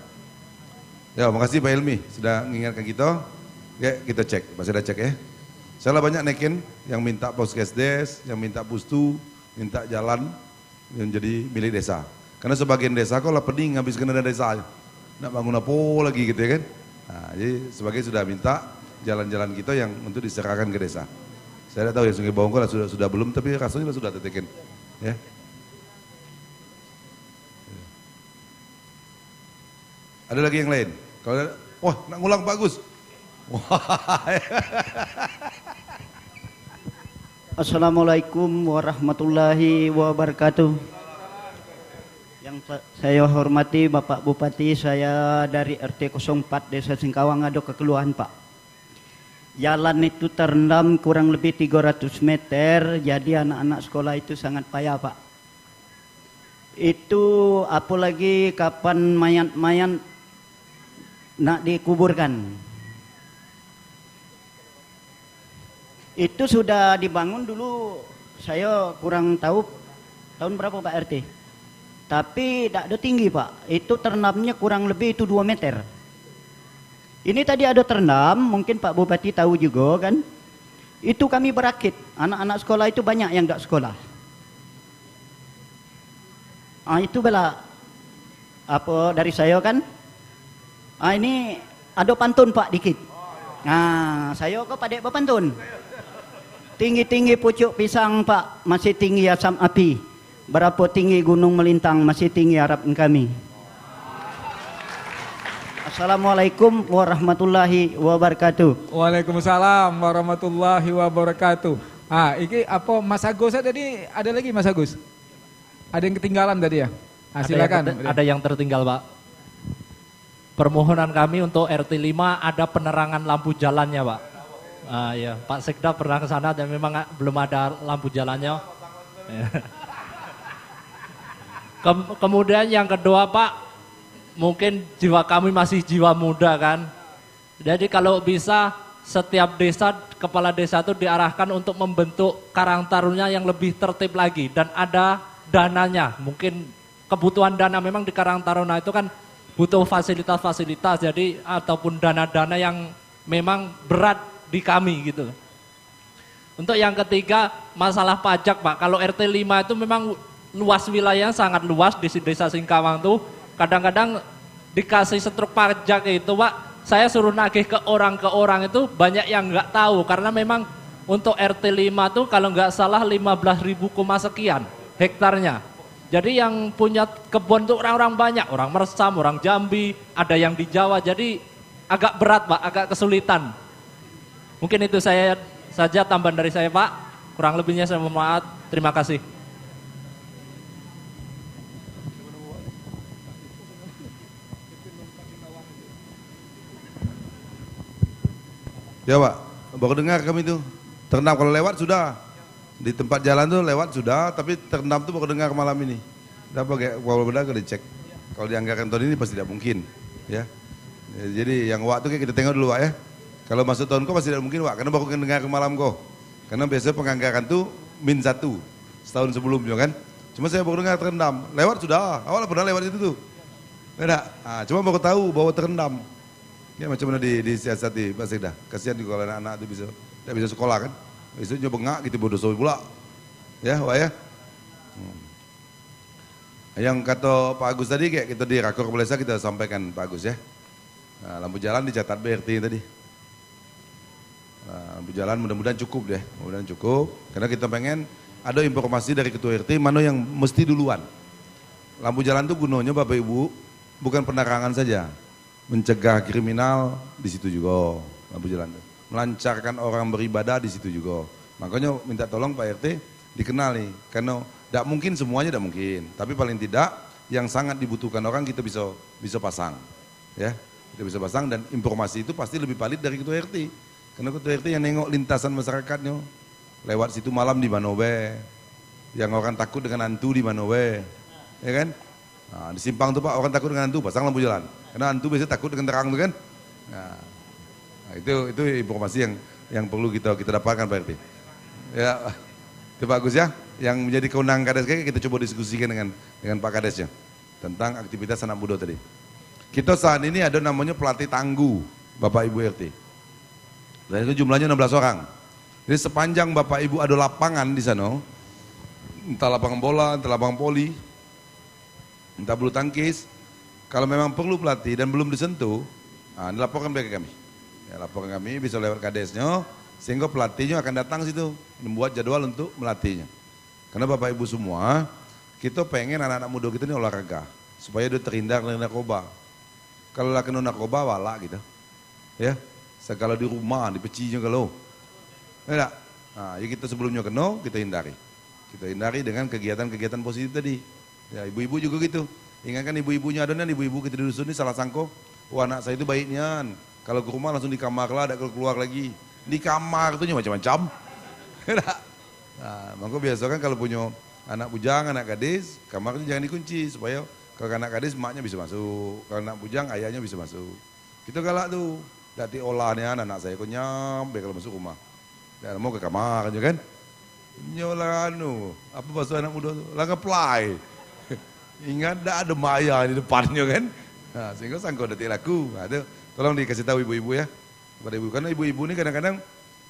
Ya, makasih Pak Helmi sudah mengingatkan kita. Ya, kita cek, masih ada cek ya. Saya banyak nekin yang minta Poskesdes, yang minta pustu, minta jalan yang jadi milik desa. Karena sebagian desa kok lah pening habiskan dana desa, nak bangun apa lagi gitu ya kan. Nah, jadi sebagai sudah minta jalan-jalan kita yang untuk diserahkan ke desa. Saya tidak tahu ya Sungai Baung sudah belum, tapi rasanya sudah tertekin. Ya. Ada lagi yang lain? Kalau ada, wah nak ngulang bagus. Assalamualaikum warahmatullahi wabarakatuh. Yang saya hormati Bapak Bupati, saya dari RT 04 Desa Singkawang ada kekeluhan Pak. Jalan itu terendam kurang lebih 300 meter, jadi anak-anak sekolah itu sangat payah Pak. Itu apalagi kapan mayat-mayat nak dikuburkan. Itu sudah dibangun dulu, saya kurang tahu tahun berapa Pak RT. Tapi tidak ada tinggi Pak, itu terendamnya kurang lebih itu 2 meter. Ini tadi ada terendam, mungkin Pak Bupati tahu juga kan. Itu kami berakit, anak-anak sekolah itu banyak yang tidak sekolah. Itu bela apa dari saya kan. Ini ada pantun Pak dikit. Saya kok padek berpantun. Tinggi-tinggi pucuk pisang Pak, masih tinggi asam api. Berapa tinggi gunung melintang, masih tinggi harapan kami. Assalamualaikum warahmatullahi wabarakatuh. Waalaikumsalam warahmatullahi wabarakatuh. Ini apa Mas Agus tadi, ada lagi Mas Agus? Ada yang ketinggalan tadi ya? Silakan. Ada yang tertinggal Pak. Permohonan kami untuk RT 5 ada penerangan lampu jalannya Pak. Ya, Pak Sekda pernah ke sana dan memang belum ada lampu jalannya. Kemudian yang kedua Pak, mungkin jiwa kami masih jiwa muda kan. Jadi kalau bisa setiap desa, kepala desa itu diarahkan untuk membentuk karang taruna yang lebih tertib lagi. Dan ada dananya, mungkin kebutuhan dana memang di karang taruna itu kan butuh fasilitas-fasilitas. Jadi ataupun dana-dana yang memang berat di kami gitu. Untuk yang ketiga masalah pajak Pak, kalau RT 5 itu memang luas wilayahnya sangat luas di desa Singkawang tuh. Kadang-kadang dikasih struk pajak itu Pak, saya suruh nagih ke orang itu banyak yang nggak tahu. Karena memang untuk RT 5 tuh kalau nggak salah 15.000 sekian hektarnya. Jadi yang punya kebun tuh orang-orang banyak, orang Mersam, orang Jambi, ada yang di Jawa. Jadi agak berat Pak, agak kesulitan. Mungkin itu saya saja tambahan dari saya Pak. Kurang lebihnya saya mohon maaf. Terima kasih. Ya Pak, baru dengar kami itu. Terendam kalau lewat sudah. Di tempat jalan tuh lewat sudah, tapi terendam tuh baru dengar malam ini. Dapat kayak kalau benar dicek. Kalau dianggarkan tahun ini pasti tidak mungkin, ya. Jadi yang waktu kayak kita tengok dulu Pak ya. Kalau masuk tahun kok pasti tidak mungkin Pak, karena baru dengar ke malam kok. Karena biasanya penganggaran tuh -1 setahun sebelumnya kan. Cuma saya baru dengar terendam. Lewat sudah, awal pernah lewat itu tuh. Tidak, cuma baru tahu bahwa terendam. Ya macam mana disiasati Pak Sekda. Kasihan juga kalau anak-anak itu tidak bisa sekolah kan. Besoknya bengak gitu bodoh soal pula. Ya, Wak ya. Yang kata Pak Agus tadi kayak kita di Rakor Pelesa kita sampaikan Pak Agus ya. Nah, lampu jalan dicatat BRT tadi. Nah, lampu jalan mudah-mudahan cukup deh, mudah-mudahan cukup. Karena kita pengen ada informasi dari ketua RT mana yang mesti duluan. Lampu jalan itu gunanya Bapak Ibu bukan penerangan saja, mencegah kriminal di situ juga lampu jalan itu. Melancarkan orang beribadah di situ juga. Makanya minta tolong Pak RT dikenal nih, karena tidak mungkin semuanya tidak mungkin, tapi paling tidak yang sangat dibutuhkan orang kita bisa pasang, ya kita bisa pasang dan informasi itu pasti lebih valid dari ketua RT, karena ketua RT yang nengok lintasan masyarakatnya, lewat situ malam di Manowe, yang orang takut dengan hantu di Manowe, ya kan? Nah, di simpang tuh Pak orang takut dengan hantu pasang lampu jalan, karena hantu biasanya takut dengan terang tuh kan? Nah itu informasi yang perlu kita dapatkan Pak RT. Ya. Itu bagus ya, yang menjadi kewenangan Kades kita coba diskusikan dengan Pak Kadesnya tentang aktivitas anak muda tadi. Kita saat ini ada namanya pelatih tangguh Bapak Ibu RT. Dan itu jumlahnya 16 orang. Jadi sepanjang Bapak Ibu ada lapangan di sana, entah lapangan bola, entah lapangan poli, entah bulu tangkis, kalau memang perlu pelatih dan belum disentuh, dilaporkan ke kami. Ya, laporkan kami bisa lewat Kadesnya, sehingga pelatihnya akan datang situ, membuat jadwal untuk melatihnya. Karena Bapak Ibu semua, kita pengen anak-anak muda kita ini olahraga, supaya dia terhindar dari narkoba. Kalau lah kena narkoba, wala gitu. Ya, segala di rumah, di pecinya kalau. Ya, nah, ya kita sebelumnya kena, kita hindari. Kita hindari dengan kegiatan-kegiatan positif tadi. Ya, ibu-ibu juga gitu. Ingatkan ibu-ibunya ada nih, ibu-ibu kita di dusun ini salah sangko, wah anak saya itu baiknya, kalau ke rumah langsung di kamar lah, ada keluar lagi. Di kamar itu macam-macam. Nah, maka biasa kan kalau punya anak bujang, anak gadis, kamarnya jangan dikunci supaya kalau anak gadis maknya bisa masuk, kalau anak bujang ayahnya bisa masuk. Kita galak tuh, dati olahnya anak saya kok nyampe kalau masuk rumah. Dan mau ke kamar aja kan. Nyolah apa bahasa anak muda tuh? Lah nge-play. Ingat dah ada Maya di depannya kan. Nah, sehingga sangkau dati laku. Nah, itu tolong dikasih tahu ibu-ibu ya. Kepada ibu, karena ibu-ibu ini kadang-kadang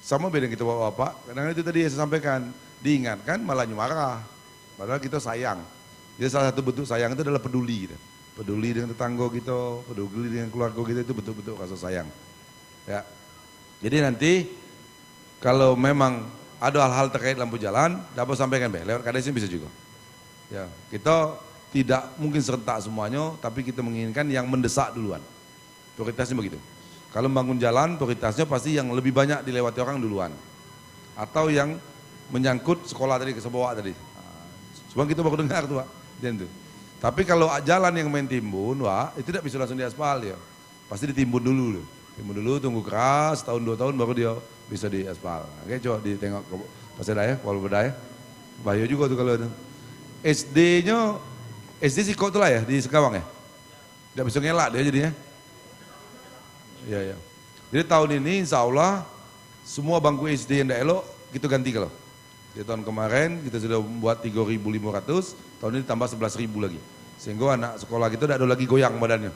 sama beda kita bapak-bapak, kadang-kadang itu tadi yang saya sampaikan, diingatkan malah marah, padahal kita sayang. Jadi salah satu bentuk sayang itu adalah peduli gitu. Peduli dengan tetangga kita, peduli dengan keluarga kita, itu betul-betul rasa sayang. Ya. Jadi nanti kalau memang ada hal-hal terkait lampu jalan, dapat sampaikan lewat Kadesnya bisa juga. Ya, kita tidak mungkin serentak semuanya, tapi kita menginginkan yang mendesak duluan. Prioritasnya begitu. Kalau membangun jalan, prioritasnya pasti yang lebih banyak dilewati orang duluan. Atau yang menyangkut sekolah tadi, ke Seboa tadi. Sebab kita baru dengar tuh Pak. Tapi kalau jalan yang main timbun, Pak, itu tidak bisa langsung diaspal ya. Pasti ditimbun dulu. Timbun dulu, tunggu keras, tahun 2 tahun baru dia bisa diaspal. Oke, coba ditengok ke Pak Seda ya, Kuala Beda ya. Bahaya juga tuh kalau itu. SD-nya, SD Siko tuh lah ya, di Sekawang ya? Tidak bisa ngelak dia jadinya. Iya, ya. Jadi tahun ini insya Allah semua bangku SD yang tidak elok kita ganti kalau. Di tahun kemarin kita sudah membuat 3.500, tahun ini tambah 11.000 lagi. Sehingga anak sekolah kita tidak ada lagi goyang badannya.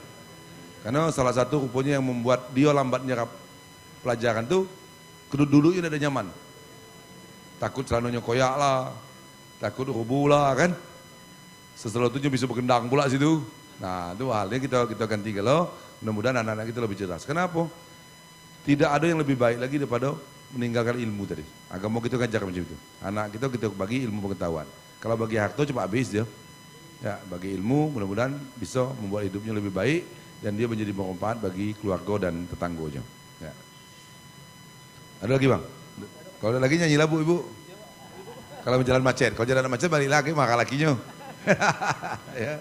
Karena salah satu rupanya yang membuat dia lambat nyerap pelajaran tuh, duduknya tidak ada nyaman. Takut celananya koyak lah, takut rubuh lah kan. Sesuatunya bisa bergendang pula situ. Nah itu halnya kita ganti kalau. Mudah-mudahan anak-anak kita lebih cerdas. Kenapa? Tidak ada yang lebih baik lagi daripada meninggalkan ilmu tadi. Agama kita ngajar macam itu. Anak kita bagi ilmu pengetahuan. Kalau bagi harta cuma habis dia. Ya, bagi ilmu mudah-mudahan bisa membuat hidupnya lebih baik dan dia menjadi bermanfaat bagi keluarga dan tetangganya. Ya. Ada lagi Bang? Kalau ada lagi nyanyi lagu Ibu. Kalau jalan macet, kalau jalan macet balik lagi maka lakinya. Ya.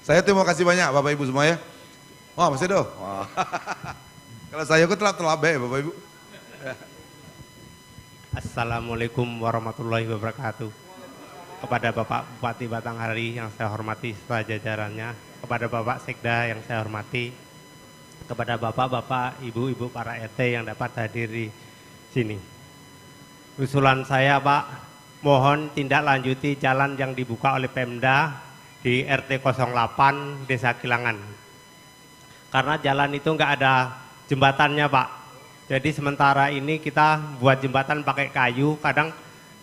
Saya terima kasih banyak Bapak Ibu semua ya. Wah, masih doh. Kalau saya kok telat Bapak Ibu. Assalamualaikum warahmatullahi wabarakatuh. Kepada Bapak Bupati Batanghari yang saya hormati serta jajarannya, kepada Bapak Sekda yang saya hormati, kepada Bapak-bapak, Ibu-ibu para RT yang dapat hadir di sini. Usulan saya Pak, mohon tindak lanjuti jalan yang dibuka oleh Pemda di RT 08 Desa Kilangan. Karena jalan itu nggak ada jembatannya Pak. Jadi sementara ini kita buat jembatan pakai kayu, kadang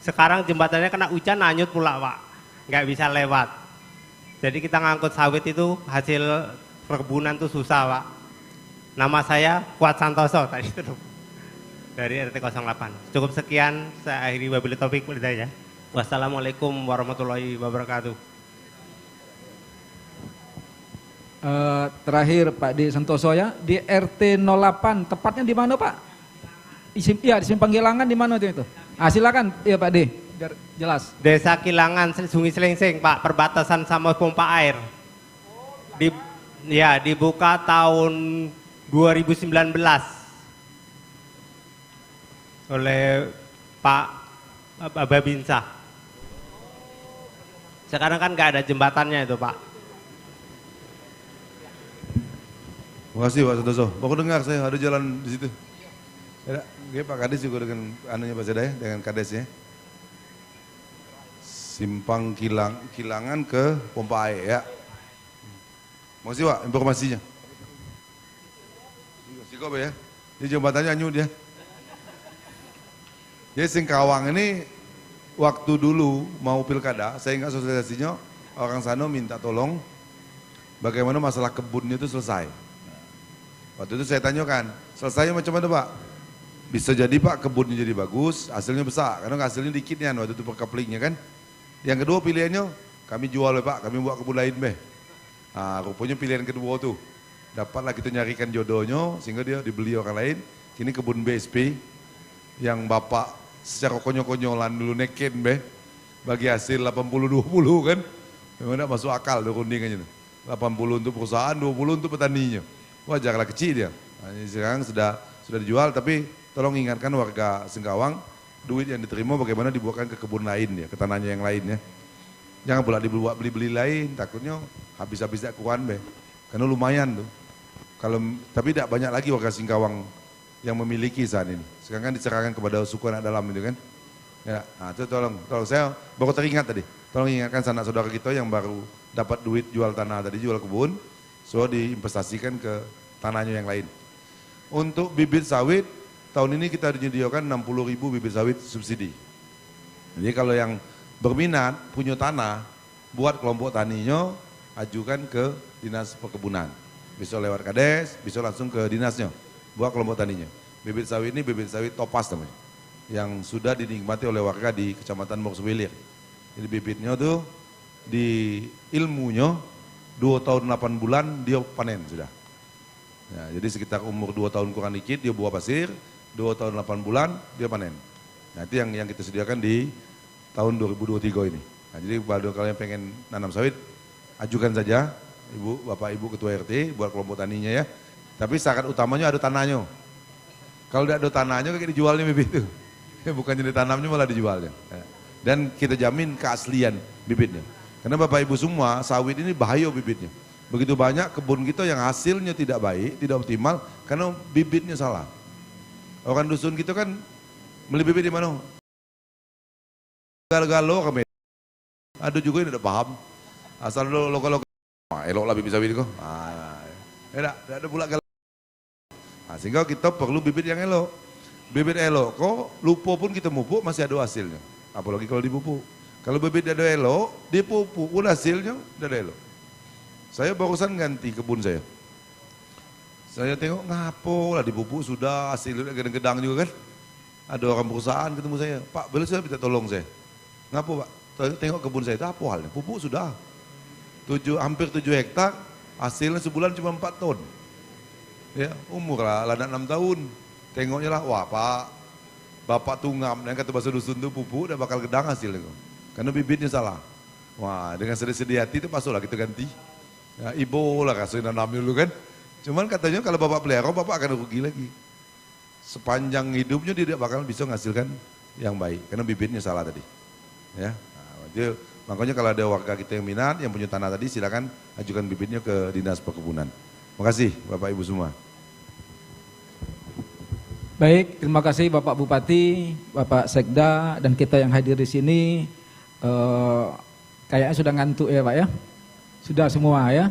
sekarang jembatannya kena hujan hanyut pula Pak, nggak bisa lewat. Jadi kita ngangkut sawit itu hasil perkebunan tuh susah Pak. Nama saya Kuat Santoso tadi itu dari RT 08. Cukup sekian, saya akhiri wabillahi taufik wal hidayah. Wassalamualaikum warahmatullahi wabarakatuh. Terakhir Pak D. Santoso ya, di RT 08, tepatnya di mana Pak? Iya, di Simpang Kilangan di mana itu? Silakan ya Pak D, biar jelas. Desa Kilangan, Sungai Selingsing Pak, perbatasan sama pompa air. Dibuka tahun 2019 oleh Pak Babinsa. Sekarang kan nggak ada jembatannya itu Pak. Terima kasih Pak Santoso. Baru dengar saya ada jalan di situ. Ya, Pak Kades juga dengan anunya Pak Seda ya, dengan Kadesnya. Simpang Kilangan ke pompa air ya. Terima kasih Pak informasinya. Sikob ya. Di jembatannya anyut ya. Jadi Singkawang ini waktu dulu mau pilkada, saya ingat sosialisasinya orang sana minta tolong bagaimana masalah kebunnya itu selesai. Waktu itu saya tanyakan, selesainya macam mana Pak? Bisa jadi Pak kebunnya jadi bagus, hasilnya besar, karena hasilnya dikit kan waktu itu per kaplingnya kan. Yang kedua pilihannya, kami jual Pak, kami buat kebun lain Beh. Nah, rupanya pilihan kedua tuh, dapatlah kita nyarikan jodohnya sehingga dia dibeli orang lain. Kini kebun BSP yang Bapak secara konyol-konyolan dulu neken Beh, bagi hasil 80-20 kan. Memang tidak masuk akal tuh rundingannya. 80 untuk perusahaan, 20 untuk petaninya. Wajarlah kecil dia. Nah, sekarang sudah dijual, tapi tolong ingatkan warga Singkawang, duit yang diterima bagaimana dibuatkan ke kebun lain ya, ke tanahnya yang lain ya. Jangan pula dibuat beli-beli lain, takutnya habis-habis akuan Beh. Karena lumayan tuh. Tapi tidak banyak lagi warga Singkawang yang memiliki saat ini. Sekarang kan diserahkan kepada suku anak dalam itu kan. Ya, nah itu tolong saya baru teringat tadi. Tolong ingatkan sanak saudara kita yang baru dapat duit jual tanah tadi, jual kebun. So diinvestasikan ke tanahnya yang lain. Untuk bibit sawit, tahun ini kita menyediakan 60.000 bibit sawit subsidi. Jadi kalau yang berminat, punya tanah, buat kelompok taninya, ajukan ke Dinas Perkebunan. Bisa lewat Kades, bisa langsung ke dinasnya, buat kelompok taninya. Bibit sawit ini bibit sawit topas namanya, yang sudah dinikmati oleh warga di Kecamatan Morsuwilir. Jadi bibitnya tuh di ilmunya, 2 tahun 8 bulan dia panen sudah. Ya, jadi sekitar umur 2 tahun kurang dikit dia buah pasir, 2 tahun 8 bulan dia panen. Nah itu yang kita sediakan di tahun 2023 ini. Nah jadi kalau kalian pengen nanam sawit, ajukan saja Ibu, Bapak Ibu Ketua RT buat kelompok taninya ya. Tapi syarat utamanya ada tanahnya. Kalau tidak ada tanahnya kayak dijualnya bibit itu. Bukannya ditanamnya malah dijualnya. Dan kita jamin keaslian bibitnya. Karena Bapak Ibu semua, sawit ini bahaya bibitnya. Begitu banyak kebun kita yang hasilnya tidak baik, tidak optimal, karena bibitnya salah. Orang dusun kita kan beli bibit di mana? Galo kami. Ada juga yang tidak paham. Asal lokal elok lah bibit sawit kok. Tidak ada pula galo. Nah, sehingga kita perlu bibit yang elok. Bibit elok kok lupa pun kita mupuk masih ada hasilnya. Apalagi kalau dipupuk. Kalau bibit ada elok, dipupuk pun hasilnya ada elok. Saya barusan ganti kebun saya. Saya tengok ngapo lah dipupuk sudah hasilnya gedang-gedang juga kan. Ada orang perusahaan ketemu saya, Pak boleh saya minta tolong saya. Ngapo Pak? Tengok kebun saya itu apa halnya? Pupuk sudah. Hampir 7 hektar, hasilnya sebulan cuma 4 ton. Ya, umur lah, anak 6 tahun. Tengoknya lah, wah Pak, Bapak tungam, yang kata bahasa dusun itu pupuk udah bakal gedang hasilnya. Karena bibitnya salah. Wah, dengan sedih-sedih hati itu pasal lah kita ganti. Ya, ibu lah kasih nanam dulu kan. Cuman katanya kalau Bapak pelihara, Bapak akan rugi lagi. Sepanjang hidupnya dia tidak bakal bisa menghasilkan yang baik. Karena bibitnya salah tadi. Ya, nah, makanya kalau ada warga kita yang minat, yang punya tanah tadi, silakan ajukan bibitnya ke Dinas Perkebunan. Terima kasih Bapak Ibu semua. Baik, terima kasih Bapak Bupati, Bapak Sekda, dan kita yang hadir di sini. Kayaknya sudah ngantuk ya Pak ya? Sudah semua ya?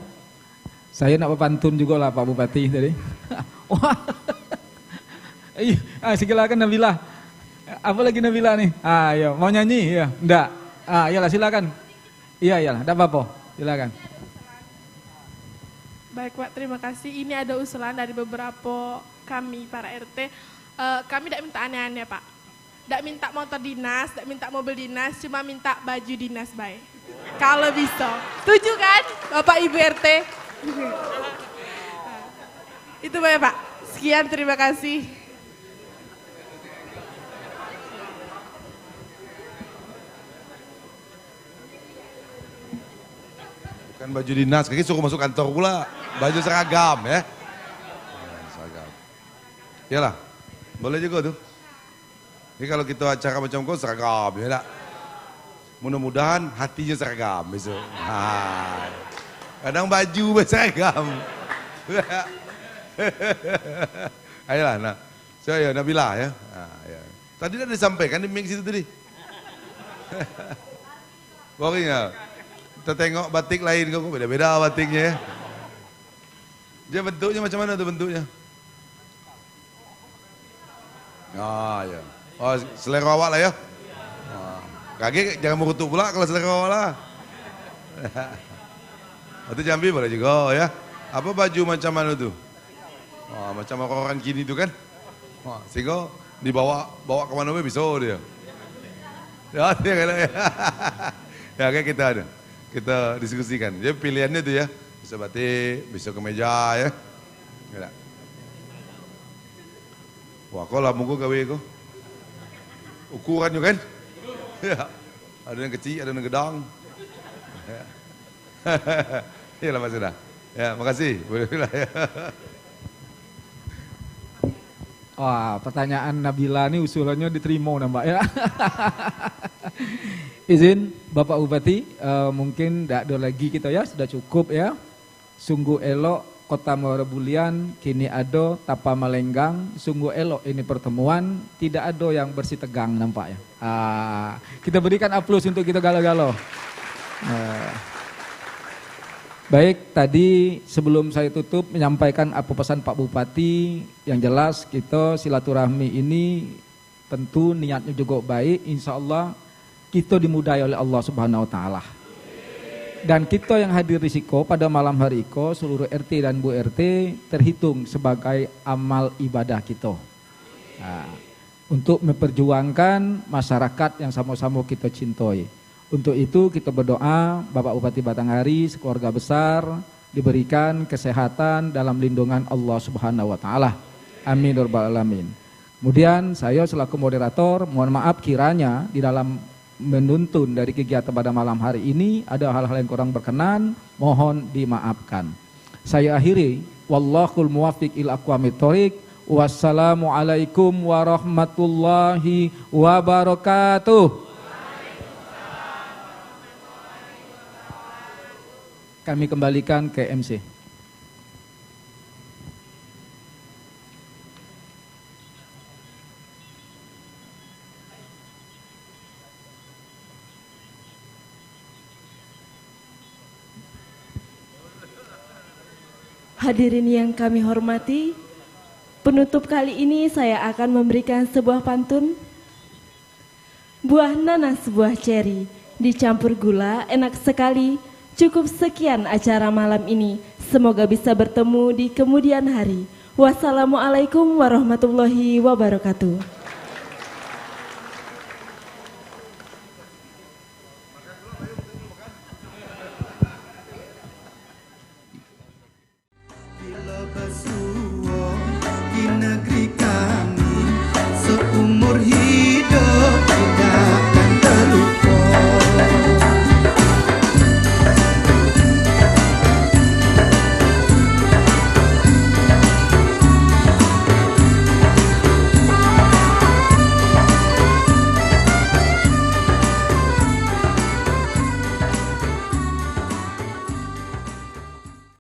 Saya nak pantun juga lah Pak Bupati tadi. Wah, silakan Nabila. Apa lagi Nabila nih? Ya, mau nyanyi ya? Enggak. Iyalah silakan. Iya, enggak apa-apa. Silakan. Baik Pak, terima kasih. Ini ada usulan dari beberapa kami para RT. Kami tidak minta aneh-aneh Pak. Tidak minta motor dinas, tidak minta mobil dinas, cuma minta baju dinas baik. Kalau bisa. Setuju kan Bapak Ibu RT? Itu baik Pak. Sekian, terima kasih. Bukan baju dinas, kayaknya suruh masuk kantor pula. Baju seragam ya. Seragam. Iyalah, boleh juga tuh. Ini kalau kita acara macam kau seragam ya tak? Mudah-mudahan hatinya seragam besok. Kadang baju seragam. Ayolah, nah. Saya Nabila ya. Ya. Tadi dah disampaikan di mix itu tadi. Boring ya. Kita tengok batik lain kok beda-beda batiknya ya. Dia bentuknya macam mana tuh bentuknya? Ya. Oh, selera awak lah ya. Kaki jangan merutuk pula kalau selera awak lah. Itu Jambi boleh juga ya. Apa baju macam mana tuh? Macam orang kini tuh kan. Sehingga dibawa ke mana pun bisa dia. Ya, dia kalau ya. Ya kayak kita diskusikan. Jadi pilihannya tuh ya. Bisa batik, bisa kemeja ya. Ya. Wah, kok lambungku gawe kok. Ukuran juga kan? Ya. Ada yang kecil, ada yang gedang. Ya. Iyalah Mas Sudah. Ya, makasih. Bolehlah ya. Wah, pertanyaan Nabila ini usulannya diterima nah Mbak ya. Izin Bapak Bupati, mungkin tidak ada lagi kita ya, sudah cukup ya. Sungguh elok Kota Muara Bulian, kini ada Tapa Malenggang, sungguh elok ini pertemuan, tidak ada yang bersih tegang nampaknya. Kita berikan aplaus untuk kita galau-galau. Baik, tadi sebelum saya tutup menyampaikan apa pesan Pak Bupati, yang jelas kita silaturahmi ini tentu niatnya juga baik, insya Allah kita dimudahkan oleh Allah Subhanahu Wa Taala. Dan kita yang hadir risiko pada malam hari ini, seluruh RT dan Bu RT terhitung sebagai amal ibadah kita. Untuk memperjuangkan masyarakat yang sama-sama kita cintai. Untuk itu kita berdoa Bapak Bupati Batanghari sekeluarga besar diberikan kesehatan dalam lindungan Allah Subhanahu Wa Taala. Amin ya rabbal alamin. Kemudian saya selaku moderator mohon maaf kiranya di dalam menuntun dari kegiatan pada malam hari ini ada hal-hal yang kurang berkenan, mohon dimaafkan. Saya akhiri, wallahul muwaffiq ila aqwamit thoriq. Wassalamualaikum warahmatullahi wabarakatuh. Kami kembalikan ke MC. Hadirin yang kami hormati, penutup kali ini saya akan memberikan sebuah pantun. Buah nanas, buah ceri, dicampur gula, enak sekali. Cukup sekian acara malam ini. Semoga bisa bertemu di kemudian hari. Wassalamualaikum warahmatullahi wabarakatuh.